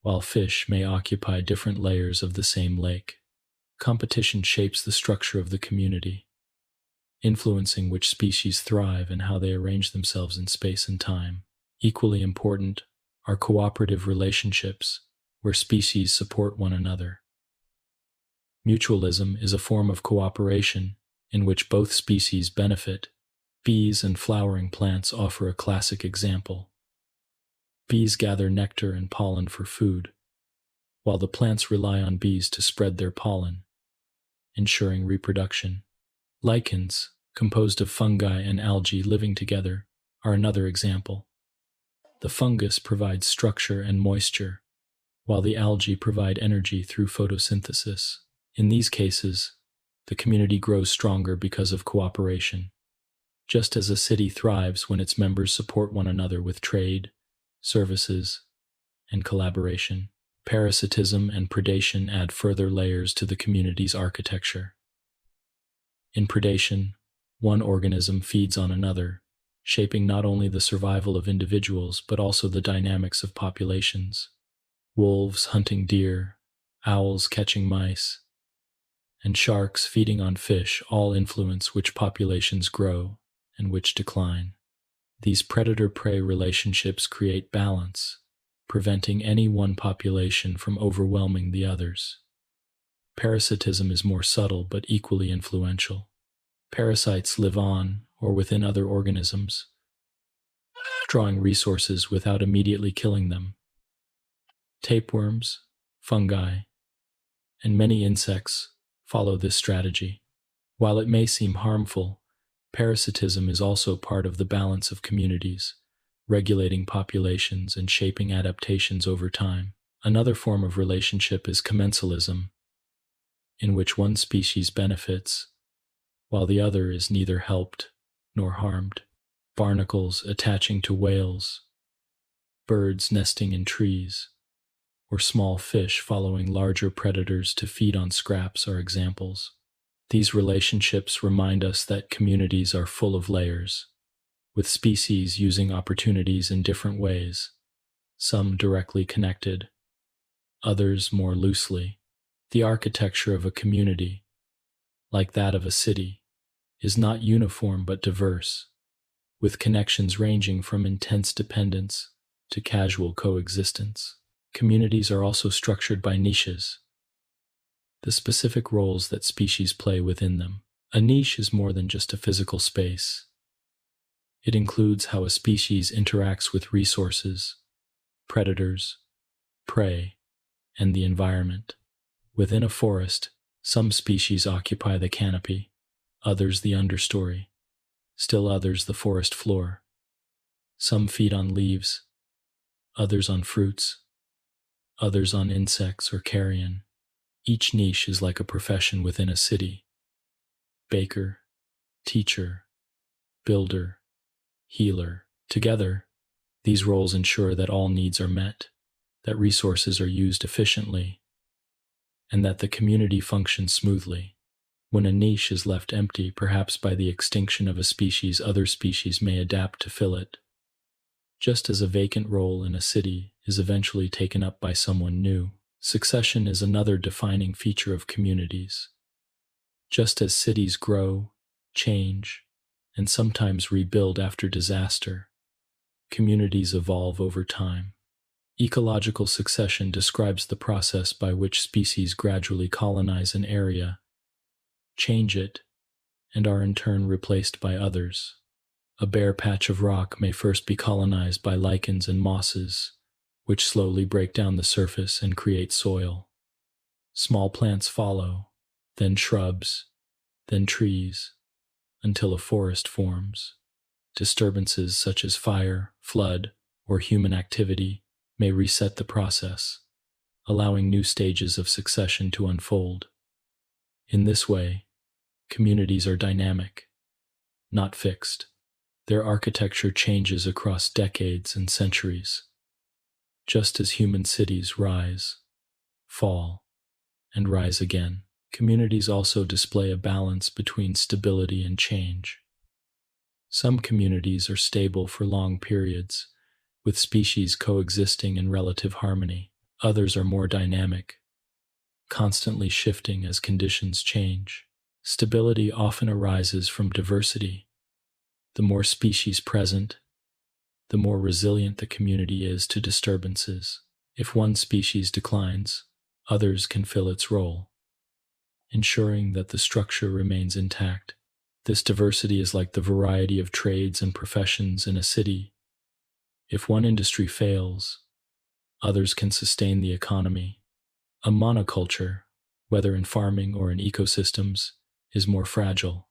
while fish may occupy different layers of the same lake. Competition shapes the structure of the community, influencing which species thrive and how they arrange themselves in space and time. Equally important are cooperative relationships, where species support one another. Mutualism is a form of cooperation in which both species benefit. Bees and flowering plants offer a classic example. Bees gather nectar and pollen for food, while the plants rely on bees to spread their pollen, ensuring reproduction. Lichens, composed of fungi and algae living together, are another example. The fungus provides structure and moisture, while the algae provide energy through photosynthesis. In these cases, the community grows stronger because of cooperation, just as a city thrives when its members support one another with trade, services, and collaboration. Parasitism and predation add further layers to the community's architecture. In predation, one organism feeds on another, shaping not only the survival of individuals but also the dynamics of populations. Wolves hunting deer, owls catching mice, and sharks feeding on fish all influence which populations grow and which decline. These predator-prey relationships create balance, preventing any one population from overwhelming the others. Parasitism is more subtle but equally influential. Parasites live on or within other organisms, drawing resources without immediately killing them. Tapeworms, fungi, and many insects follow this strategy. While it may seem harmful, parasitism is also part of the balance of communities, regulating populations and shaping adaptations over time. Another form of relationship is commensalism, in which one species benefits, while the other is neither helped nor harmed. Barnacles attaching to whales, birds nesting in trees, or small fish following larger predators to feed on scraps are examples. These relationships remind us that communities are full of layers, with species using opportunities in different ways, some directly connected, others more loosely. The architecture of a community, like that of a city, is not uniform but diverse, with connections ranging from intense dependence to casual coexistence. Communities are also structured by niches, the specific roles that species play within them. A niche is more than just a physical space. It includes how a species interacts with resources, predators, prey, and the environment. Within a forest, some species occupy the canopy, others the understory, still others the forest floor. Some feed on leaves, others on fruits, others on insects or carrion. Each niche is like a profession within a city: baker, teacher, builder, healer. Together, these roles ensure that all needs are met, that resources are used efficiently, and that the community functions smoothly. When a niche is left empty, perhaps by the extinction of a species, other species may adapt to fill it, just as a vacant role in a city is eventually taken up by someone new. Succession is another defining feature of communities. Just as cities grow, change, and sometimes rebuild after disaster, communities evolve over time. Ecological succession describes the process by which species gradually colonize an area, change it, and are in turn replaced by others. A bare patch of rock may first be colonized by lichens and mosses, which slowly break down the surface and create soil. Small plants follow, then shrubs, then trees, until a forest forms. Disturbances such as fire, flood, or human activity may reset the process, allowing new stages of succession to unfold. In this way, communities are dynamic, not fixed. Their architecture changes across decades and centuries. Just as human cities rise, fall, and rise again, communities also display a balance between stability and change. Some communities are stable for long periods, with species coexisting in relative harmony. Others are more dynamic, constantly shifting as conditions change. Stability often arises from diversity. The more species present, the more resilient the community is to disturbances. If one species declines, others can fill its role, ensuring that the structure remains intact. This diversity is like the variety of trades and professions in a city. If one industry fails, others can sustain the economy. A monoculture, whether in farming or in ecosystems, is more fragile,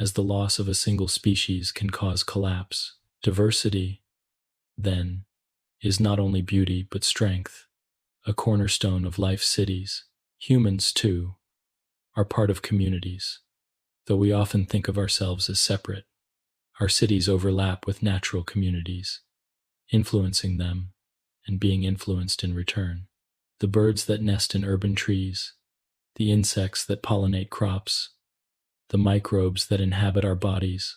as the loss of a single species can cause collapse. Diversity, then, is not only beauty but strength, a cornerstone of life's cities. Humans, too, are part of communities. Though we often think of ourselves as separate, our cities overlap with natural communities, influencing them and being influenced in return. The birds that nest in urban trees, the insects that pollinate crops, the microbes that inhabit our bodies,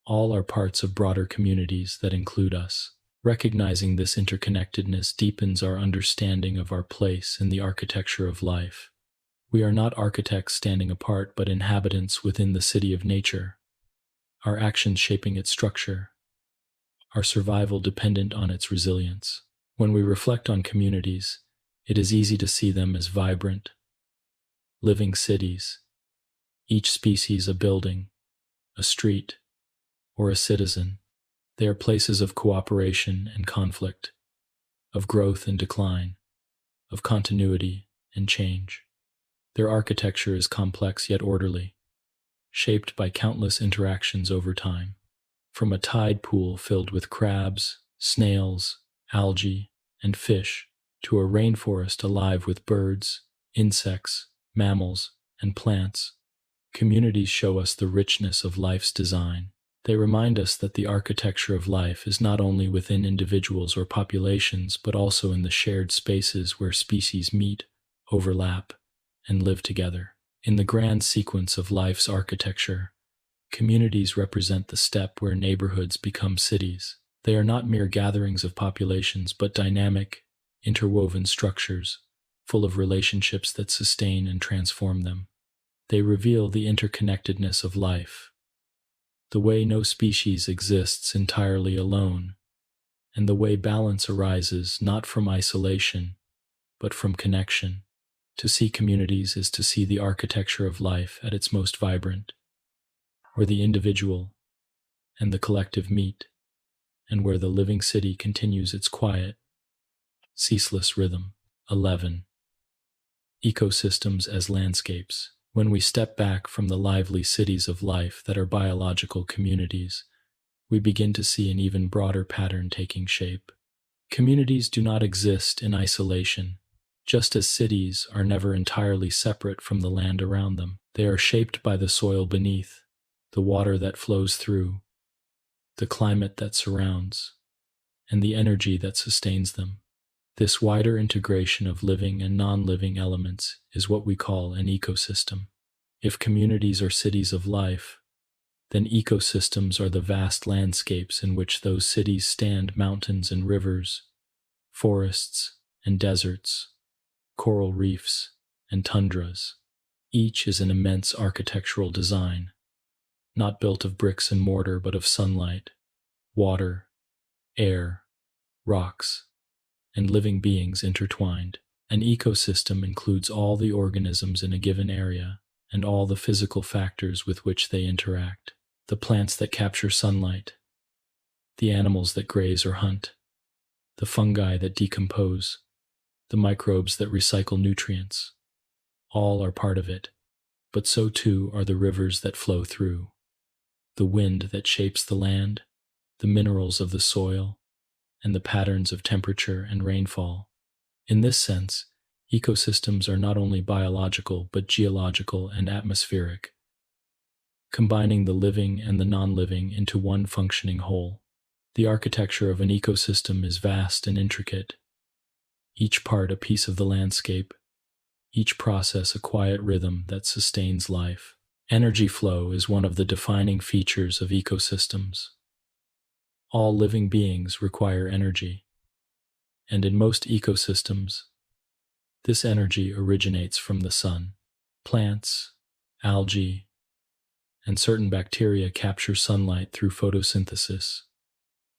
all are parts of broader communities that include us. Recognizing this interconnectedness deepens our understanding of our place in the architecture of life. We are not architects standing apart, but inhabitants within the city of nature, our actions shaping its structure, our survival dependent on its resilience. When we reflect on communities, it is easy to see them as vibrant, living cities, each species a building, a street, or a citizen. They are places of cooperation and conflict, of growth and decline, of continuity and change. Their architecture is complex yet orderly, shaped by countless interactions over time. From a tide pool filled with crabs, snails, algae, and fish, to a rainforest alive with birds, insects, mammals, and plants, communities show us the richness of life's design. They remind us that the architecture of life is not only within individuals or populations, but also in the shared spaces where species meet, overlap, and live together. In the grand sequence of life's architecture, communities represent the step where neighborhoods become cities. They are not mere gatherings of populations, but dynamic, interwoven structures, full of relationships that sustain and transform them. They reveal the interconnectedness of life, the way no species exists entirely alone, and the way balance arises not from isolation, but from connection. To see communities is to see the architecture of life at its most vibrant, where the individual and the collective meet, and where the living city continues its quiet, ceaseless rhythm. 11. Ecosystems as landscapes. When we step back from the lively cities of life that are biological communities, we begin to see an even broader pattern taking shape. Communities do not exist in isolation, just as cities are never entirely separate from the land around them. They are shaped by the soil beneath, the water that flows through, the climate that surrounds, and the energy that sustains them. This wider integration of living and non-living elements is what we call an ecosystem. If communities are cities of life, then ecosystems are the vast landscapes in which those cities stand: mountains and rivers, forests and deserts, coral reefs and tundras. Each is an immense architectural design, not built of bricks and mortar but of sunlight, water, air, rocks, and living beings intertwined. An ecosystem includes all the organisms in a given area and all the physical factors with which they interact: the plants that capture sunlight, the animals that graze or hunt, the fungi that decompose, the microbes that recycle nutrients. All are part of it, but so too are the rivers that flow through, the wind that shapes the land, the minerals of the soil, and the patterns of temperature and rainfall. In this sense, ecosystems are not only biological but geological and atmospheric, combining the living and the non-living into one functioning whole. The architecture of an ecosystem is vast and intricate, each part a piece of the landscape, each process a quiet rhythm that sustains life. Energy flow is one of the defining features of ecosystems. All living beings require energy, and in most ecosystems, this energy originates from the sun. Plants, algae, and certain bacteria capture sunlight through photosynthesis,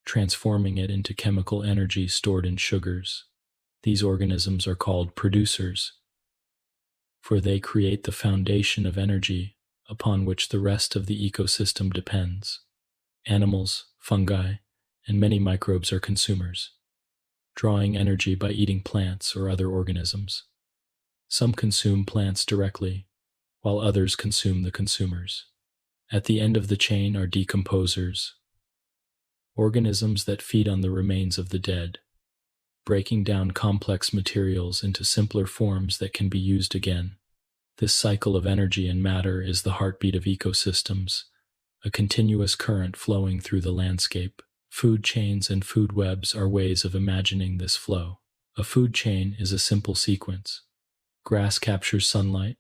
transforming it into chemical energy stored in sugars. These organisms are called producers, for they create the foundation of energy upon which the rest of the ecosystem depends. Animals, fungi, and many microbes are consumers, drawing energy by eating plants or other organisms. Some consume plants directly, while others consume the consumers. At the end of the chain are decomposers, organisms that feed on the remains of the dead, breaking down complex materials into simpler forms that can be used again. This cycle of energy and matter is the heartbeat of ecosystems, a continuous current flowing through the landscape. Food chains and food webs are ways of imagining this flow. A food chain is a simple sequence. Grass captures sunlight,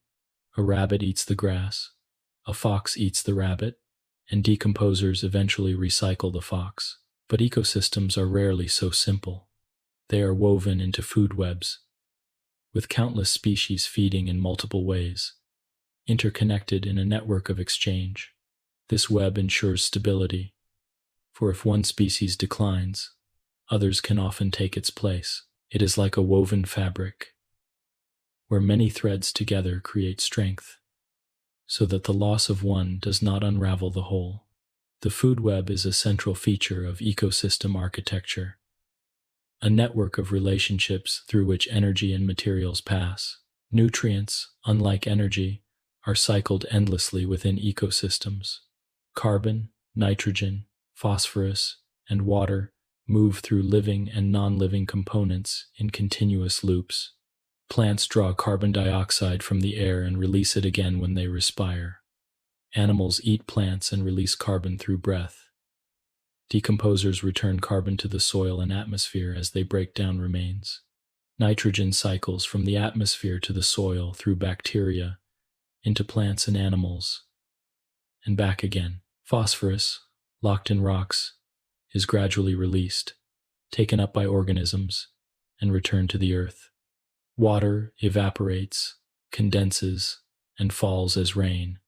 a rabbit eats the grass, a fox eats the rabbit, and decomposers eventually recycle the fox. But ecosystems are rarely so simple. They are woven into food webs, with countless species feeding in multiple ways, interconnected in a network of exchange. This web ensures stability, for if one species declines, others can often take its place. It is like a woven fabric, where many threads together create strength, so that the loss of one does not unravel the whole. The food web is a central feature of ecosystem architecture, a network of relationships through which energy and materials pass. Nutrients, unlike energy, are cycled endlessly within ecosystems. Carbon, nitrogen, phosphorus, and water move through living and non-living components in continuous loops. Plants draw carbon dioxide from the air and release it again when they respire. Animals eat plants and release carbon through breath. Decomposers return carbon to the soil and atmosphere as they break down remains. Nitrogen cycles from the atmosphere to the soil through bacteria, into plants and animals, and back again. Phosphorus, locked in rocks, is gradually released, taken up by organisms, and returned to the earth. Water evaporates, condenses, and falls as rain,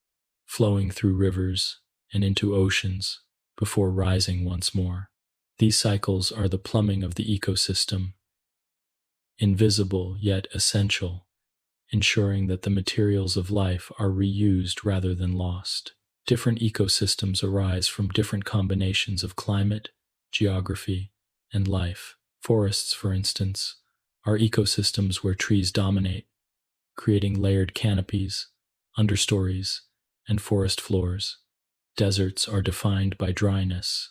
flowing through rivers and into oceans before rising once more. These cycles are the plumbing of the ecosystem, invisible yet essential, ensuring that the materials of life are reused rather than lost. Different ecosystems arise from different combinations of climate, geography, and life. Forests, for instance, are ecosystems where trees dominate, creating layered canopies, understories, and forest floors. Deserts are defined by dryness,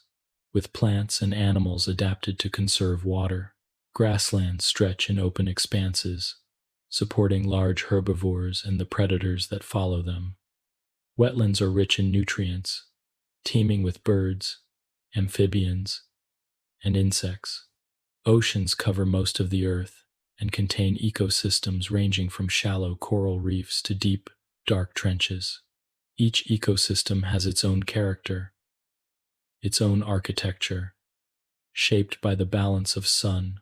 with plants and animals adapted to conserve water. Grasslands stretch in open expanses, supporting large herbivores and the predators that follow them. Wetlands are rich in nutrients, teeming with birds, amphibians, and insects. Oceans cover most of the earth and contain ecosystems ranging from shallow coral reefs to deep, dark trenches. Each ecosystem has its own character, its own architecture, shaped by the balance of sun,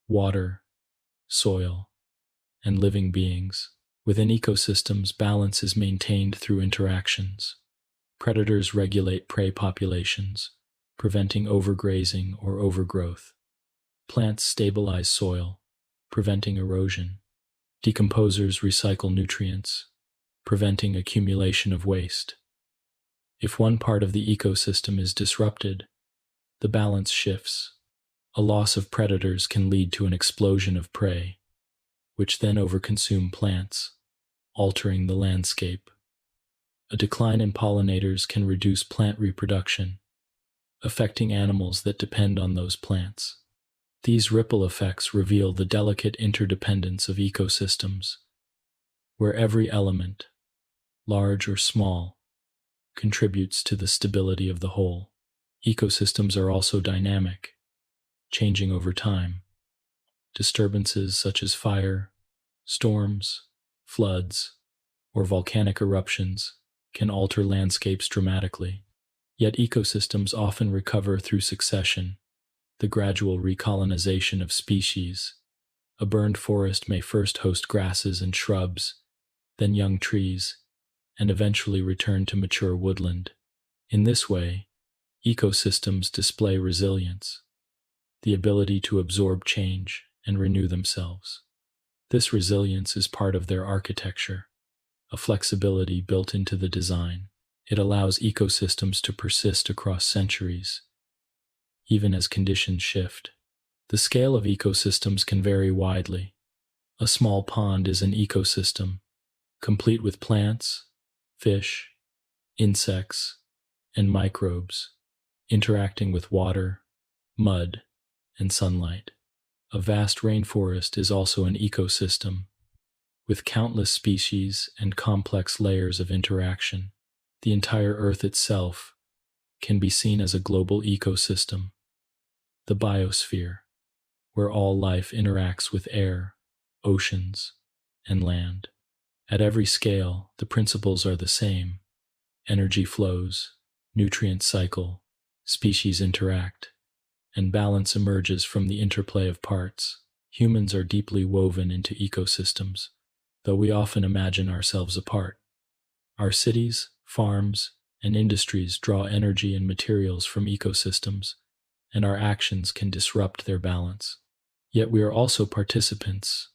water, soil, and living beings. Within ecosystems, balance is maintained through interactions. Predators regulate prey populations, preventing overgrazing or overgrowth. Plants stabilize soil, preventing erosion. Decomposers recycle nutrients, preventing accumulation of waste. If one part of the ecosystem is disrupted, the balance shifts. A loss of predators can lead to an explosion of prey, which then overconsume plants, altering the landscape. A decline in pollinators can reduce plant reproduction, affecting animals that depend on those plants. These ripple effects reveal the delicate interdependence of ecosystems, where every element, large or small, contributes to the stability of the whole. Ecosystems are also dynamic, changing over time. Disturbances such as fire, storms, floods, or volcanic eruptions can alter landscapes dramatically. Yet ecosystems often recover through succession, the gradual recolonization of species. A burned forest may first host grasses and shrubs, then young trees, and eventually return to mature woodland. In this way, ecosystems display resilience, the ability to absorb change and renew themselves. This resilience is part of their architecture, a flexibility built into the design. It allows ecosystems to persist across centuries, even as conditions shift. The scale of ecosystems can vary widely. A small pond is an ecosystem, complete with plants, fish, insects, and microbes, interacting with water, mud, and sunlight. A vast rainforest is also an ecosystem, with countless species and complex layers of interaction. The entire Earth itself can be seen as a global ecosystem, the biosphere, where all life interacts with air, oceans, and land. At every scale, the principles are the same. Energy flows, nutrients cycle, species interact, and balance emerges from the interplay of parts. Humans are deeply woven into ecosystems, though we often imagine ourselves apart. Our cities, farms, and industries draw energy and materials from ecosystems, and our actions can disrupt their balance. Yet we are also participants,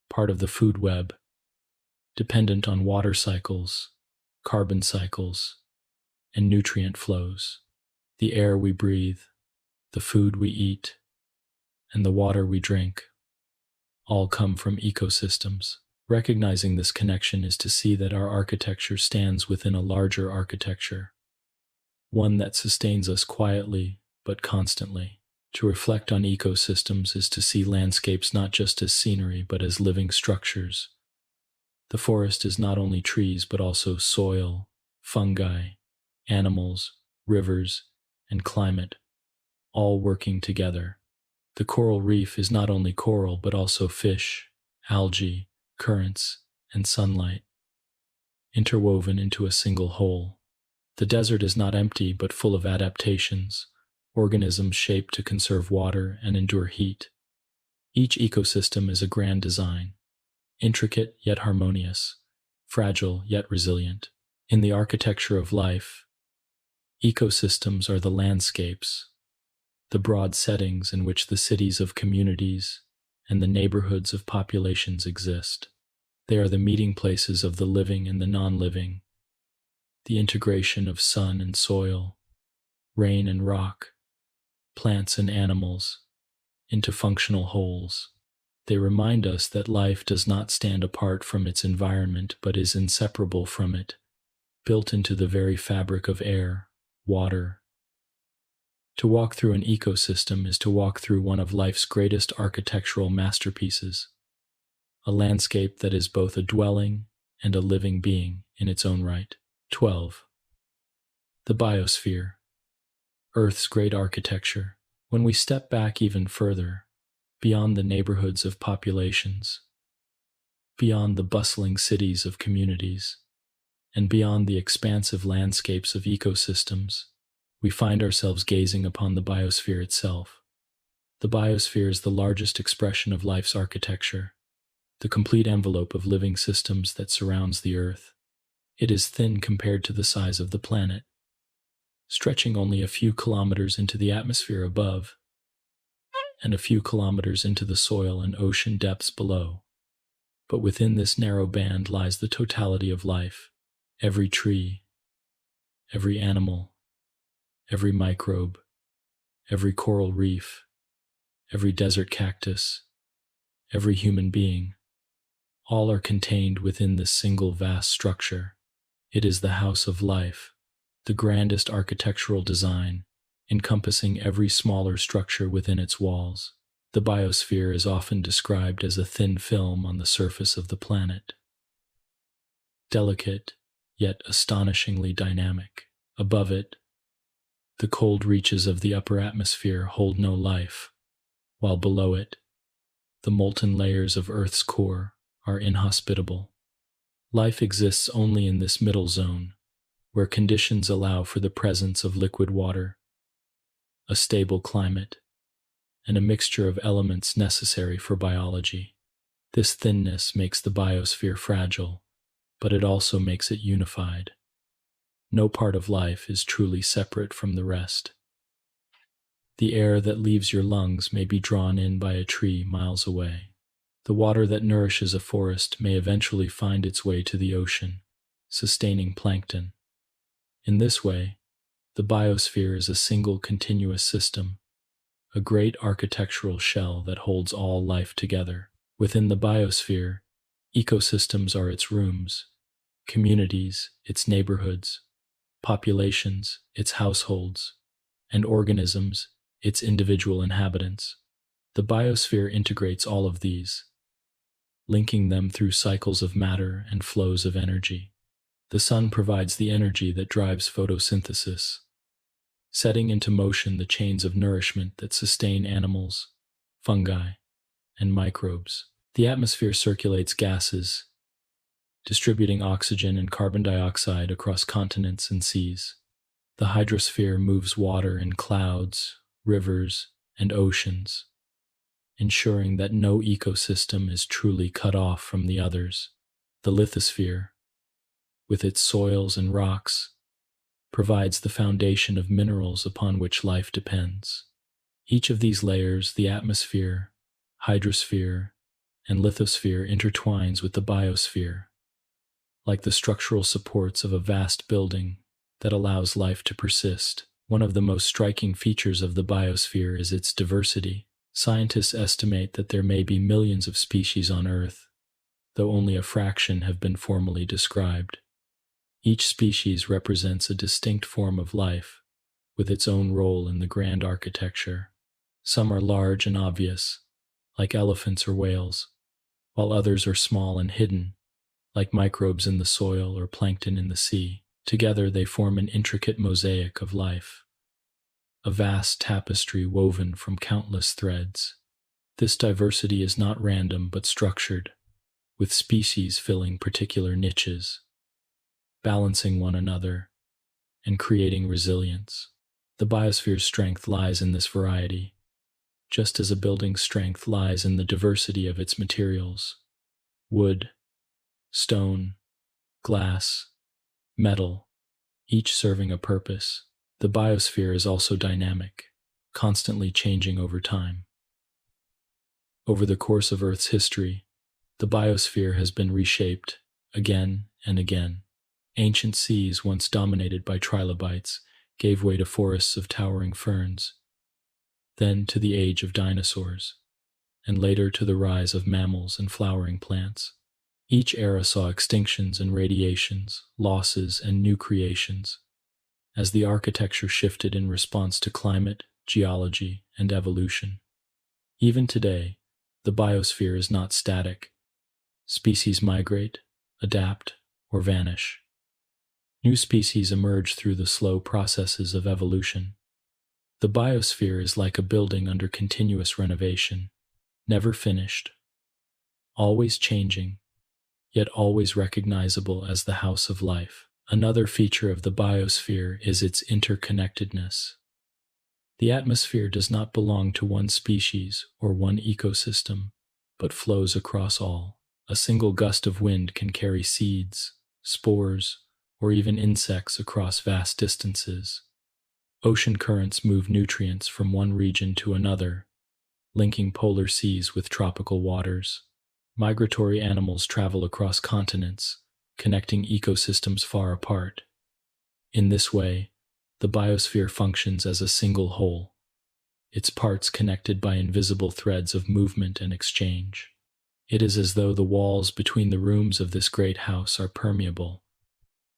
part of the food web, dependent on water cycles, carbon cycles, and nutrient flows. The air we breathe, the food we eat, and the water we drink all come from ecosystems. Recognizing this connection is to see that our architecture stands within a larger architecture, one that sustains us quietly but constantly. To reflect on ecosystems is to see landscapes not just as scenery but as living structures. The forest is not only trees but also soil, fungi, animals, rivers, and climate, all working together. The coral reef is not only coral but also fish, algae, currents, and sunlight, interwoven into a single whole. The desert is not empty but full of adaptations, organisms shaped to conserve water and endure heat. Each ecosystem is a grand design, intricate yet harmonious, fragile yet resilient. In the architecture of life, ecosystems are the landscapes, the broad settings in which the cities of communities and the neighborhoods of populations exist. They are the meeting places of the living and the non-living, the integration of sun and soil, rain and rock, plants and animals, into functional wholes. They remind us that life does not stand apart from its environment but is inseparable from it, built into the very fabric of air, water. To walk through an ecosystem is to walk through one of life's greatest architectural masterpieces, a landscape that is both a dwelling and a living being in its own right. 12. The biosphere, Earth's great architecture. When we step back even further, beyond the neighborhoods of populations, beyond the bustling cities of communities, and beyond the expansive landscapes of ecosystems, we find ourselves gazing upon the biosphere itself. The biosphere is the largest expression of life's architecture, the complete envelope of living systems that surrounds the Earth. It is thin compared to the size of the planet, stretching only a few kilometers into the atmosphere above, and a few kilometers into the soil and ocean depths below. But within this narrow band lies the totality of life. Every tree, every animal, every microbe, every coral reef, every desert cactus, every human being, all are contained within this single vast structure. It is the house of life, the grandest architectural design, encompassing every smaller structure within its walls. The biosphere is often described as a thin film on the surface of the planet, delicate, yet astonishingly dynamic. Above it, the cold reaches of the upper atmosphere hold no life, while below it, the molten layers of Earth's core are inhospitable. Life exists only in this middle zone, where conditions allow for the presence of liquid water, a stable climate, and a mixture of elements necessary for biology. This thinness makes the biosphere fragile, but it also makes it unified. No part of life is truly separate from the rest. The air that leaves your lungs may be drawn in by a tree miles away. The water that nourishes a forest may eventually find its way to the ocean, sustaining plankton. In this way, the biosphere is a single continuous system, a great architectural shell that holds all life together. Within the biosphere, ecosystems are its rooms, communities, its neighborhoods, populations, its households, and organisms, its individual inhabitants. The biosphere integrates all of these, linking them through cycles of matter and flows of energy. The sun provides the energy that drives photosynthesis, setting into motion the chains of nourishment that sustain animals, fungi, and microbes. The atmosphere circulates gases, distributing oxygen and carbon dioxide across continents and seas. The hydrosphere moves water in clouds, rivers, and oceans, ensuring that no ecosystem is truly cut off from the others. The lithosphere, with its soils and rocks, provides the foundation of minerals upon which life depends. Each of these layers, the atmosphere, hydrosphere, and lithosphere, intertwines with the biosphere, like the structural supports of a vast building that allows life to persist. One of the most striking features of the biosphere is its diversity. Scientists estimate that there may be millions of species on Earth, though only a fraction have been formally described. Each species represents a distinct form of life, with its own role in the grand architecture. Some are large and obvious, like elephants or whales, while others are small and hidden, like microbes in the soil or plankton in the sea. Together they form an intricate mosaic of life, a vast tapestry woven from countless threads. This diversity is not random but structured, with species filling particular niches, balancing one another, and creating resilience. The biosphere's strength lies in this variety, just as a building's strength lies in the diversity of its materials: wood, stone, glass, metal, each serving a purpose. The biosphere is also dynamic, constantly changing over time. Over the course of Earth's history, the biosphere has been reshaped again and again. Ancient seas, once dominated by trilobites, gave way to forests of towering ferns, then to the age of dinosaurs, and later to the rise of mammals and flowering plants. Each era saw extinctions and radiations, losses and new creations, as the architecture shifted in response to climate, geology, and evolution. Even today, the biosphere is not static. Species migrate, adapt, or vanish. New species emerge through the slow processes of evolution. The biosphere is like a building under continuous renovation, never finished, always changing, yet always recognizable as the house of life. Another feature of the biosphere is its interconnectedness. The atmosphere does not belong to one species or one ecosystem, but flows across all. A single gust of wind can carry seeds, spores, or even insects across vast distances. Ocean currents move nutrients from one region to another, linking polar seas with tropical waters. Migratory animals travel across continents, connecting ecosystems far apart. In this way, the biosphere functions as a single whole, its parts connected by invisible threads of movement and exchange. It is as though the walls between the rooms of this great house are permeable,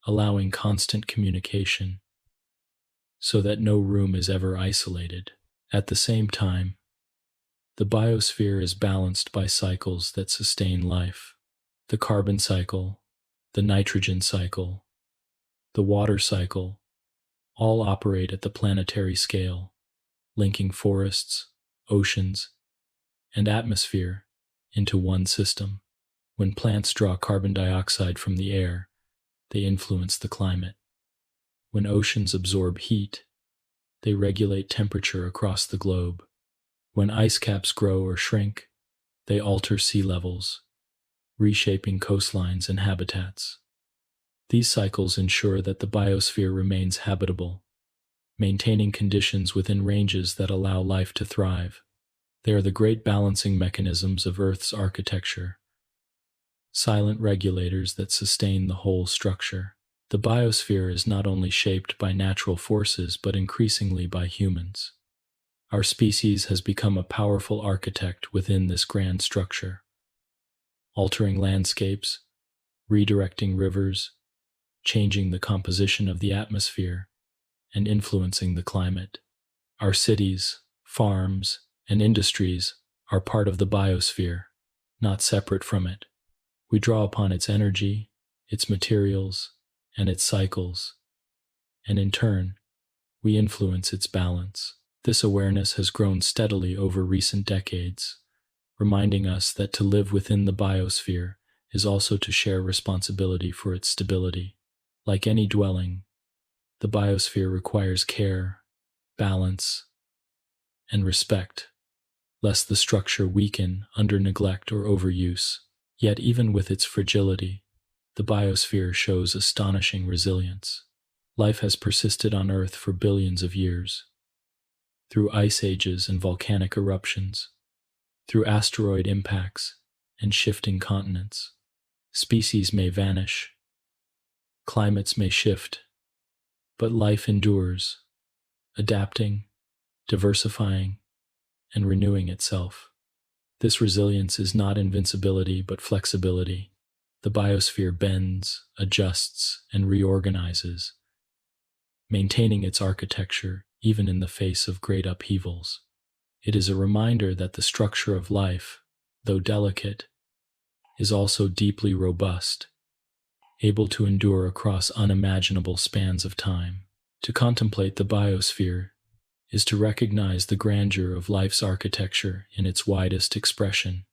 allowing constant communication, so that no room is ever isolated. At the same time, the biosphere is balanced by cycles that sustain life. The carbon cycle, the nitrogen cycle, the water cycle, all operate at the planetary scale, linking forests, oceans, and atmosphere into one system. When plants draw carbon dioxide from the air, they influence the climate. When oceans absorb heat, they regulate temperature across the globe. When ice caps grow or shrink, they alter sea levels, reshaping coastlines and habitats. These cycles ensure that the biosphere remains habitable, maintaining conditions within ranges that allow life to thrive. They are the great balancing mechanisms of Earth's architecture, silent regulators that sustain the whole structure. The biosphere is not only shaped by natural forces but increasingly by humans. Our species has become a powerful architect within this grand structure, altering landscapes, redirecting rivers, changing the composition of the atmosphere, and influencing the climate. Our cities, farms, and industries are part of the biosphere, not separate from it. We draw upon its energy, its materials, and its cycles, and in turn, we influence its balance. This awareness has grown steadily over recent decades, reminding us that to live within the biosphere is also to share responsibility for its stability. Like any dwelling, the biosphere requires care, balance, and respect, lest the structure weaken under neglect or overuse. Yet even with its fragility, the biosphere shows astonishing resilience. Life has persisted on Earth for billions of years, through ice ages and volcanic eruptions, through asteroid impacts and shifting continents. Species may vanish, climates may shift, but life endures, adapting, diversifying, and renewing itself. This resilience is not invincibility but flexibility. The biosphere bends, adjusts, and reorganizes, maintaining its architecture even in the face of great upheavals. It is a reminder that the structure of life, though delicate, is also deeply robust, able to endure across unimaginable spans of time. To contemplate the biosphere is to recognize the grandeur of life's architecture in its widest expression.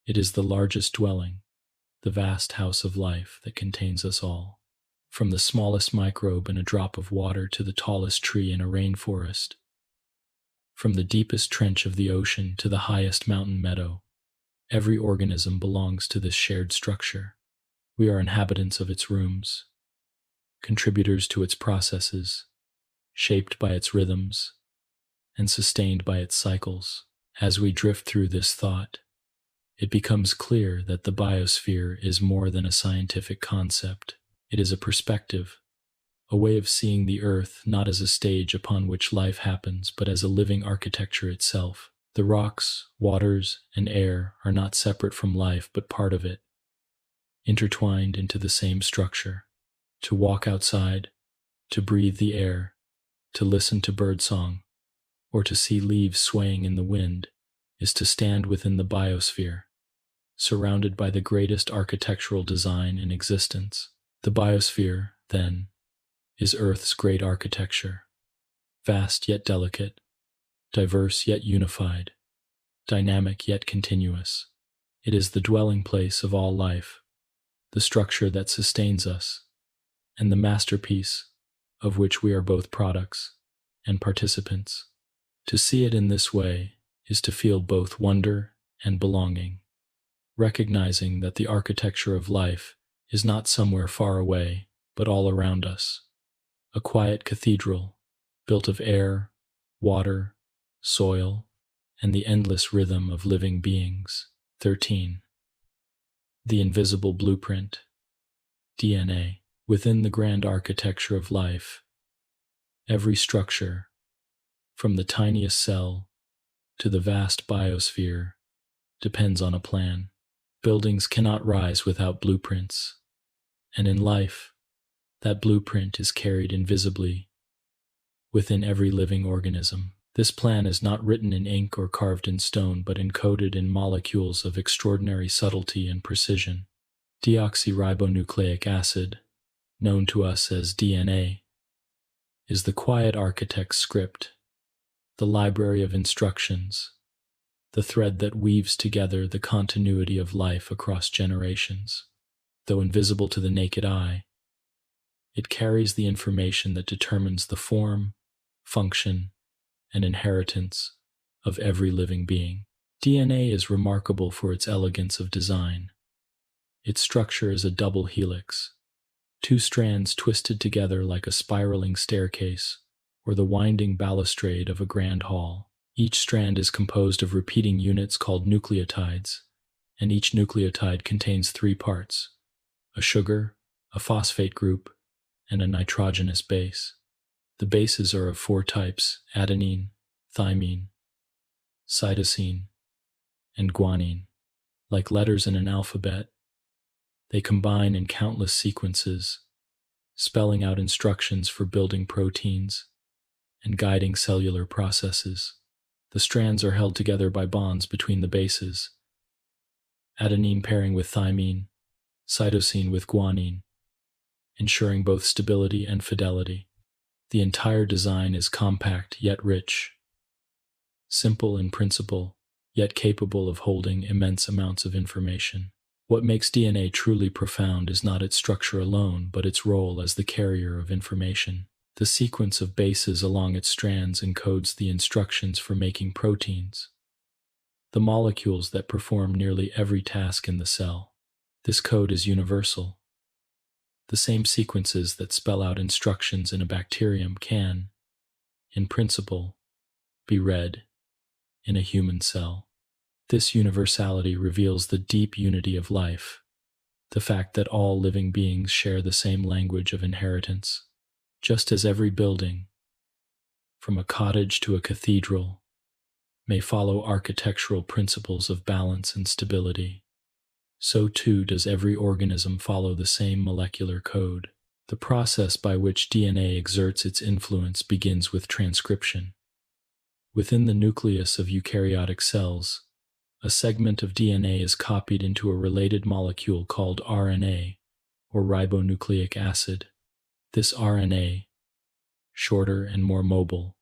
It is the largest dwelling, the vast house of life that contains us all. From the smallest microbe in a drop of water to the tallest tree in a rainforest, from the deepest trench of the ocean to the highest mountain meadow, every organism belongs to this shared structure. We are inhabitants of its rooms, contributors to its processes, shaped by its rhythms, and sustained by its cycles. As we drift through this thought, it becomes clear that the biosphere is more than a scientific concept. It is a perspective, a way of seeing the Earth not as a stage upon which life happens, but as a living architecture itself. The rocks, waters, and air are not separate from life, but part of it, intertwined into the same structure. To walk outside, to breathe the air, to listen to birdsong, or to see leaves swaying in the wind, is to stand within the biosphere, surrounded by the greatest architectural design in existence. The biosphere, then, is Earth's great architecture, vast yet delicate, diverse yet unified, dynamic yet continuous. It is the dwelling place of all life, the structure that sustains us, and the masterpiece of which we are both products and participants. To see it in this way is to feel both wonder and belonging, recognizing that the architecture of life is not somewhere far away, but all around us. A quiet cathedral, built of air, water, soil, and the endless rhythm of living beings. 13. The invisible blueprint, DNA. Within the grand architecture of life, every structure, from the tiniest cell to the vast biosphere, depends on a plan. Buildings cannot rise without blueprints, and in life, that blueprint is carried invisibly within every living organism. This plan is not written in ink or carved in stone, but encoded in molecules of extraordinary subtlety and precision. Deoxyribonucleic acid, known to us as DNA, is the quiet architect's script, the library of instructions, the thread that weaves together the continuity of life across generations. Though invisible to the naked eye, it carries the information that determines the form, function, and inheritance of every living being. DNA is remarkable for its elegance of design. Its structure is a double helix, two strands twisted together like a spiraling staircase or the winding balustrade of a grand hall. Each strand is composed of repeating units called nucleotides, and each nucleotide contains three parts: a sugar, a phosphate group, and a nitrogenous base. The bases are of four types: adenine, thymine, cytosine, and guanine. Like letters in an alphabet, they combine in countless sequences, spelling out instructions for building proteins and guiding cellular processes. The strands are held together by bonds between the bases, adenine pairing with thymine, cytosine with guanine, ensuring both stability and fidelity. The entire design is compact yet rich, simple in principle, yet capable of holding immense amounts of information. What makes DNA truly profound is not its structure alone, but its role as the carrier of information. The sequence of bases along its strands encodes the instructions for making proteins, the molecules that perform nearly every task in the cell. This code is universal. The same sequences that spell out instructions in a bacterium can, in principle, be read in a human cell. This universality reveals the deep unity of life, the fact that all living beings share the same language of inheritance. Just as every building, from a cottage to a cathedral, may follow architectural principles of balance and stability, so too does every organism follow the same molecular code. The process by which DNA exerts its influence begins with transcription. Within the nucleus of eukaryotic cells, a segment of DNA is copied into a related molecule called RNA, or ribonucleic acid. This RNA, shorter and more mobile,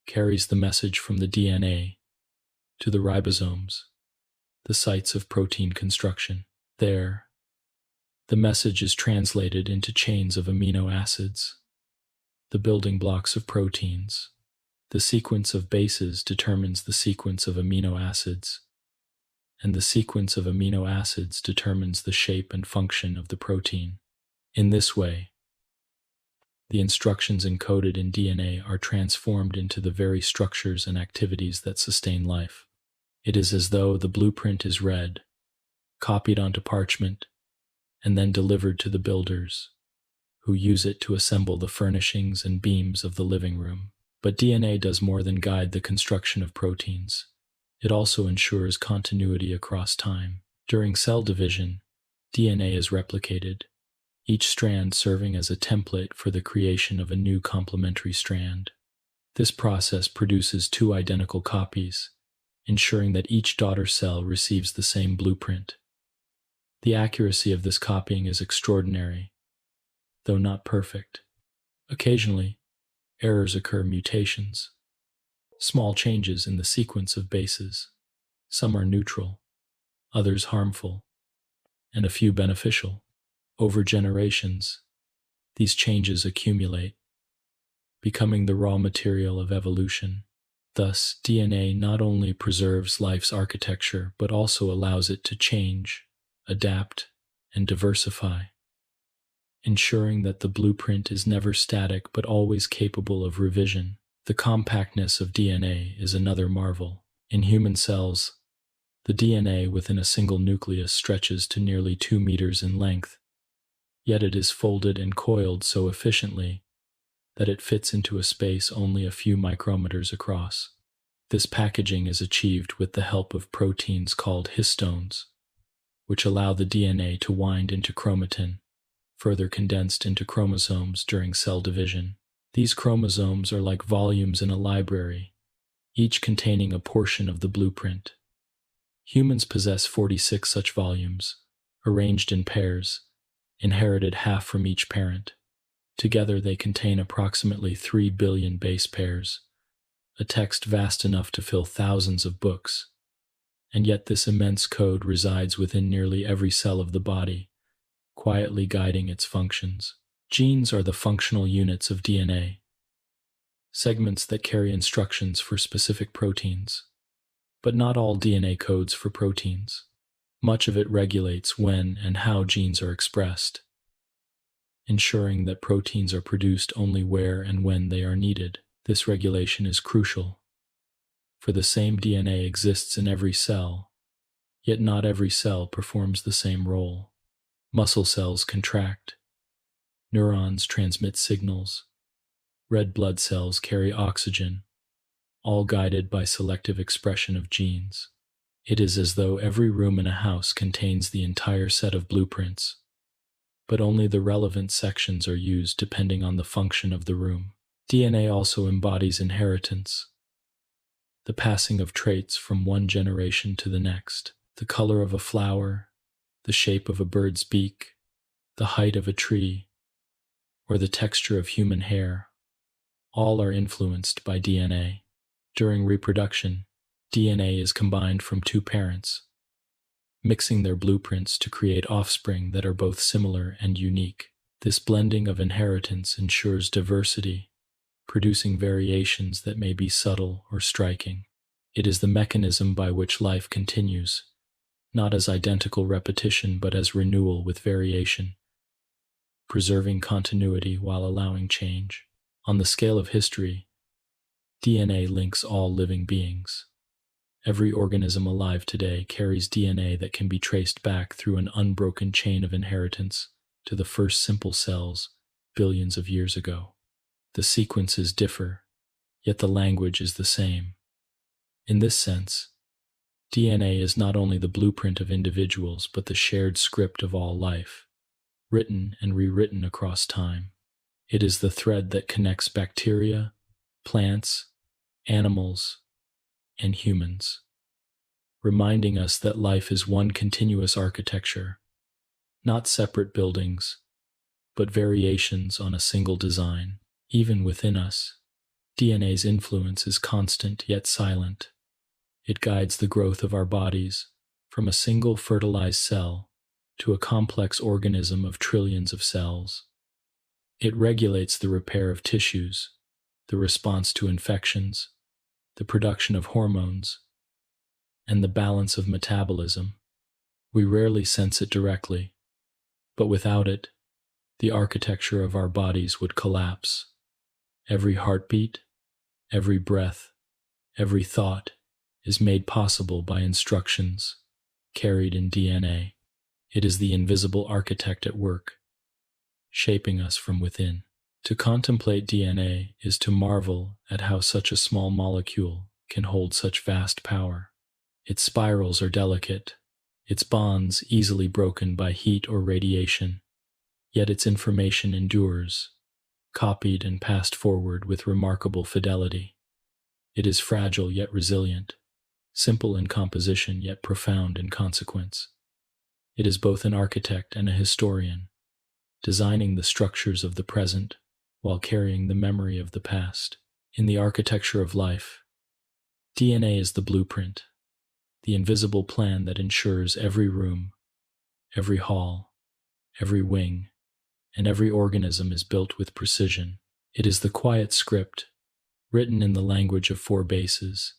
carries the message from the DNA to the ribosomes, the sites of protein construction. There, the message is translated into chains of amino acids, the building blocks of proteins. The sequence of bases determines the sequence of amino acids, and the sequence of amino acids determines the shape and function of the protein. In this way, the instructions encoded in DNA are transformed into the very structures and activities that sustain life. It is as though the blueprint is read, copied onto parchment, and then delivered to the builders, who use it to assemble the furnishings and beams of the living room. But DNA does more than guide the construction of proteins. It also ensures continuity across time. During cell division, DNA is replicated, each strand serving as a template for the creation of a new complementary strand. This process produces two identical copies, ensuring that each daughter cell receives the same blueprint. The accuracy of this copying is extraordinary, though not perfect. Occasionally, errors occur: mutations, small changes in the sequence of bases. Some are neutral, others harmful, and a few beneficial. Over generations, these changes accumulate, becoming the raw material of evolution. Thus, DNA not only preserves life's architecture, but also allows it to change, adapt, and diversify, ensuring that the blueprint is never static but always capable of revision. The compactness of DNA is another marvel. In human cells, the DNA within a single nucleus stretches to nearly 2 meters in length, yet it is folded and coiled so efficiently that it fits into a space only a few micrometers across. This packaging is achieved with the help of proteins called histones, which allow the DNA to wind into chromatin, further condensed into chromosomes during cell division. These chromosomes are like volumes in a library, each containing a portion of the blueprint. Humans possess 46 such volumes, arranged in pairs, inherited half from each parent. Together they contain approximately 3 billion base pairs, a text vast enough to fill thousands of books. And yet this immense code resides within nearly every cell of the body, quietly guiding its functions. Genes are the functional units of DNA, segments that carry instructions for specific proteins. But not all DNA codes for proteins. Much of it regulates when and how genes are expressed, ensuring that proteins are produced only where and when they are needed. This regulation is crucial, for the same DNA exists in every cell, yet not every cell performs the same role. Muscle cells contract, neurons transmit signals, red blood cells carry oxygen, all guided by selective expression of genes. It is as though every room in a house contains the entire set of blueprints, but only the relevant sections are used depending on the function of the room. DNA also embodies inheritance, the passing of traits from one generation to the next. The color of a flower, the shape of a bird's beak, the height of a tree, or the texture of human hair, all are influenced by DNA. During reproduction, DNA is combined from two parents, mixing their blueprints to create offspring that are both similar and unique. This blending of inheritance ensures diversity, producing variations that may be subtle or striking. It is the mechanism by which life continues, not as identical repetition but as renewal with variation, preserving continuity while allowing change. On the scale of history, DNA links all living beings. Every organism alive today carries DNA that can be traced back through an unbroken chain of inheritance to the first simple cells billions of years ago. The sequences differ, yet the language is the same. In this sense, DNA is not only the blueprint of individuals but the shared script of all life, written and rewritten across time. It is the thread that connects bacteria, plants, animals, and humans, reminding us that life is one continuous architecture, not separate buildings, but variations on a single design. Even within us, DNA's influence is constant yet silent. It guides the growth of our bodies from a single fertilized cell to a complex organism of trillions of cells. It regulates the repair of tissues, the response to infections, the production of hormones, and the balance of metabolism. We rarely sense it directly, but without it, the architecture of our bodies would collapse. Every heartbeat, every breath, every thought is made possible by instructions carried in DNA. It is the invisible architect at work, shaping us from within. To contemplate DNA is to marvel at how such a small molecule can hold such vast power. Its spirals are delicate, its bonds easily broken by heat or radiation, yet its information endures, copied and passed forward with remarkable fidelity. It is fragile yet resilient, simple in composition yet profound in consequence. It is both an architect and a historian, designing the structures of the present while carrying the memory of the past. In the architecture of life, DNA is the blueprint, the invisible plan that ensures every room, every hall, every wing, and every organism is built with precision. It is the quiet script, written in the language of four bases,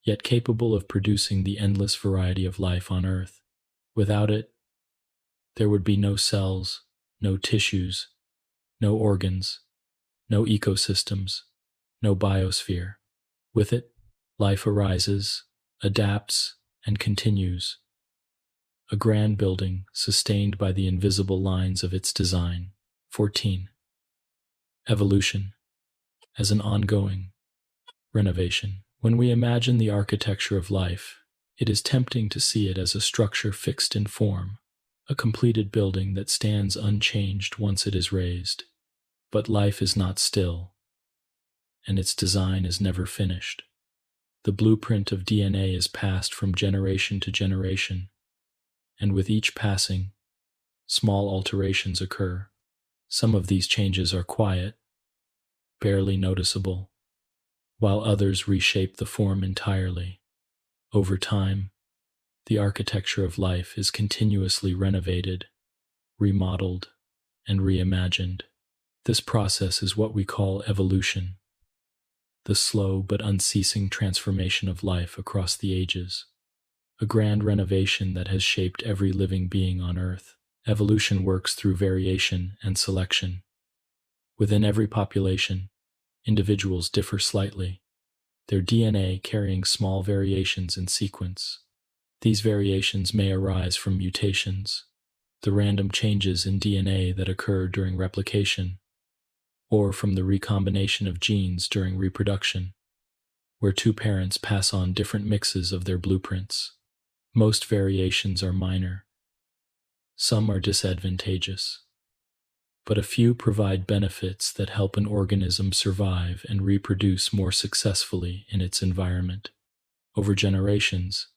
yet capable of producing the endless variety of life on Earth. Without it, there would be no cells, no tissues, no organs, no ecosystems, no biosphere. With it, life arises, adapts, and continues, a grand building sustained by the invisible lines of its design. 14. Evolution as an ongoing renovation. When we imagine the architecture of life, it is tempting to see it as a structure fixed in form, a completed building that stands unchanged once it is raised. But life is not still, and its design is never finished. The blueprint of DNA is passed from generation to generation, and with each passing, small alterations occur. Some of these changes are quiet, barely noticeable, while others reshape the form entirely. Over time, the architecture of life is continuously renovated, remodeled, and reimagined. This process is what we call evolution, the slow but unceasing transformation of life across the ages, a grand renovation that has shaped every living being on Earth. Evolution works through variation and selection. Within every population, individuals differ slightly, their DNA carrying small variations in sequence. These variations may arise from mutations, the random changes in DNA that occur during replication, or from the recombination of genes during reproduction, where two parents pass on different mixes of their blueprints. Most variations are minor. Some are disadvantageous, but a few provide benefits that help an organism survive and reproduce more successfully in its environment. Over generations,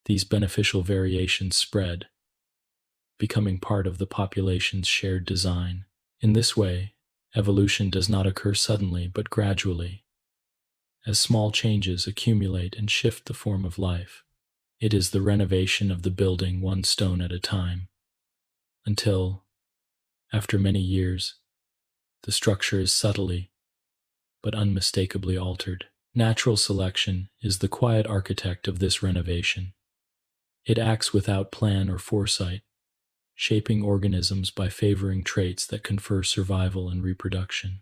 these beneficial variations spread, becoming part of the population's shared design. In this way, evolution does not occur suddenly but gradually, as small changes accumulate and shift the form of life. It is the renovation of the building one stone at a time, until, after many years, the structure is subtly but unmistakably altered. Natural selection is the quiet architect of this renovation. It acts without plan or foresight, shaping organisms by favoring traits that confer survival and reproduction.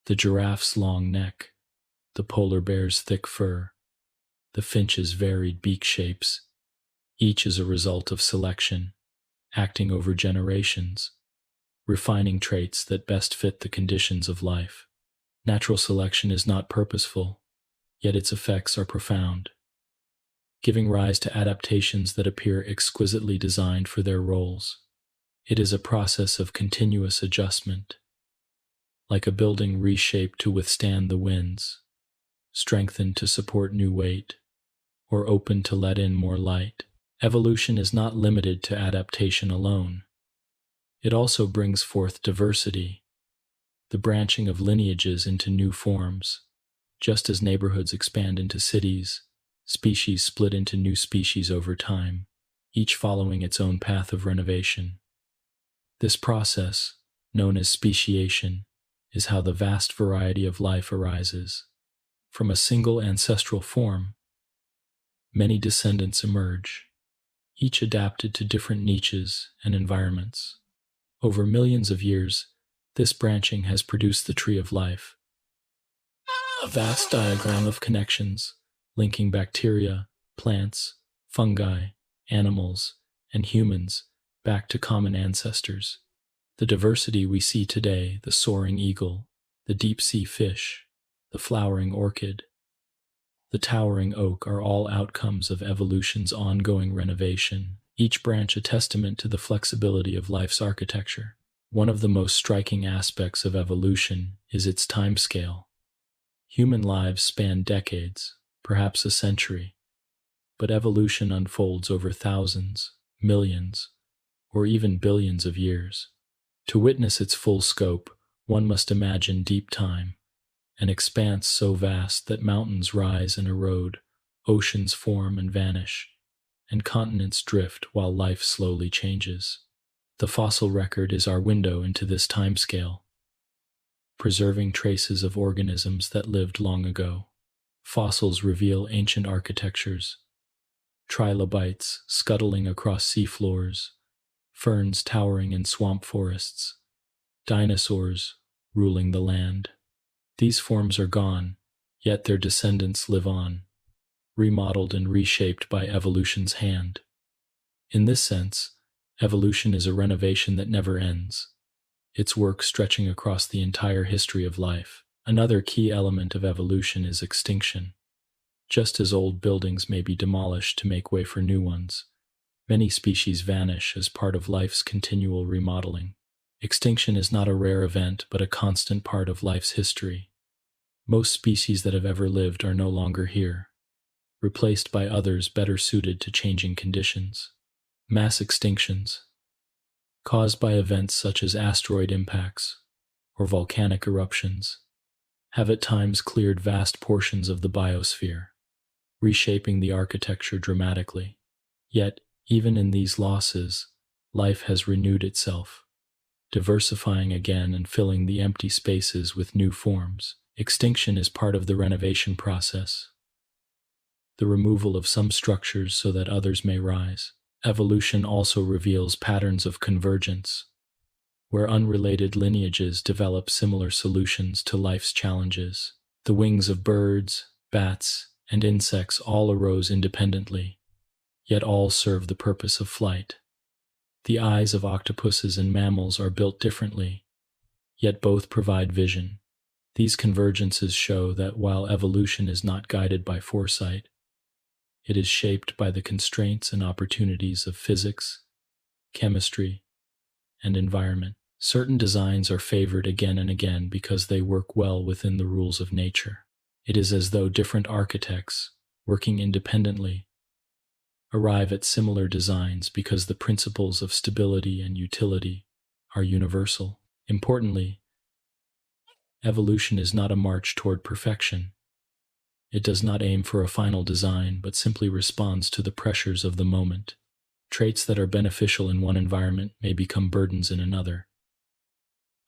The giraffe's long neck, the the polar bear's thick fur, the finch's varied beak shapes. Each is a result of selection, acting over generations, refining traits that best fit the conditions of life. Natural selection is not purposeful, yet its effects are profound, giving rise to adaptations that appear exquisitely designed for their roles. It is a process of continuous adjustment, like a building reshaped to withstand the winds, strengthened to support new weight, or open to let in more light. Evolution is not limited to adaptation alone. It also brings forth diversity, the branching of lineages into new forms. Just as neighborhoods expand into cities, species split into new species over time, each following its own path of renovation. This process, known as speciation, is how the vast variety of life arises. From a single ancestral form, many descendants emerge, each adapted to different niches and environments. Over millions of years, this branching has produced the tree of life, a vast diagram of connections linking bacteria, plants, fungi, animals, and humans back to common ancestors. The diversity we see today, the soaring eagle, the deep-sea fish, the flowering orchid, the towering oak, are all outcomes of evolution's ongoing renovation, each branch a testament to the flexibility of life's architecture. One of the most striking aspects of evolution is its timescale. Human lives span decades, perhaps a century, but evolution unfolds over thousands, millions, or even billions of years. To witness its full scope, one must imagine deep time, an expanse so vast that mountains rise and erode, oceans form and vanish, and continents drift while life slowly changes. The fossil record is our window into this timescale, preserving traces of organisms that lived long ago. Fossils reveal ancient architectures, trilobites scuttling across seafloors, ferns towering in swamp forests, dinosaurs ruling the land. These forms are gone, yet their descendants live on, remodeled and reshaped by evolution's hand. In this sense, evolution is a renovation that never ends, its work stretching across the entire history of life. Another key element of evolution is extinction. Just as old buildings may be demolished to make way for new ones, many species vanish as part of life's continual remodeling. Extinction is not a rare event, but a constant part of life's history. Most species that have ever lived are no longer here, replaced by others better suited to changing conditions. Mass extinctions, caused by events such as asteroid impacts or volcanic eruptions, have at times cleared vast portions of the biosphere, reshaping the architecture dramatically. Yet, even in these losses, life has renewed itself, diversifying again and filling the empty spaces with new forms. Extinction is part of the renovation process, the removal of some structures so that others may rise. Evolution also reveals patterns of convergence, where unrelated lineages develop similar solutions to life's challenges. The wings of birds, bats, and insects all arose independently, yet all serve the purpose of flight. The eyes of octopuses and mammals are built differently, yet both provide vision. These convergences show that while evolution is not guided by foresight, it is shaped by the constraints and opportunities of physics, chemistry, and environment. Certain designs are favored again and again because they work well within the rules of nature. It is as though different architects, working independently, arrive at similar designs because the principles of stability and utility are universal. Importantly, evolution is not a march toward perfection. It does not aim for a final design, but simply responds to the pressures of the moment. Traits that are beneficial in one environment may become burdens in another.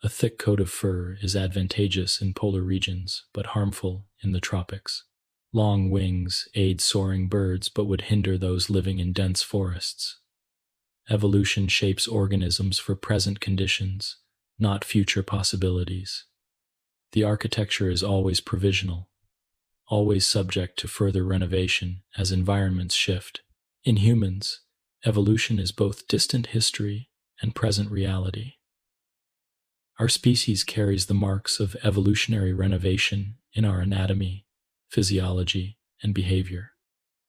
A thick coat of fur is advantageous in polar regions, but harmful in the tropics. Long wings aid soaring birds, but would hinder those living in dense forests. Evolution shapes organisms for present conditions, not future possibilities. The architecture is always provisional, always subject to further renovation as environments shift. In humans, evolution is both distant history and present reality. Our species carries the marks of evolutionary renovation in our anatomy, physiology, and behavior.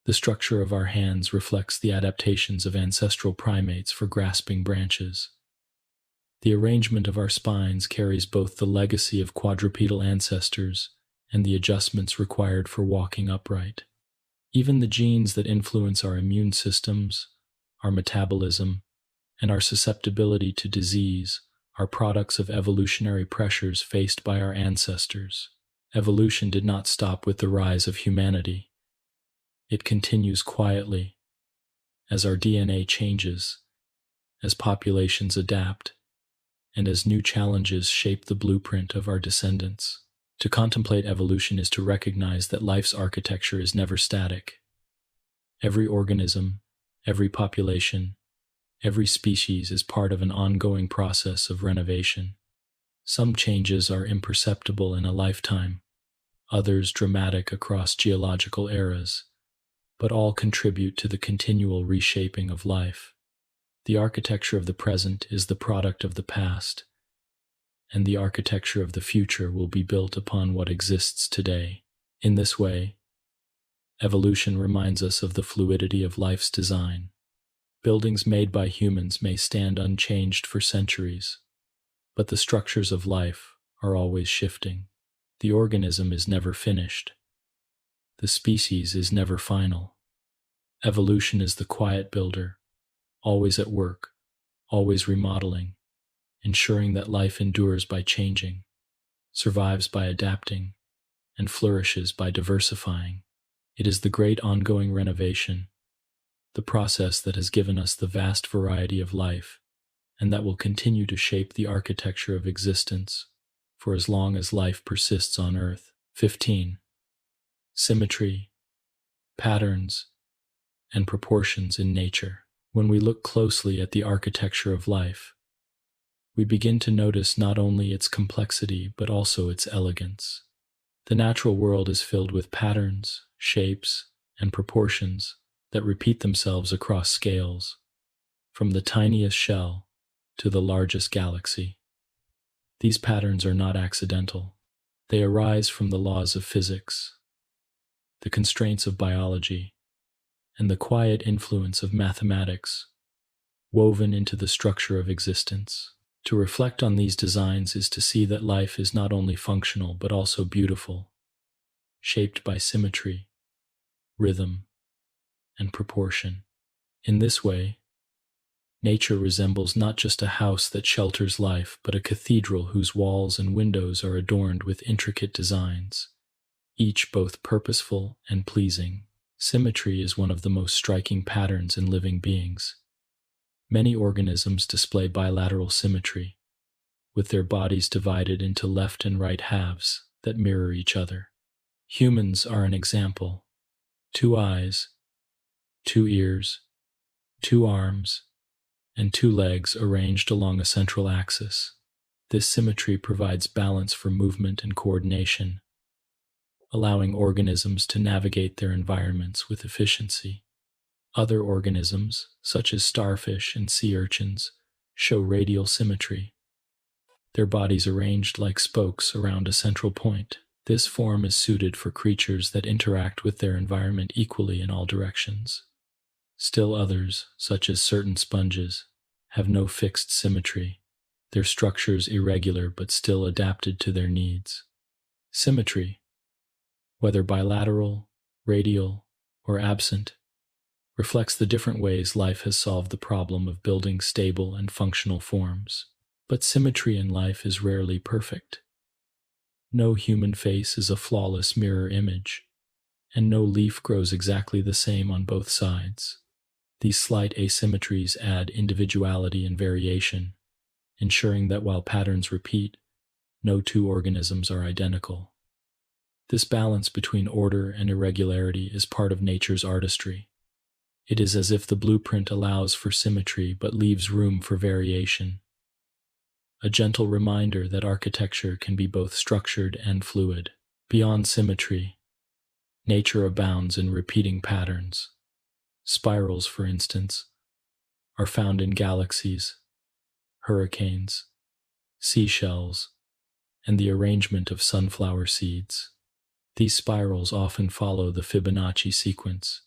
The structure of our hands reflects the adaptations of ancestral primates for grasping branches. The arrangement of our spines carries both the legacy of quadrupedal ancestors and the adjustments required for walking upright. Even the genes that influence our immune systems, our metabolism, and our susceptibility to disease are products of evolutionary pressures faced by our ancestors. Evolution did not stop with the rise of humanity. It continues quietly as our DNA changes, as populations adapt, and as new challenges shape the blueprint of our descendants. To contemplate evolution is to recognize that life's architecture is never static. Every organism, every population, every species is part of an ongoing process of renovation. Some changes are imperceptible in a lifetime, others dramatic across geological eras, but all contribute to the continual reshaping of life. The architecture of the present is the product of the past, and the architecture of the future will be built upon what exists today. In this way, evolution reminds us of the fluidity of life's design. Buildings made by humans may stand unchanged for centuries, but the structures of life are always shifting. The organism is never finished. The species is never final. Evolution is the quiet builder, always at work, always remodeling, ensuring that life endures by changing, survives by adapting, and flourishes by diversifying. It is the great ongoing renovation, the process that has given us the vast variety of life, and that will continue to shape the architecture of existence for as long as life persists on Earth. 15. Symmetry, patterns, and proportions in nature. When we look closely at the architecture of life, we begin to notice not only its complexity but also its elegance. The natural world is filled with patterns, shapes, and proportions that repeat themselves across scales, from the tiniest shell to the largest galaxy. These patterns are not accidental. They arise from the laws of physics, the constraints of biology, and the quiet influence of mathematics woven into the structure of existence. To reflect on these designs is to see that life is not only functional but also beautiful, shaped by symmetry, rhythm, and proportion. In this way, nature resembles not just a house that shelters life, but a cathedral whose walls and windows are adorned with intricate designs, each both purposeful and pleasing. Symmetry is one of the most striking patterns in living beings. Many organisms display bilateral symmetry, with their bodies divided into left and right halves that mirror each other. Humans are an example. 2 eyes, 2 ears, 2 arms, and 2 legs arranged along a central axis. This symmetry provides balance for movement and coordination, allowing organisms to navigate their environments with efficiency. Other organisms, such as starfish and sea urchins, show radial symmetry, their bodies arranged like spokes around a central point. This form is suited for creatures that interact with their environment equally in all directions. Still others, such as certain sponges, have no fixed symmetry, their structures irregular but still adapted to their needs. Symmetry, whether bilateral, radial, or absent, reflects the different ways life has solved the problem of building stable and functional forms. But symmetry in life is rarely perfect. No human face is a flawless mirror image, and no leaf grows exactly the same on both sides. These slight asymmetries add individuality and variation, ensuring that while patterns repeat, no 2 organisms are identical. This balance between order and irregularity is part of nature's artistry. It is as if the blueprint allows for symmetry but leaves room for variation, a gentle reminder that architecture can be both structured and fluid. Beyond symmetry, Nature abounds in repeating patterns. Spirals, for instance, are found in galaxies, hurricanes, seashells, and the arrangement of sunflower seeds. These spirals often follow the Fibonacci sequence,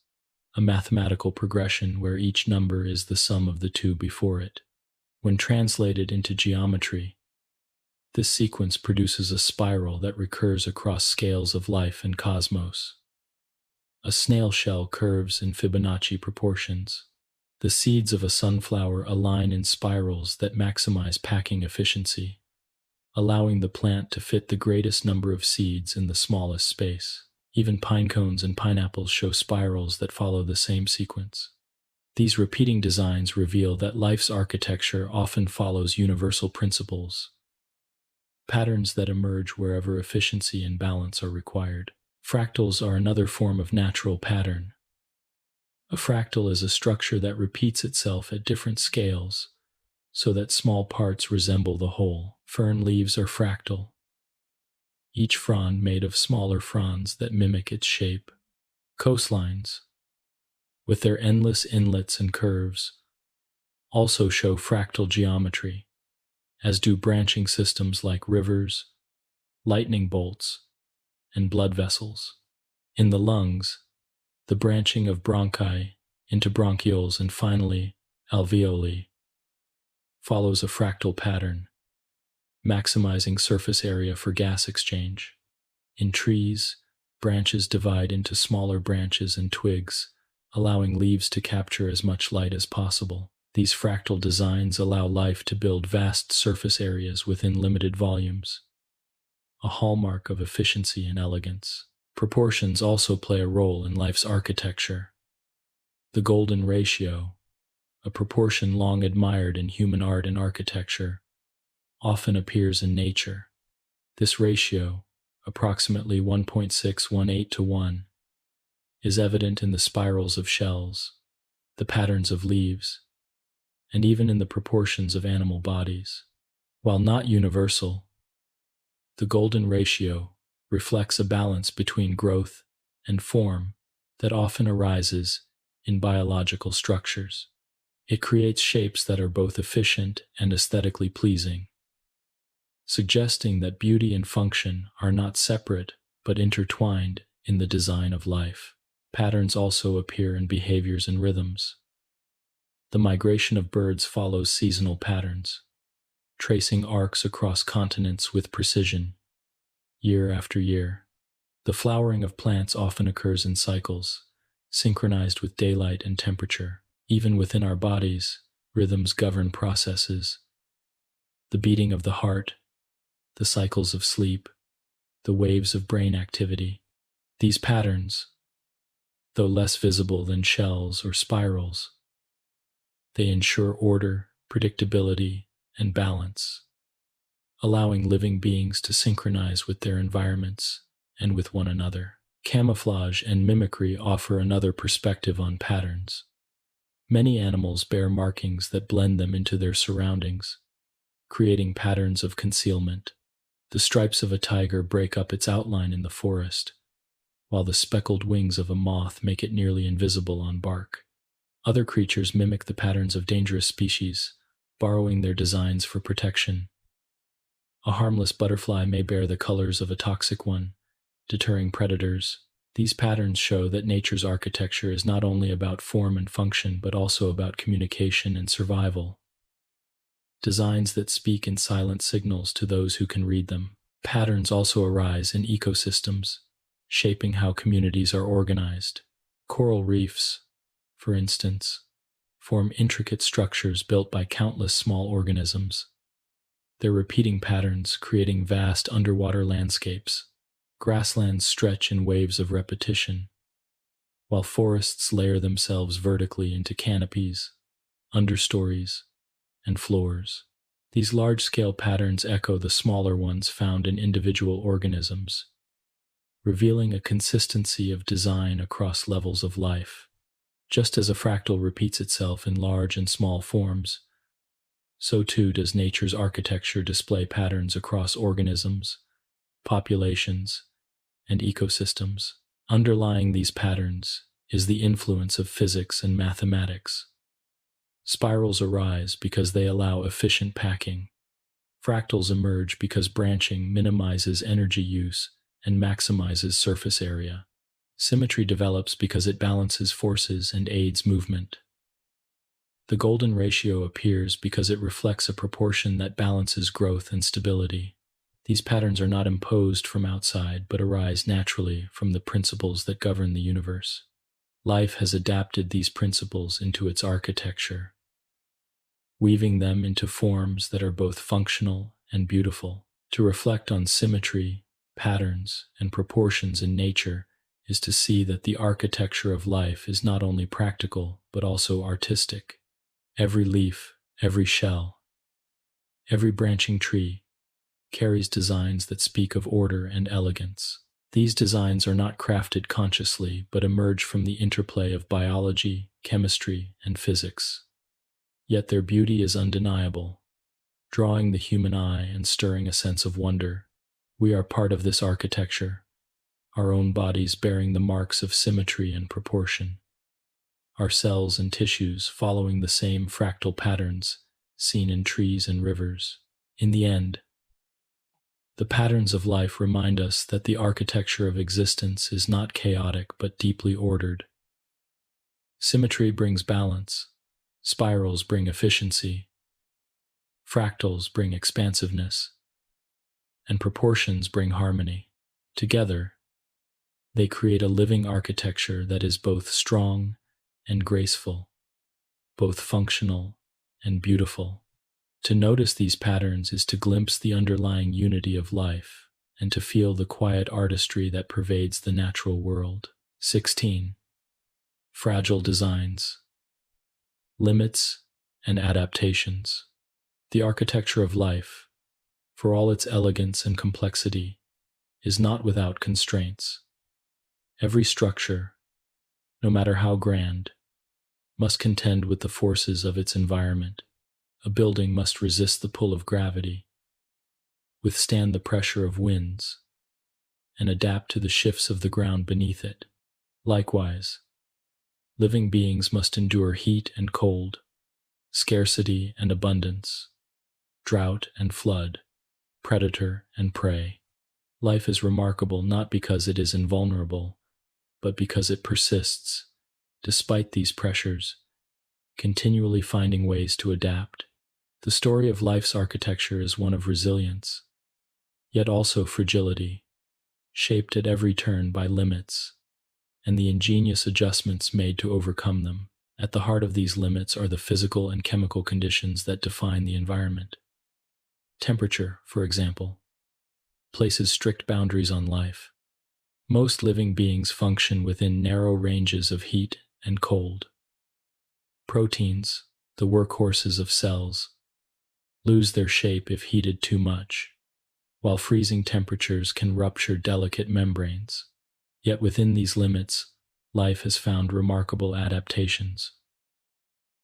a mathematical progression where each number is the sum of the two before it. When translated into geometry, this sequence produces a spiral that recurs across scales of life and cosmos. A snail shell curves in Fibonacci proportions. The seeds of a sunflower align in spirals that maximize packing efficiency, allowing the plant to fit the greatest number of seeds in the smallest space. Even pine cones and pineapples show spirals that follow the same sequence. These repeating designs reveal that life's architecture often follows universal principles, patterns that emerge wherever efficiency and balance are required. Fractals are another form of natural pattern. A fractal is a structure that repeats itself at different scales so that small parts resemble the whole. Fern leaves are fractal, each frond made of smaller fronds that mimic its shape. Coastlines, with their endless inlets and curves, also show fractal geometry, as do branching systems like rivers, lightning bolts, and blood vessels. In the lungs, the branching of bronchi into bronchioles and finally alveoli follows a fractal pattern, maximizing surface area for gas exchange. In trees, branches divide into smaller branches and twigs, allowing leaves to capture as much light as possible. These fractal designs allow life to build vast surface areas within limited volumes, a hallmark of efficiency and elegance. Proportions also play a role in life's architecture. The golden ratio, a proportion long admired in human art and architecture, often appears in nature. This ratio, approximately 1.618 to 1, is evident in the spirals of shells, the patterns of leaves, and even in the proportions of animal bodies. While not universal, the golden ratio reflects a balance between growth and form that often arises in biological structures. It creates shapes that are both efficient and aesthetically pleasing, suggesting that beauty and function are not separate but intertwined in the design of life. Patterns also appear in behaviors and rhythms. The migration of birds follows seasonal patterns, tracing arcs across continents with precision, year after year. The flowering of plants often occurs in cycles, synchronized with daylight and temperature. Even within our bodies, rhythms govern processes: the beating of the heart, the cycles of sleep, the waves of brain activity. These patterns, though less visible than shells or spirals, they ensure order, predictability, and balance, allowing living beings to synchronize with their environments and with one another. Camouflage and mimicry offer another perspective on patterns. Many animals bear markings that blend them into their surroundings, creating patterns of concealment. The stripes of a tiger break up its outline in the forest, while the speckled wings of a moth make it nearly invisible on bark. Other creatures mimic the patterns of dangerous species, borrowing their designs for protection. A harmless butterfly may bear the colors of a toxic one, deterring predators. These patterns show that nature's architecture is not only about form and function, but also about communication and survival. Designs that speak in silent signals to those who can read them. Patterns also arise in ecosystems, shaping how communities are organized. Coral reefs, for instance, form intricate structures built by countless small organisms, their repeating patterns creating vast underwater landscapes. Grasslands stretch in waves of repetition, while forests layer themselves vertically into canopies, understories, and floors. These large-scale patterns echo the smaller ones found in individual organisms, revealing a consistency of design across levels of life. Just as a fractal repeats itself in large and small forms, so too does nature's architecture display patterns across organisms, populations, and ecosystems. Underlying these patterns is the influence of physics and mathematics. Spirals arise because they allow efficient packing. Fractals emerge because branching minimizes energy use and maximizes surface area. Symmetry develops because it balances forces and aids movement. The golden ratio appears because it reflects a proportion that balances growth and stability. These patterns are not imposed from outside, but arise naturally from the principles that govern the universe. Life has adapted these principles into its architecture, weaving them into forms that are both functional and beautiful. To reflect on symmetry, patterns, and proportions in nature is to see that the architecture of life is not only practical, but also artistic. Every leaf, every shell, every branching tree carries designs that speak of order and elegance. These designs are not crafted consciously, but emerge from the interplay of biology, chemistry, and physics. Yet their beauty is undeniable, drawing the human eye and stirring a sense of wonder. We are part of this architecture, our own bodies bearing the marks of symmetry and proportion, our cells and tissues following the same fractal patterns seen in trees and rivers. In the end, the patterns of life remind us that the architecture of existence is not chaotic but deeply ordered. Symmetry brings balance, spirals bring efficiency, fractals bring expansiveness, and proportions bring harmony. Together, they create a living architecture that is both strong and graceful, both functional and beautiful. To notice these patterns is to glimpse the underlying unity of life and to feel the quiet artistry that pervades the natural world. 16. Fragile designs, limits, and adaptations. The architecture of life, for all its elegance and complexity, is not without constraints. Every structure, no matter how grand, must contend with the forces of its environment. A building must resist the pull of gravity, withstand the pressure of winds, and adapt to the shifts of the ground beneath it. Likewise, living beings must endure heat and cold, scarcity and abundance, drought and flood, predator and prey. Life is remarkable not because it is invulnerable, but because it persists, despite these pressures, continually finding ways to adapt. The story of life's architecture is one of resilience, yet also fragility, shaped at every turn by limits, and the ingenious adjustments made to overcome them. At the heart of these limits are the physical and chemical conditions that define the environment. Temperature, for example, places strict boundaries on life. Most living beings function within narrow ranges of heat and cold. Proteins, the workhorses of cells, lose their shape if heated too much, while freezing temperatures can rupture delicate membranes. Yet within these limits, life has found remarkable adaptations.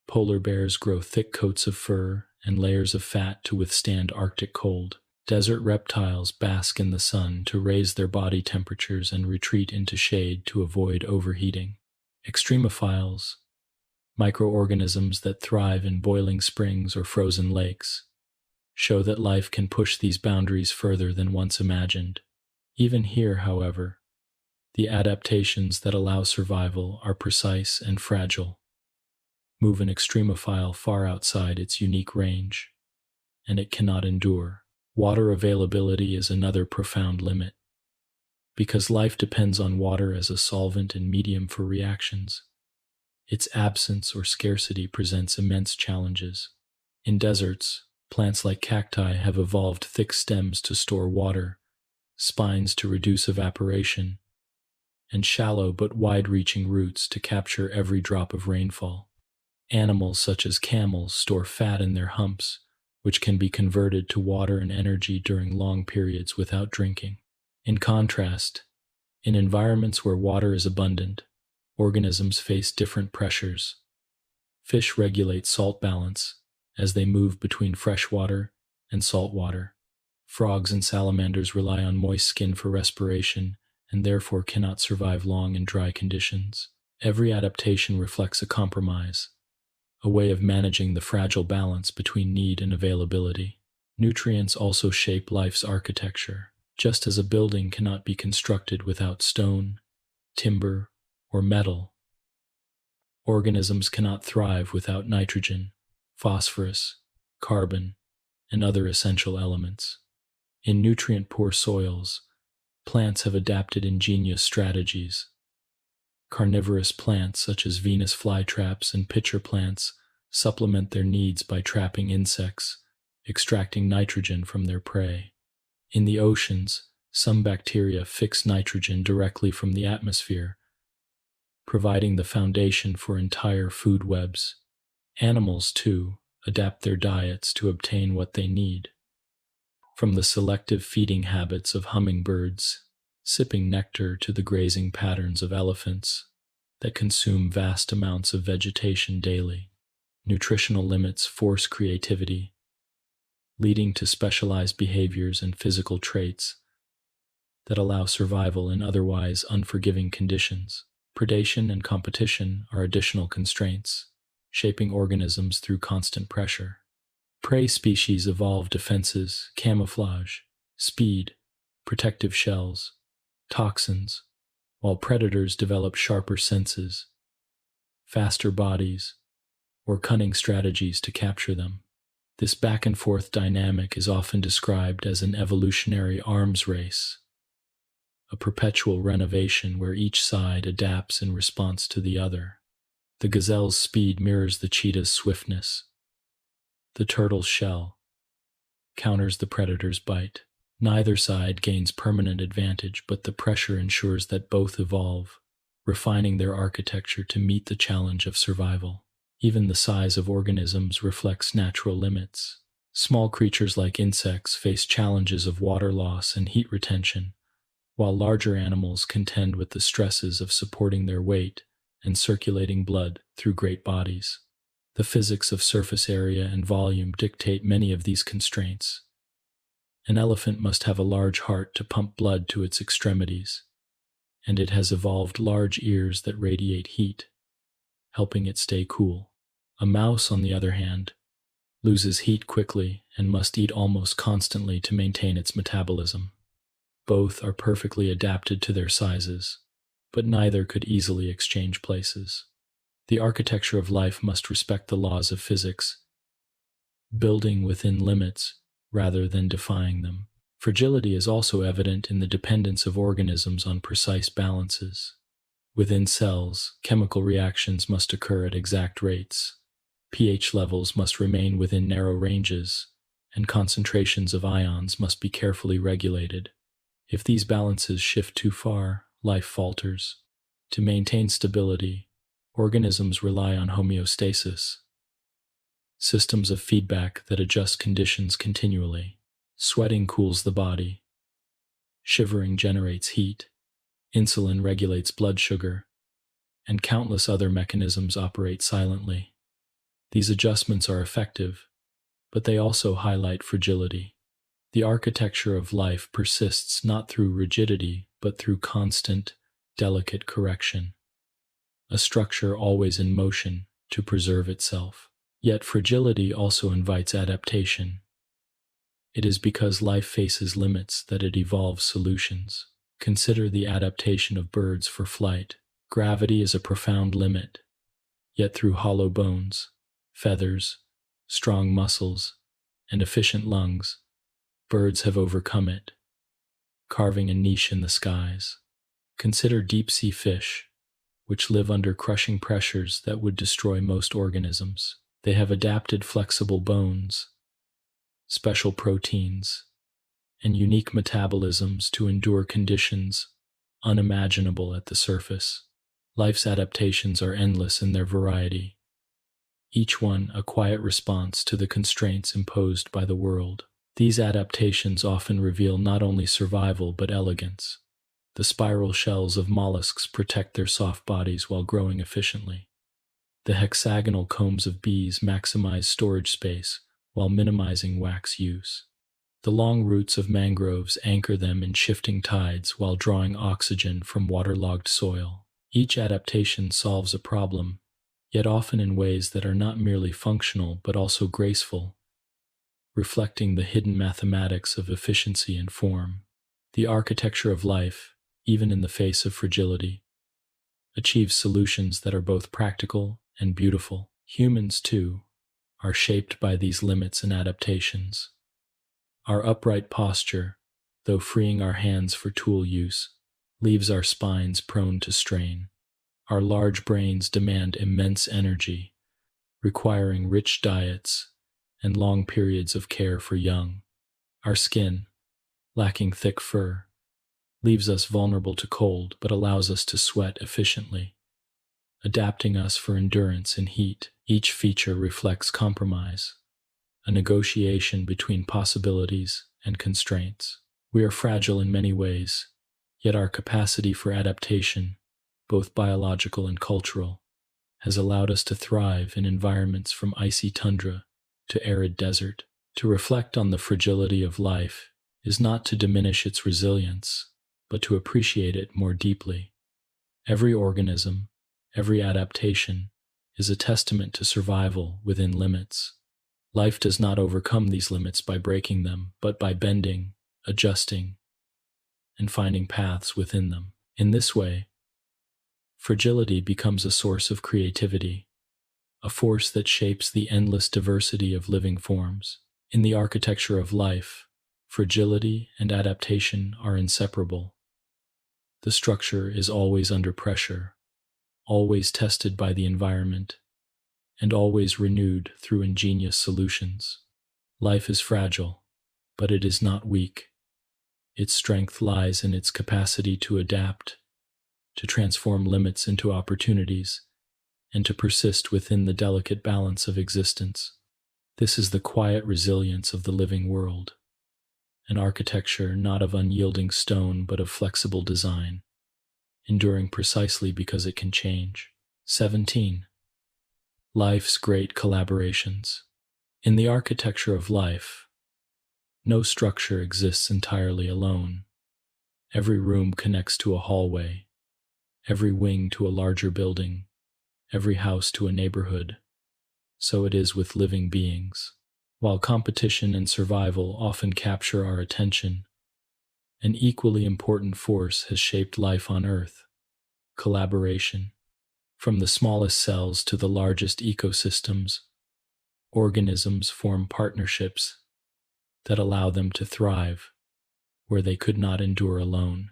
Polar bears grow thick coats of fur and layers of fat to withstand Arctic cold. Desert reptiles bask in the sun to raise their body temperatures and retreat into shade to avoid overheating. Extremophiles, microorganisms that thrive in boiling springs or frozen lakes, show that life can push these boundaries further than once imagined. Even here, however, the adaptations that allow survival are precise and fragile. Move an extremophile far outside its unique range, and it cannot endure. Water availability is another profound limit. Because life depends on water as a solvent and medium for reactions, its absence or scarcity presents immense challenges. In deserts, plants like cacti have evolved thick stems to store water, spines to reduce evaporation, and shallow but wide-reaching roots to capture every drop of rainfall. Animals such as camels store fat in their humps, which can be converted to water and energy during long periods without drinking. In contrast, in environments where water is abundant, organisms face different pressures. Fish regulate salt balance as they move between fresh water and salt water. Frogs and salamanders rely on moist skin for respiration, and therefore cannot survive long in dry conditions. Every adaptation reflects a compromise, a way of managing the fragile balance between need and availability. Nutrients also shape life's architecture. Just as a building cannot be constructed without stone, timber, or metal, organisms cannot thrive without nitrogen, phosphorus, carbon, and other essential elements. In nutrient-poor soils, plants have adapted ingenious strategies. Carnivorous plants such as Venus flytraps and pitcher plants supplement their needs by trapping insects, extracting nitrogen from their prey. In the oceans, some bacteria fix nitrogen directly from the atmosphere, providing the foundation for entire food webs. Animals, too, adapt their diets to obtain what they need. From the selective feeding habits of hummingbirds, sipping nectar, to the grazing patterns of elephants that consume vast amounts of vegetation daily. Nutritional limits force creativity, leading to specialized behaviors and physical traits that allow survival in otherwise unforgiving conditions. Predation and competition are additional constraints, shaping organisms through constant pressure. Prey species evolve defenses, camouflage, speed, protective shells, toxins, while predators develop sharper senses, faster bodies, or cunning strategies to capture them. This back-and-forth dynamic is often described as an evolutionary arms race, a perpetual renovation where each side adapts in response to the other. The gazelle's speed mirrors the cheetah's swiftness. The turtle's shell counters the predator's bite. Neither side gains permanent advantage, but the pressure ensures that both evolve, refining their architecture to meet the challenge of survival. Even the size of organisms reflects natural limits. Small creatures like insects face challenges of water loss and heat retention, while larger animals contend with the stresses of supporting their weight and circulating blood through great bodies. The physics of surface area and volume dictate many of these constraints. An elephant must have a large heart to pump blood to its extremities, and it has evolved large ears that radiate heat, helping it stay cool. A mouse, on the other hand, loses heat quickly and must eat almost constantly to maintain its metabolism. Both are perfectly adapted to their sizes, but neither could easily exchange places. The architecture of life must respect the laws of physics, building within limits rather than defying them. Fragility is also evident in the dependence of organisms on precise balances. Within cells, chemical reactions must occur at exact rates. pH levels must remain within narrow ranges, and concentrations of ions must be carefully regulated. If these balances shift too far, life falters. To maintain stability, organisms rely on homeostasis, systems of feedback that adjust conditions continually. Sweating cools the body, shivering generates heat, insulin regulates blood sugar, and countless other mechanisms operate silently. These adjustments are effective, but they also highlight fragility. The architecture of life persists not through rigidity, but through constant, delicate correction, a structure always in motion to preserve itself. Yet fragility also invites adaptation. It is because life faces limits that it evolves solutions. Consider the adaptation of birds for flight. Gravity is a profound limit, yet through hollow bones, feathers, strong muscles, and efficient lungs, birds have overcome it, carving a niche in the skies. Consider deep-sea fish, which live under crushing pressures that would destroy most organisms. They have adapted flexible bones, special proteins, and unique metabolisms to endure conditions unimaginable at the surface. Life's adaptations are endless in their variety, each one a quiet response to the constraints imposed by the world. These adaptations often reveal not only survival but elegance. The spiral shells of mollusks protect their soft bodies while growing efficiently. The hexagonal combs of bees maximize storage space while minimizing wax use. The long roots of mangroves anchor them in shifting tides while drawing oxygen from waterlogged soil. Each adaptation solves a problem, yet often in ways that are not merely functional but also graceful, reflecting the hidden mathematics of efficiency and form. The architecture of life, even in the face of fragility, achieves solutions that are both practical and beautiful. Humans, too, are shaped by these limits and adaptations. Our upright posture, though freeing our hands for tool use, leaves our spines prone to strain. Our large brains demand immense energy, requiring rich diets and long periods of care for young. Our skin, lacking thick fur, leaves us vulnerable to cold but allows us to sweat efficiently, adapting us for endurance in heat. Each feature reflects compromise, a negotiation between possibilities and constraints. We are fragile in many ways, yet our capacity for adaptation, both biological and cultural, has allowed us to thrive in environments from icy tundra to arid desert. To reflect on the fragility of life is not to diminish its resilience, but to appreciate it more deeply. Every organism, every adaptation, is a testament to survival within limits. Life does not overcome these limits by breaking them, but by bending, adjusting, and finding paths within them. In this way, fragility becomes a source of creativity, a force that shapes the endless diversity of living forms. In the architecture of life, fragility and adaptation are inseparable. The structure is always under pressure, always tested by the environment, and always renewed through ingenious solutions. Life is fragile, but it is not weak. Its strength lies in its capacity to adapt, to transform limits into opportunities, and to persist within the delicate balance of existence. This is the quiet resilience of the living world, an architecture not of unyielding stone but of flexible design, enduring precisely because it can change. 17. Life's great collaborations. In the architecture of life, no structure exists entirely alone. Every room connects to a hallway, every wing to a larger building, every house to a neighborhood. So it is with living beings. While competition and survival often capture our attention, an equally important force has shaped life on Earth: collaboration. From the smallest cells to the largest ecosystems, organisms form partnerships that allow them to thrive where they could not endure alone.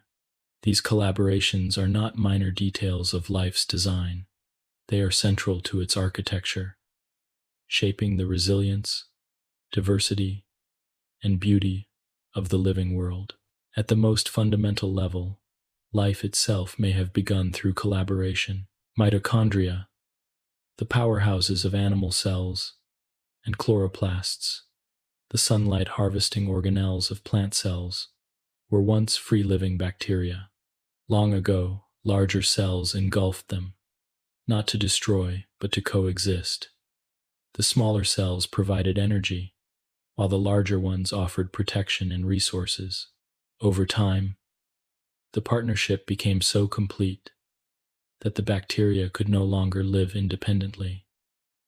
These collaborations are not minor details of life's design. They are central to its architecture, shaping the resilience, diversity, and beauty of the living world. At the most fundamental level, life itself may have begun through collaboration. Mitochondria, the powerhouses of animal cells, and chloroplasts, the sunlight-harvesting organelles of plant cells, were once free-living bacteria. Long ago, larger cells engulfed them, not to destroy, but to coexist. The smaller cells provided energy, while the larger ones offered protection and resources. Over time, the partnership became so complete that the bacteria could no longer live independently,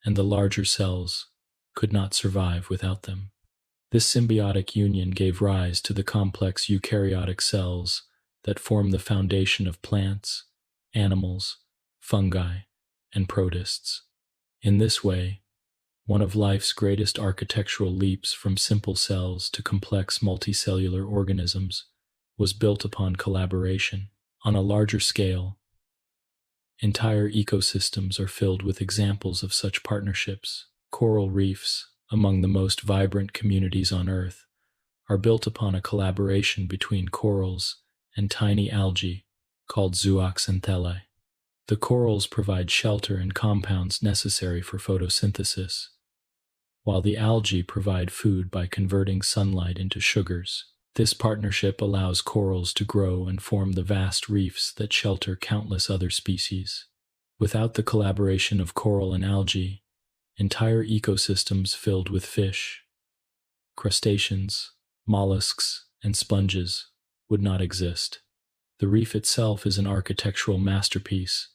and the larger cells could not survive without them. This symbiotic union gave rise to the complex eukaryotic cells that form the foundation of plants, animals, fungi, and protists. In this way, one of life's greatest architectural leaps from simple cells to complex multicellular organisms was built upon collaboration. On a larger scale, entire ecosystems are filled with examples of such partnerships. Coral reefs, among the most vibrant communities on Earth, are built upon a collaboration between corals and tiny algae called zooxanthellae. The corals provide shelter and compounds necessary for photosynthesis, while the algae provide food by converting sunlight into sugars. This partnership allows corals to grow and form the vast reefs that shelter countless other species. Without the collaboration of coral and algae, entire ecosystems filled with fish, crustaceans, mollusks, and sponges would not exist. The reef itself is an architectural masterpiece,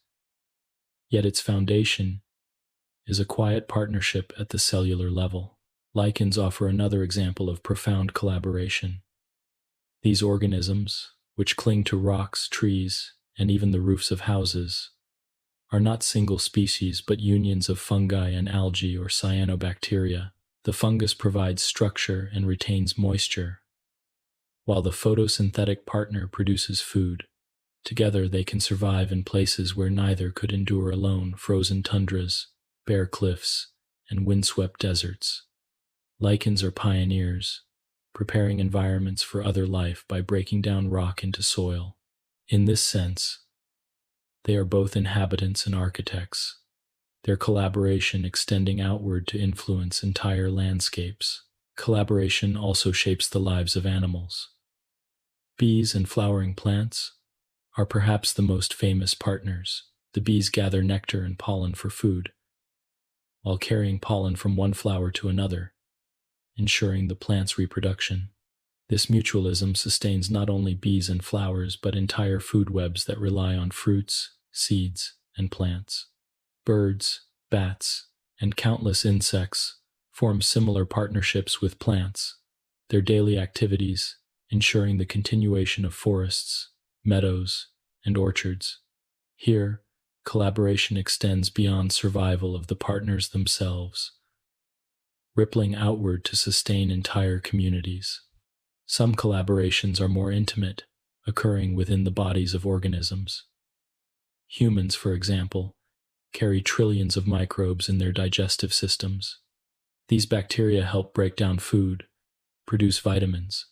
yet its foundation is a quiet partnership at the cellular level. Lichens offer another example of profound collaboration. These organisms, which cling to rocks, trees, and even the roofs of houses, are not single species but unions of fungi and algae or cyanobacteria. The fungus provides structure and retains moisture, while the photosynthetic partner produces food. Together they can survive in places where neither could endure alone: frozen tundras, bare cliffs, and windswept deserts. Lichens are pioneers, preparing environments for other life by breaking down rock into soil. In this sense, they are both inhabitants and architects, their collaboration extending outward to influence entire landscapes. Collaboration also shapes the lives of animals. Bees and flowering plants are perhaps the most famous partners. The bees gather nectar and pollen for food, while carrying pollen from one flower to another, ensuring the plant's reproduction. This mutualism sustains not only bees and flowers, but entire food webs that rely on fruits, seeds, and plants. Birds, bats, and countless insects form similar partnerships with plants, their daily activities ensuring the continuation of forests, meadows, and orchards. Here, collaboration extends beyond survival of the partners themselves, rippling outward to sustain entire communities. Some collaborations are more intimate, occurring within the bodies of organisms. Humans, for example, carry trillions of microbes in their digestive systems. These bacteria help break down food, produce vitamins,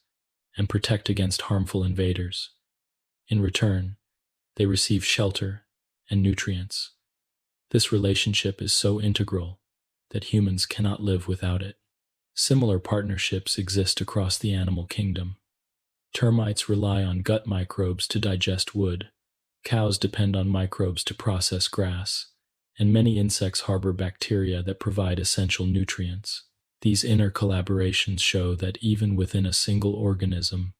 and protect against harmful invaders. In return, they receive shelter and nutrients. This relationship is so integral that humans cannot live without it. Similar partnerships exist across the animal kingdom. Termites rely on gut microbes to digest wood, cows depend on microbes to process grass, and many insects harbor bacteria that provide essential nutrients. These inner collaborations show that even within a single organism,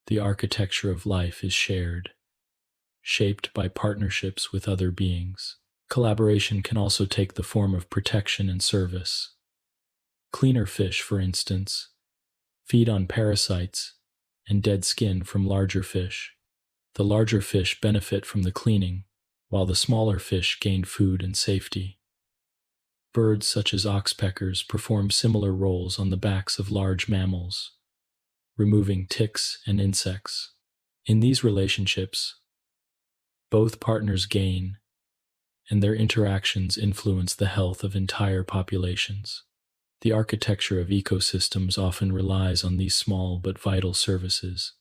the architecture of life is shared, shaped by partnerships with other beings. Collaboration can also take the form of protection and service. Cleaner fish, for instance, feed on parasites and dead skin from larger fish. The larger fish benefit from the cleaning, while the smaller fish gain food and safety. Birds such as oxpeckers perform similar roles on the backs of large mammals, removing ticks and insects. In these relationships, both partners gain, and their interactions influence the health of entire populations. The architecture of ecosystems often relies on these small but vital services,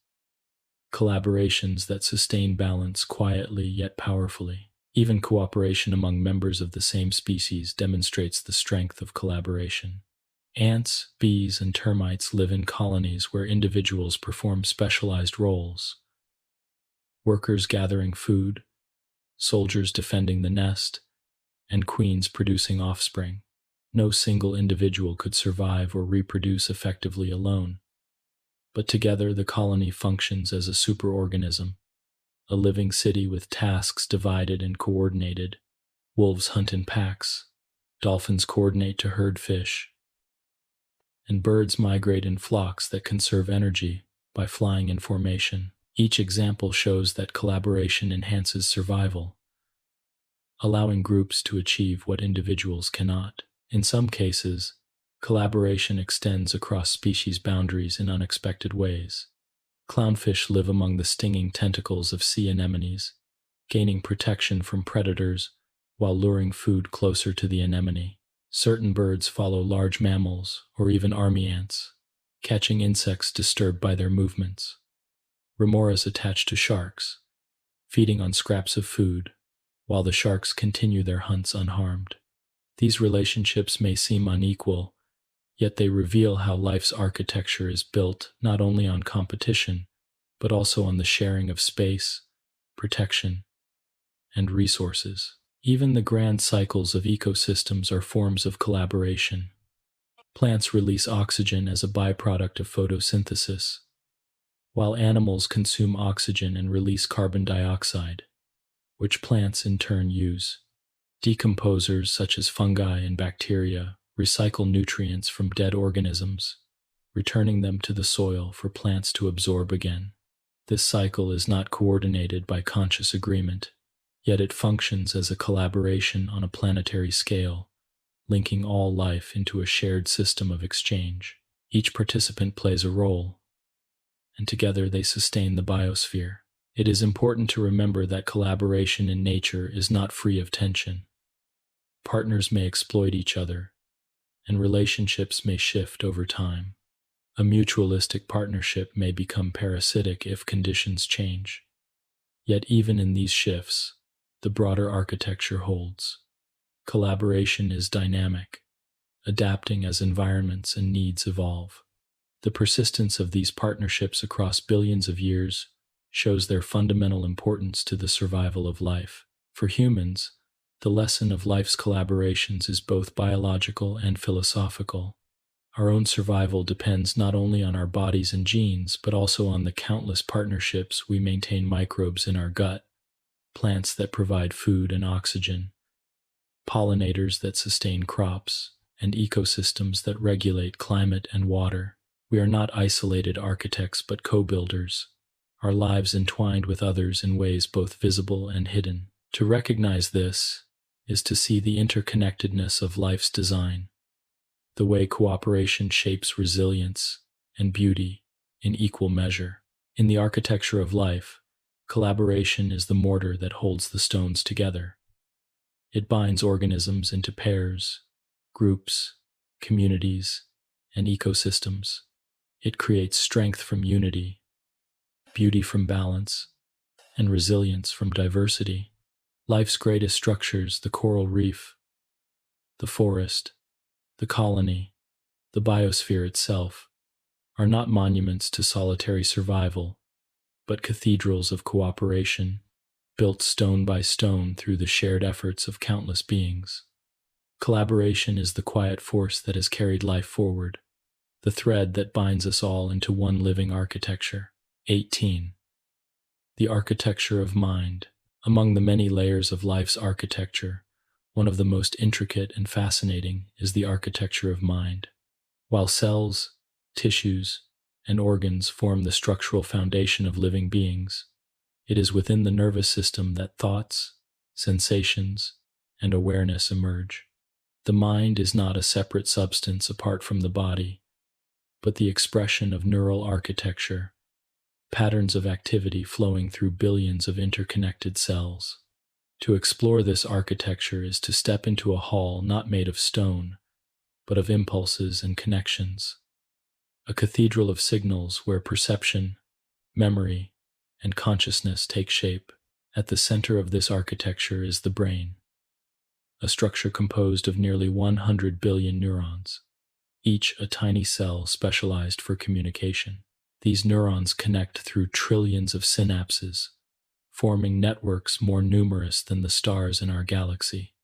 collaborations that sustain balance quietly yet powerfully. Even cooperation among members of the same species demonstrates the strength of collaboration. Ants, bees, and termites live in colonies where individuals perform specialized roles: workers gathering food, soldiers defending the nest, and queens producing offspring. No single individual could survive or reproduce effectively alone, but together the colony functions as a superorganism, a living city with tasks divided and coordinated. Wolves hunt in packs, dolphins coordinate to herd fish, and birds migrate in flocks that conserve energy by flying in formation. Each example shows that collaboration enhances survival, allowing groups to achieve what individuals cannot. In some cases, collaboration extends across species boundaries in unexpected ways. Clownfish live among the stinging tentacles of sea anemones, gaining protection from predators while luring food closer to the anemone. Certain birds follow large mammals or even army ants, catching insects disturbed by their movements. Remoras attach to sharks, feeding on scraps of food, while the sharks continue their hunts unharmed. These relationships may seem unequal, yet they reveal how life's architecture is built not only on competition, but also on the sharing of space, protection, and resources. Even the grand cycles of ecosystems are forms of collaboration. Plants release oxygen as a byproduct of photosynthesis, while animals consume oxygen and release carbon dioxide, which plants in turn use. Decomposers such as fungi and bacteria recycle nutrients from dead organisms, returning them to the soil for plants to absorb again. This cycle is not coordinated by conscious agreement, yet it functions as a collaboration on a planetary scale, linking all life into a shared system of exchange. Each participant plays a role, and together they sustain the biosphere. It is important to remember that collaboration in nature is not free of tension. Partners may exploit each other, and relationships may shift over time. A mutualistic partnership may become parasitic if conditions change. Yet even in these shifts, the broader architecture holds. Collaboration is dynamic, adapting as environments and needs evolve. The persistence of these partnerships across billions of years shows their fundamental importance to the survival of life. For humans, the lesson of life's collaborations is both biological and philosophical. Our own survival depends not only on our bodies and genes, but also on the countless partnerships we maintain: microbes in our gut, plants that provide food and oxygen, pollinators that sustain crops, and ecosystems that regulate climate and water. We are not isolated architects but co-builders, our lives entwined with others in ways both visible and hidden. To recognize this is to see the interconnectedness of life's design, the way cooperation shapes resilience and beauty in equal measure. In the architecture of life, collaboration is the mortar that holds the stones together. It binds organisms into pairs, groups, communities, and ecosystems. It creates strength from unity, beauty from balance, and resilience from diversity. Life's greatest structures, the coral reef, the forest, the colony, the biosphere itself, are not monuments to solitary survival, but cathedrals of cooperation, built stone by stone through the shared efforts of countless beings. Collaboration is the quiet force that has carried life forward, the thread that binds us all into one living architecture. 18. The architecture of mind. Among the many layers of life's architecture, one of the most intricate and fascinating is the architecture of mind. While cells, tissues, and organs form the structural foundation of living beings, it is within the nervous system that thoughts, sensations, and awareness emerge. The mind is not a separate substance apart from the body, but the expression of neural architecture, patterns of activity flowing through billions of interconnected cells. To explore this architecture is to step into a hall not made of stone, but of impulses and connections, a cathedral of signals where perception, memory, and consciousness take shape. At the center of this architecture is the brain, a structure composed of nearly 100 billion neurons, each a tiny cell specialized for communication. These neurons connect through trillions of synapses, forming networks more numerous than the stars in our galaxy.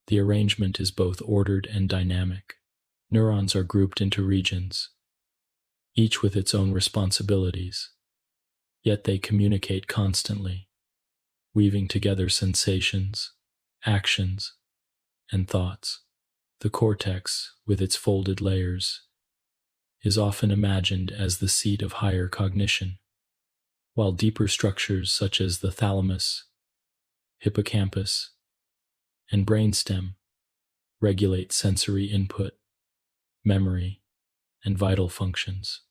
The arrangement is both ordered and dynamic. Neurons are grouped into regions, each with its own responsibilities, yet they communicate constantly, weaving together sensations, actions, and thoughts. The cortex, with its folded layers, is often imagined as the seat of higher cognition, while deeper structures such as the thalamus, hippocampus, and brainstem regulate sensory input, memory, and vital functions.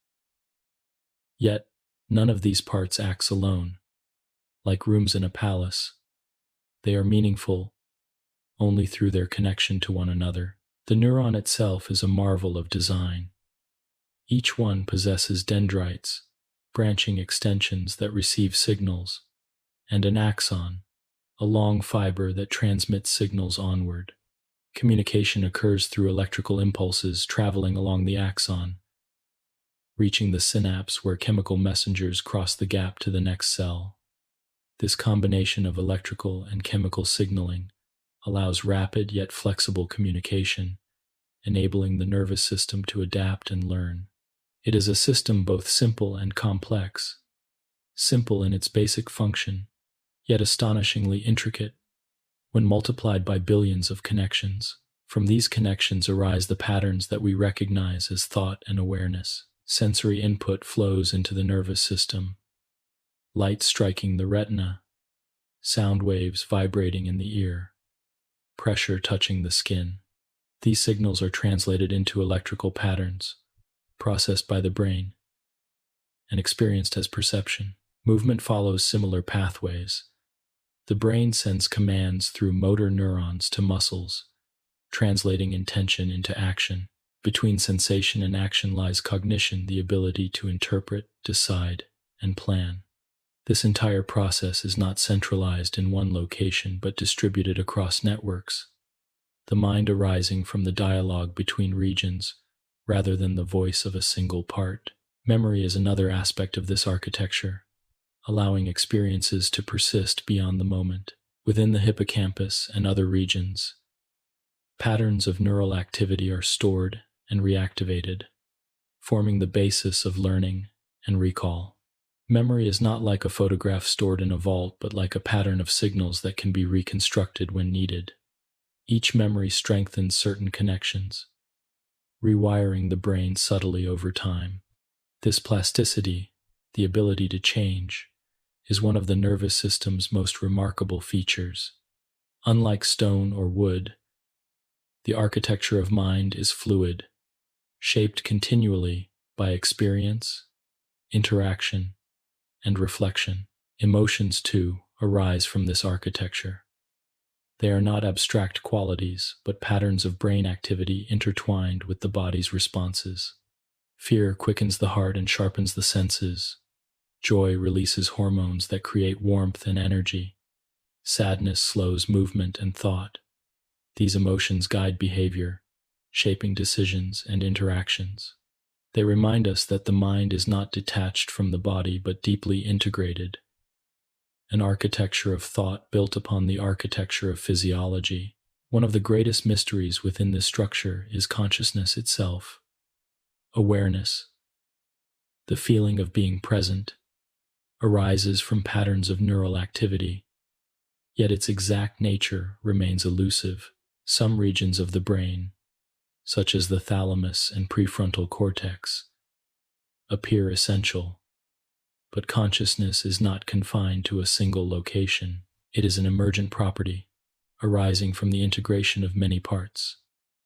Yet, none of these parts acts alone. Like rooms in a palace, they are meaningful only through their connection to one another. The neuron itself is a marvel of design. Each one possesses dendrites, branching extensions that receive signals, and an axon, a long fiber that transmits signals onward. Communication occurs through electrical impulses traveling along the axon, reaching the synapse where chemical messengers cross the gap to the next cell. This combination of electrical and chemical signaling allows rapid yet flexible communication, enabling the nervous system to adapt and learn. It is a system both simple and complex, simple in its basic function, yet astonishingly intricate when multiplied by billions of connections. From these connections arise the patterns that we recognize as thought and awareness. Sensory input flows into the nervous system, light striking the retina, sound waves vibrating in the ear, pressure touching the skin. These signals are translated into electrical patterns, processed by the brain, and experienced as perception. Movement follows similar pathways. The brain sends commands through motor neurons to muscles, translating intention into action. Between sensation and action lies cognition, the ability to interpret, decide, and plan. This entire process is not centralized in one location but distributed across networks, the mind arising from the dialogue between regions rather than the voice of a single part. Memory is another aspect of this architecture, allowing experiences to persist beyond the moment. Within the hippocampus and other regions, patterns of neural activity are stored and reactivated, forming the basis of learning and recall. Memory is not like a photograph stored in a vault, but like a pattern of signals that can be reconstructed when needed. Each memory strengthens certain connections, rewiring the brain subtly over time. This plasticity, the ability to change, is one of the nervous system's most remarkable features. Unlike stone or wood, the architecture of mind is fluid, shaped continually by experience, interaction, and reflection. Emotions, too, arise from this architecture. They are not abstract qualities, but patterns of brain activity intertwined with the body's responses. Fear quickens the heart and sharpens the senses. Joy releases hormones that create warmth and energy. Sadness slows movement and thought. These emotions guide behavior, shaping decisions and interactions. They remind us that the mind is not detached from the body but deeply integrated, an architecture of thought built upon the architecture of physiology. One of the greatest mysteries within this structure is consciousness itself. Awareness, the feeling of being present, arises from patterns of neural activity, yet its exact nature remains elusive. Some regions of the brain, such as the thalamus and prefrontal cortex, appear essential, but consciousness is not confined to a single location. It is an emergent property, arising from the integration of many parts.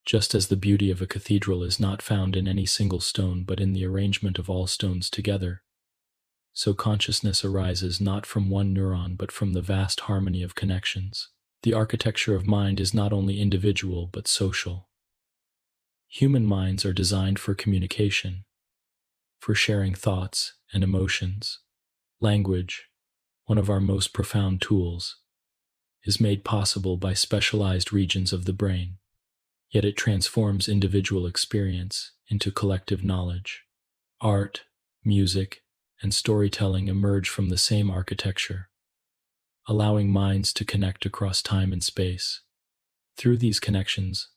Just as the beauty of a cathedral is not found in any single stone but in the arrangement of all stones together, so consciousness arises not from one neuron but from the vast harmony of connections. The architecture of mind is not only individual but social. Human minds are designed for communication, for sharing thoughts and emotions. Language, one of our most profound tools, is made possible by specialized regions of the brain, yet it transforms individual experience into collective knowledge. Art, music, and storytelling emerge from the same architecture, allowing minds to connect across time and space. Through these connections,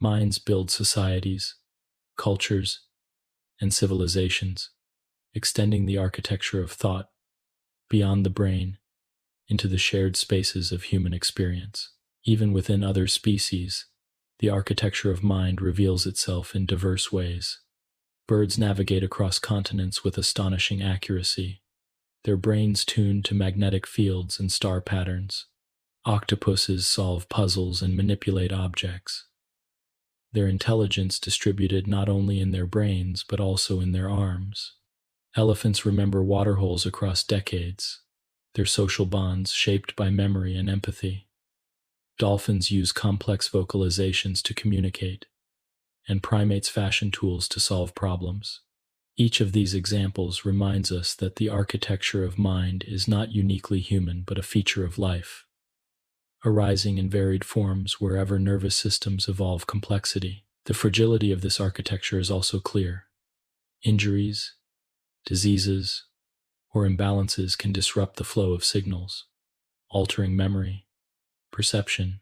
minds build societies, cultures, and civilizations, extending the architecture of thought beyond the brain into the shared spaces of human experience. Even within other species, the architecture of mind reveals itself in diverse ways. Birds navigate across continents with astonishing accuracy, their brains tuned to magnetic fields and star patterns. Octopuses solve puzzles and manipulate objects, their intelligence distributed not only in their brains but also in their arms. Elephants remember waterholes across decades, their social bonds shaped by memory and empathy. Dolphins use complex vocalizations to communicate, and primates fashion tools to solve problems. Each of these examples reminds us that the architecture of mind is not uniquely human but a feature of life, arising in varied forms wherever nervous systems evolve complexity. The fragility of this architecture is also clear. Injuries, diseases, or imbalances can disrupt the flow of signals, altering memory, perception,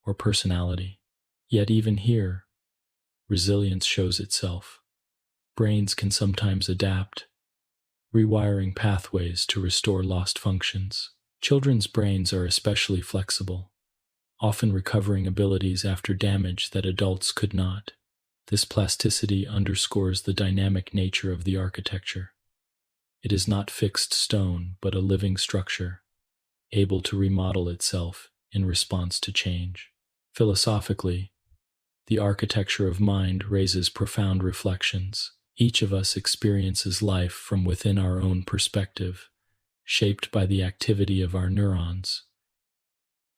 or personality. Yet even here, resilience shows itself. Brains can sometimes adapt, rewiring pathways to restore lost functions. Children's brains are especially flexible, often recovering abilities after damage that adults could not. This plasticity underscores the dynamic nature of the architecture. It is not fixed stone, but a living structure, able to remodel itself in response to change. Philosophically, the architecture of mind raises profound reflections. Each of us experiences life from within our own perspective, shaped by the activity of our neurons.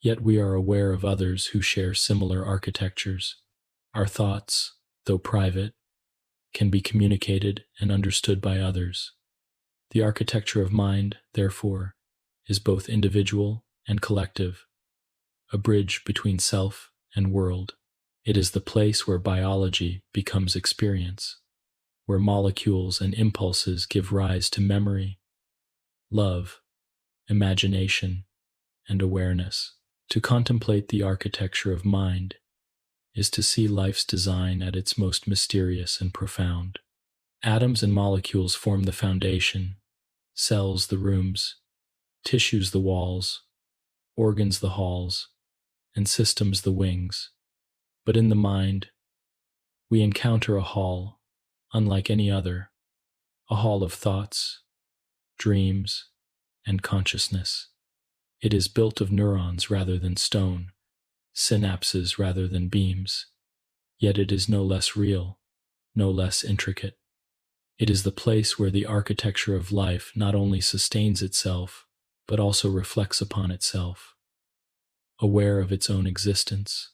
Yet we are aware of others who share similar architectures. Our thoughts, though private, can be communicated and understood by others. The architecture of mind, therefore, is both individual and collective, a bridge between self and world. It is the place where biology becomes experience, where molecules and impulses give rise to memory, love, imagination, and awareness. To contemplate the architecture of mind is to see life's design at its most mysterious and profound. Atoms and molecules form the foundation, cells the rooms, tissues the walls, organs the halls, and systems the wings. But in the mind, we encounter a hall unlike any other, a hall of thoughts, dreams, and consciousness. It is built of neurons rather than stone, synapses rather than beams, yet it is no less real, no less intricate. It is the place where the architecture of life not only sustains itself, but also reflects upon itself, aware of its own existence,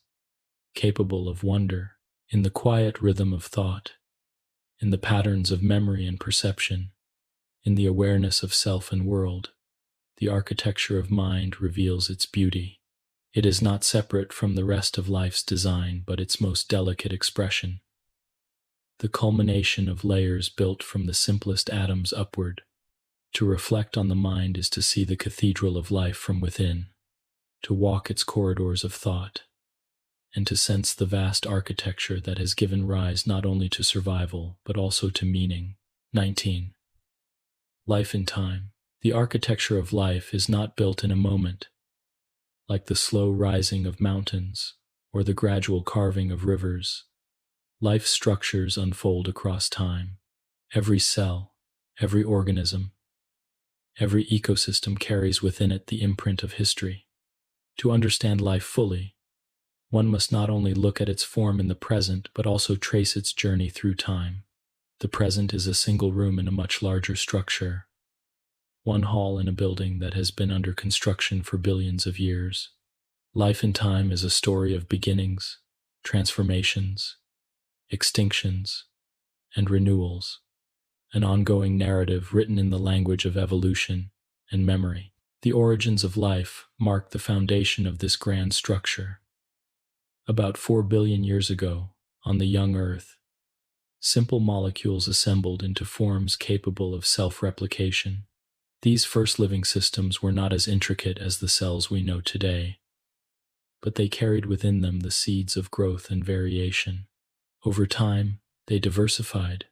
capable of wonder, in the quiet rhythm of thought, in the patterns of memory and perception, in the awareness of self and world. The architecture of mind reveals its beauty. It is not separate from the rest of life's design, but its most delicate expression. The culmination of layers built from the simplest atoms upward. To reflect on the mind is to see the cathedral of life from within, to walk its corridors of thought, and to sense the vast architecture that has given rise not only to survival, but also to meaning. 19. Life in time. The architecture of life is not built in a moment, like the slow rising of mountains or the gradual carving of rivers. Life structures unfold across time. Every cell, every organism, every ecosystem carries within it the imprint of history. To understand life fully, one must not only look at its form in the present, but also trace its journey through time. The present is a single room in a much larger structure, one hall in a building that has been under construction for billions of years. Life in time is a story of beginnings, transformations, extinctions, and renewals, an ongoing narrative written in the language of evolution and memory. The origins of life mark the foundation of this grand structure. About 4 billion years ago, on the young Earth, simple molecules assembled into forms capable of self-replication. These first living systems were not as intricate as the cells we know today, but they carried within them the seeds of growth and variation. Over time, they diversified,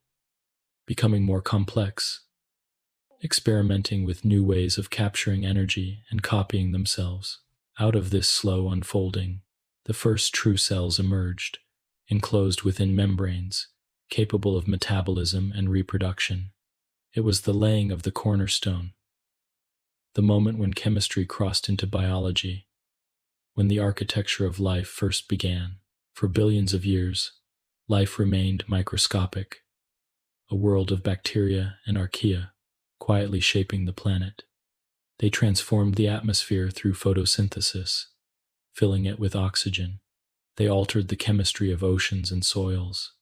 becoming more complex, experimenting with new ways of capturing energy and copying themselves. Out of this slow unfolding, the first true cells emerged, enclosed within membranes, capable of metabolism and reproduction. It was the laying of the cornerstone, the moment when chemistry crossed into biology, when the architecture of life first began. For billions of years, life remained microscopic, a world of bacteria and archaea, quietly shaping the planet. They transformed the atmosphere through photosynthesis, filling it with oxygen. They altered the chemistry of oceans and soils.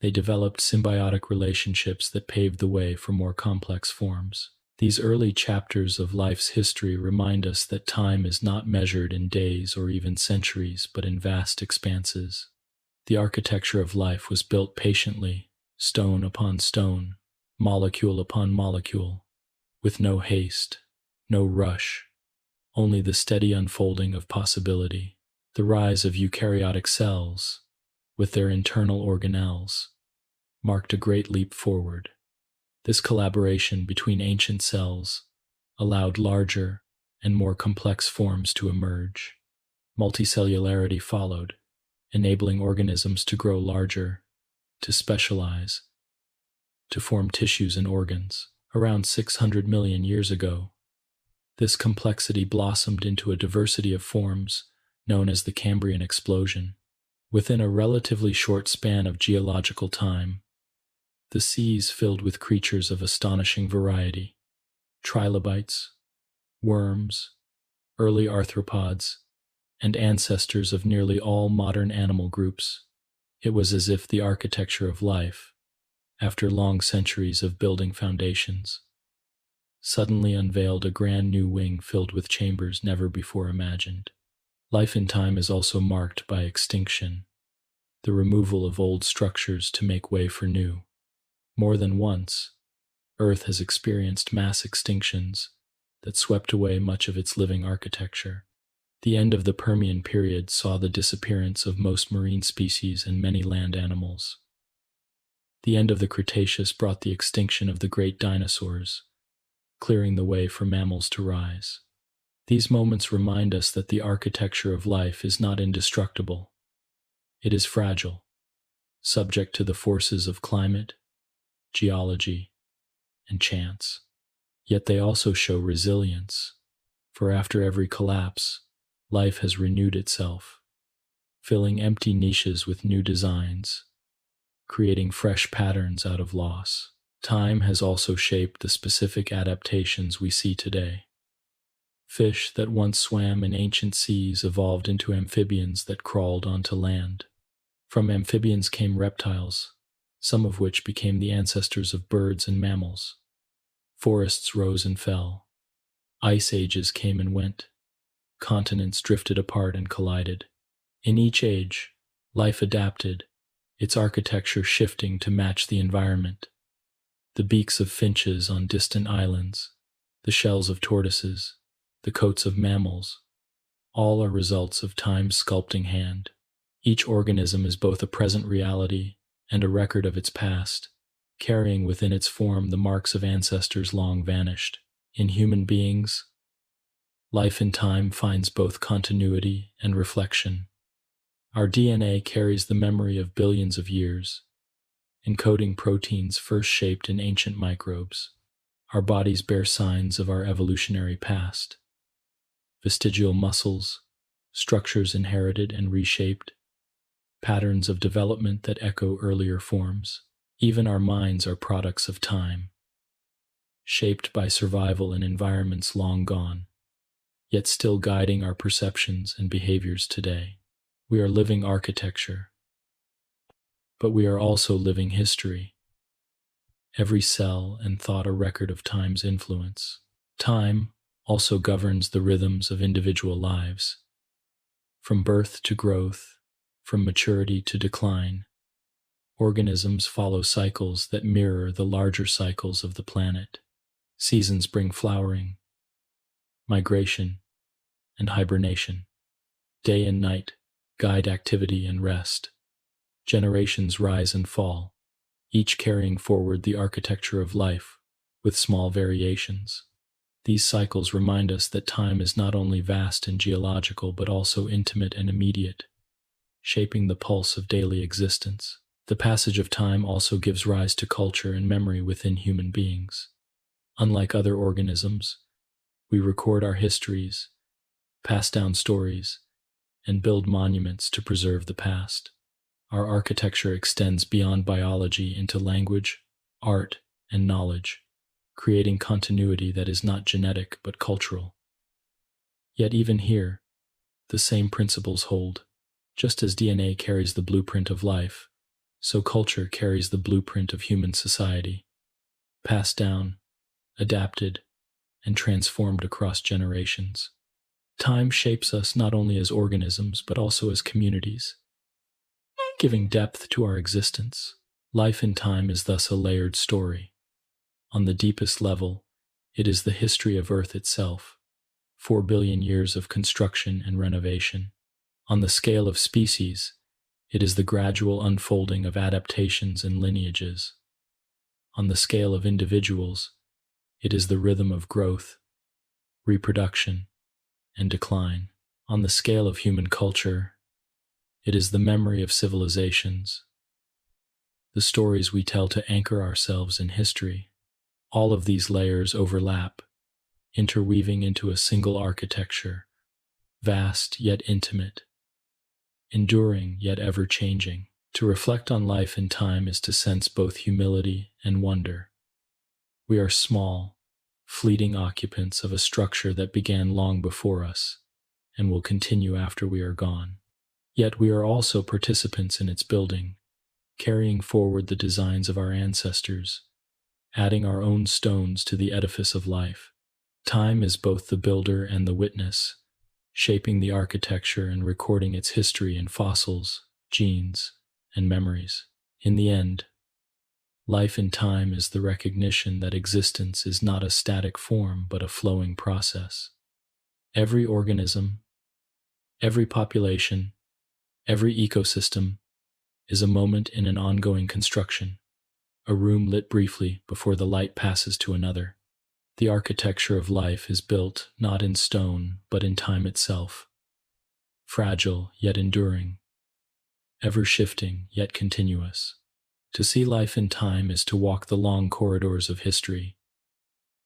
They developed symbiotic relationships that paved the way for more complex forms. These early chapters of life's history remind us that time is not measured in days or even centuries, but in vast expanses. The architecture of life was built patiently, stone upon stone, molecule upon molecule, with no haste, no rush, only the steady unfolding of possibility. The rise of eukaryotic cells, with their internal organelles, marked a great leap forward. This collaboration between ancient cells allowed larger and more complex forms to emerge. Multicellularity followed, enabling organisms to grow larger, to specialize, to form tissues and organs. Around 600 million years ago, this complexity blossomed into a diversity of forms known as the Cambrian explosion. Within a relatively short span of geological time, the seas filled with creatures of astonishing variety: trilobites, worms, early arthropods, and ancestors of nearly all modern animal groups. It was as if the architecture of life, after long centuries of building foundations, suddenly unveiled a grand new wing filled with chambers never before imagined. Life in time is also marked by extinction, the removal of old structures to make way for new. More than once, Earth has experienced mass extinctions that swept away much of its living architecture. The end of the Permian period saw the disappearance of most marine species and many land animals. The end of the Cretaceous brought the extinction of the great dinosaurs, clearing the way for mammals to rise. These moments remind us that the architecture of life is not indestructible. It is fragile, subject to the forces of climate, geology, and chance. Yet they also show resilience, for after every collapse, life has renewed itself, filling empty niches with new designs, creating fresh patterns out of loss. Time has also shaped the specific adaptations we see today. Fish that once swam in ancient seas evolved into amphibians that crawled onto land. From amphibians came reptiles, some of which became the ancestors of birds and mammals. Forests rose and fell. Ice ages came and went. Continents drifted apart and collided. In each age, life adapted, its architecture shifting to match the environment. The beaks of finches on distant islands, the shells of tortoises, the coats of mammals, all are results of time's sculpting hand. Each organism is both a present reality and a record of its past, carrying within its form the marks of ancestors long vanished. In human beings, life in time finds both continuity and reflection. Our DNA carries the memory of billions of years, encoding proteins first shaped in ancient microbes. Our bodies bear signs of our evolutionary past: vestigial muscles, structures inherited and reshaped, patterns of development that echo earlier forms. Even our minds are products of time, shaped by survival in environments long gone, yet still guiding our perceptions and behaviors today. We are living architecture, but we are also living history. Every cell and thought a record of time's influence. Time also governs the rhythms of individual lives. From birth to growth, from maturity to decline, organisms follow cycles that mirror the larger cycles of the planet. Seasons bring flowering, migration, and hibernation. Day and night guide activity and rest. Generations rise and fall, each carrying forward the architecture of life with small variations. These cycles remind us that time is not only vast and geological but also intimate and immediate, shaping the pulse of daily existence. The passage of time also gives rise to culture and memory within human beings. Unlike other organisms, we record our histories, pass down stories, and build monuments to preserve the past. Our architecture extends beyond biology into language, art, and knowledge, creating continuity that is not genetic but cultural. Yet even here, the same principles hold. Just as DNA carries the blueprint of life, so culture carries the blueprint of human society, passed down, adapted, and transformed across generations. Time shapes us not only as organisms but also as communities, giving depth to our existence. Life in time is thus a layered story. On the deepest level, it is the history of Earth itself, 4 billion years of construction and renovation. On the scale of species, It is the gradual unfolding of adaptations and lineages. On the scale of individuals, it is the rhythm of growth, reproduction, and decline. On the scale of human culture, it is the memory of civilizations, the stories we tell to anchor ourselves in history. All of these layers overlap, interweaving into a single architecture, vast yet intimate, enduring yet ever-changing. To reflect on life and time is to sense both humility and wonder. We are small, fleeting occupants of a structure that began long before us and will continue after we are gone. Yet we are also participants in its building, carrying forward the designs of our ancestors, adding our own stones to the edifice of life. Time is both the builder and the witness, shaping the architecture and recording its history in fossils, genes, and memories. In the end, life in time is the recognition that existence is not a static form but a flowing process. Every organism, every population, every ecosystem is a moment in an ongoing construction, a room lit briefly before the light passes to another. The architecture of life is built not in stone but in time itself, fragile yet enduring, ever-shifting yet continuous. To see life in time is to walk the long corridors of history,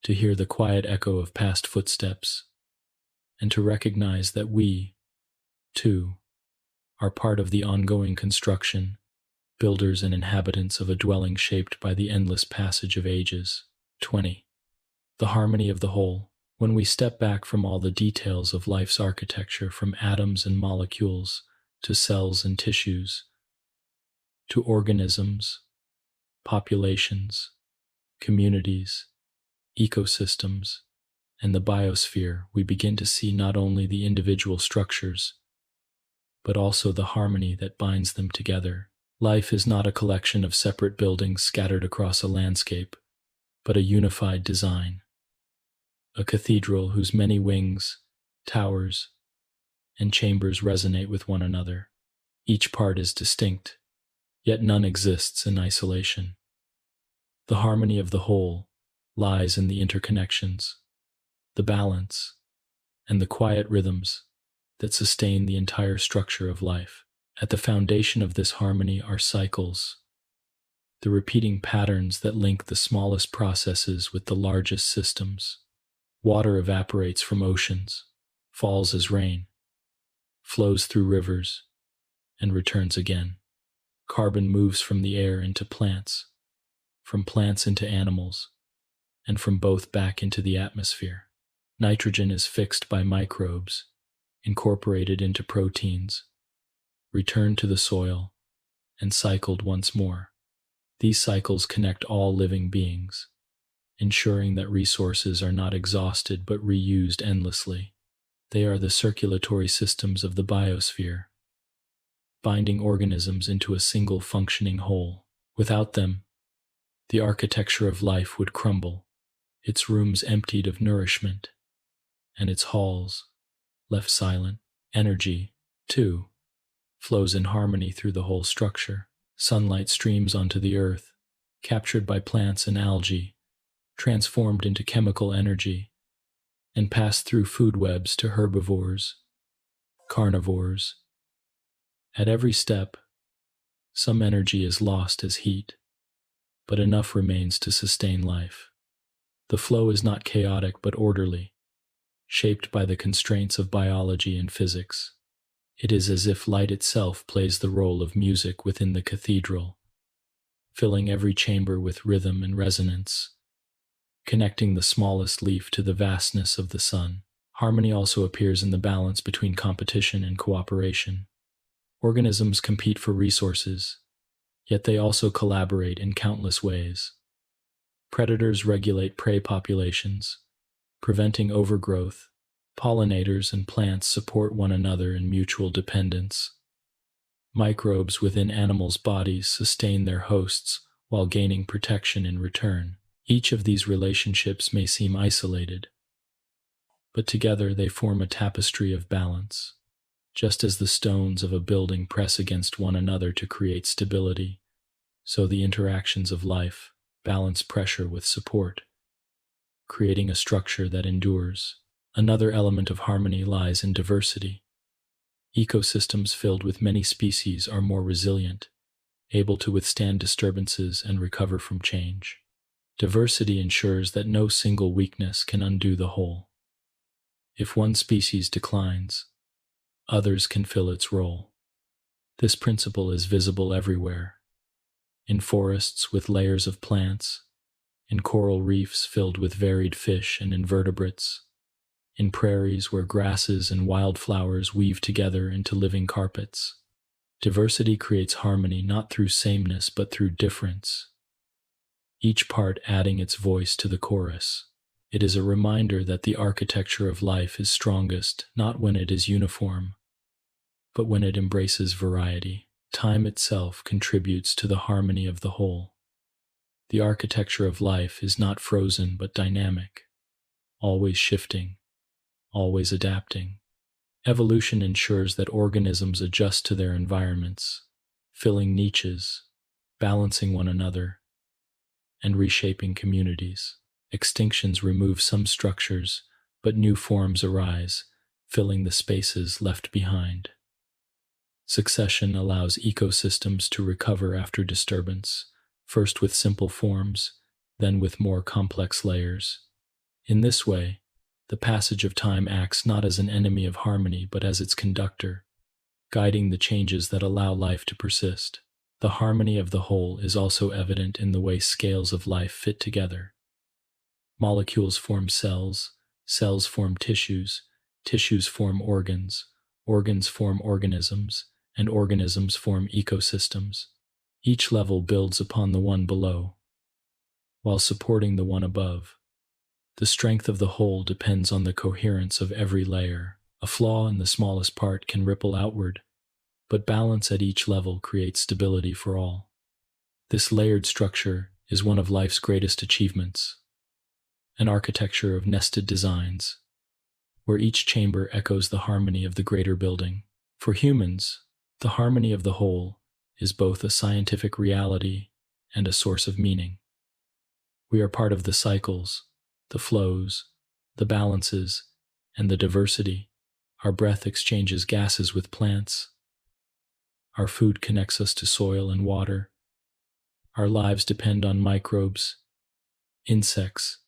to hear the quiet echo of past footsteps, and to recognize that we, too, are part of the ongoing construction, builders and inhabitants of a dwelling shaped by the endless passage of ages. 20. The harmony of the whole. When we step back from all the details of life's architecture, from atoms and molecules to cells and tissues, to organisms, populations, communities, ecosystems, and the biosphere, we begin to see not only the individual structures, but also the harmony that binds them together. Life is not a collection of separate buildings scattered across a landscape, but a unified design. A cathedral whose many wings, towers, and chambers resonate with one another. Each part is distinct, yet none exists in isolation. The harmony of the whole lies in the interconnections, the balance, and the quiet rhythms that sustain the entire structure of life. At the foundation of this harmony are cycles, the repeating patterns that link the smallest processes with the largest systems. Water evaporates from oceans, falls as rain, flows through rivers, and returns again. Carbon moves from the air into plants, from plants into animals, and from both back into the atmosphere. Nitrogen is fixed by microbes, incorporated into proteins, returned to the soil, and cycled once more. These cycles connect all living beings, ensuring that resources are not exhausted but reused endlessly. They are the circulatory systems of the biosphere, binding organisms into a single functioning whole. Without them, the architecture of life would crumble, its rooms emptied of nourishment, and its halls left silent. Energy, too, flows in harmony through the whole structure. Sunlight streams onto the earth, captured by plants and algae, transformed into chemical energy, and passed through food webs to herbivores, carnivores. At every step, some energy is lost as heat, but enough remains to sustain life. The flow is not chaotic but orderly, shaped by the constraints of biology and physics. It is as if light itself plays the role of music within the cathedral, filling every chamber with rhythm and resonance, connecting the smallest leaf to the vastness of the sun. Harmony also appears in the balance between competition and cooperation. Organisms compete for resources, yet they also collaborate in countless ways. Predators regulate prey populations, preventing overgrowth. Pollinators and plants support one another in mutual dependence. Microbes within animals' bodies sustain their hosts while gaining protection in return. Each of these relationships may seem isolated, but together they form a tapestry of balance. Just as the stones of a building press against one another to create stability, so the interactions of life balance pressure with support, creating a structure that endures. Another element of harmony lies in diversity. Ecosystems filled with many species are more resilient, able to withstand disturbances and recover from change. Diversity ensures that no single weakness can undo the whole. If one species declines, others can fill its role. This principle is visible everywhere. In forests with layers of plants, in coral reefs filled with varied fish and invertebrates, in prairies where grasses and wildflowers weave together into living carpets. Diversity creates harmony not through sameness but through difference, each part adding its voice to the chorus. It is a reminder that the architecture of life is strongest not when it is uniform, but when it embraces variety. Time itself contributes to the harmony of the whole. The architecture of life is not frozen but dynamic, always shifting, always adapting. Evolution ensures that organisms adjust to their environments, filling niches, balancing one another, and reshaping communities. Extinctions remove some structures, but new forms arise, filling the spaces left behind. Succession allows ecosystems to recover after disturbance, first with simple forms, then with more complex layers. In this way, the passage of time acts not as an enemy of harmony but as its conductor, guiding the changes that allow life to persist. The harmony of the whole is also evident in the way scales of life fit together. Molecules form cells, cells form tissues, tissues form organs, organs form organisms, and organisms form ecosystems. Each level builds upon the one below, while supporting the one above. The strength of the whole depends on the coherence of every layer. A flaw in the smallest part can ripple outward, but balance at each level creates stability for all. This layered structure is one of life's greatest achievements, an architecture of nested designs, where each chamber echoes the harmony of the greater building. For humans, the harmony of the whole is both a scientific reality and a source of meaning. We are part of the cycles, the flows, the balances, and the diversity. Our breath exchanges gases with plants. Our food connects us to soil and water. Our lives depend on microbes, insects,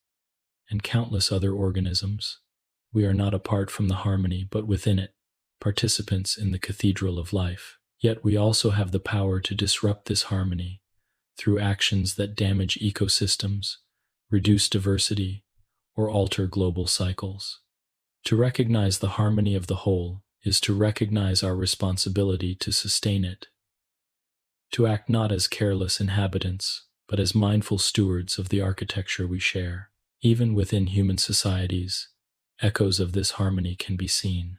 and countless other organisms. We are not apart from the harmony, but within it, participants in the cathedral of life. Yet we also have the power to disrupt this harmony through actions that damage ecosystems, reduce diversity, or alter global cycles. To recognize the harmony of the whole is to recognize our responsibility to sustain it, to act not as careless inhabitants, but as mindful stewards of the architecture we share. Even within human societies, echoes of this harmony can be seen.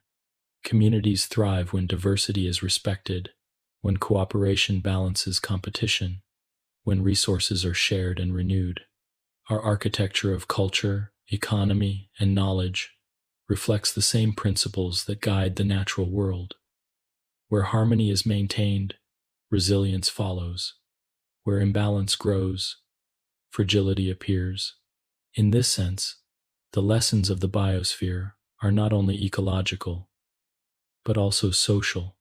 Communities thrive when diversity is respected, when cooperation balances competition, when resources are shared and renewed. Our architecture of culture, economy, and knowledge reflects the same principles that guide the natural world. Where harmony is maintained, resilience follows. Where imbalance grows, fragility appears. In this sense, the lessons of the biosphere are not only ecological, but also social,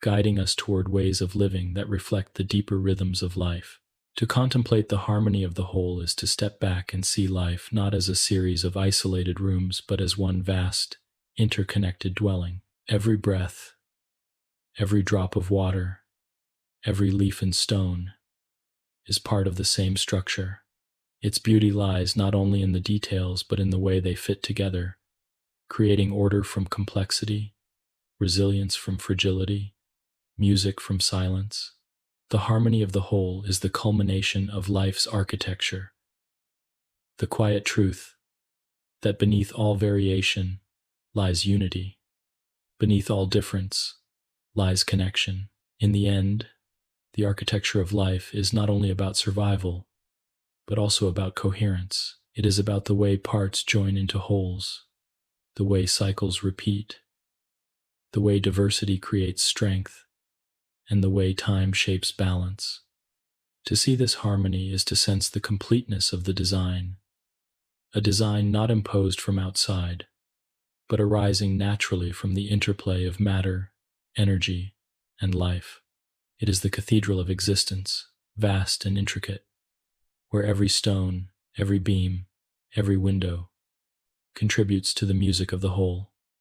guiding us toward ways of living that reflect the deeper rhythms of life. To contemplate the harmony of the whole is to step back and see life not as a series of isolated rooms, but as one vast, interconnected dwelling. Every breath, every drop of water, every leaf and stone is part of the same structure. Its beauty lies not only in the details, but in the way they fit together, creating order from complexity, resilience from fragility, music from silence. The harmony of the whole is the culmination of life's architecture, the quiet truth that beneath all variation lies unity, beneath all difference lies connection. In the end, the architecture of life is not only about survival, but also about coherence. It is about the way parts join into wholes, the way cycles repeat, the way diversity creates strength, and the way time shapes balance. To see this harmony is to sense the completeness of the design, a design not imposed from outside, but arising naturally from the interplay of matter, energy, and life. It is the cathedral of existence, vast and intricate, where every stone, every beam, every window contributes to the music of the whole.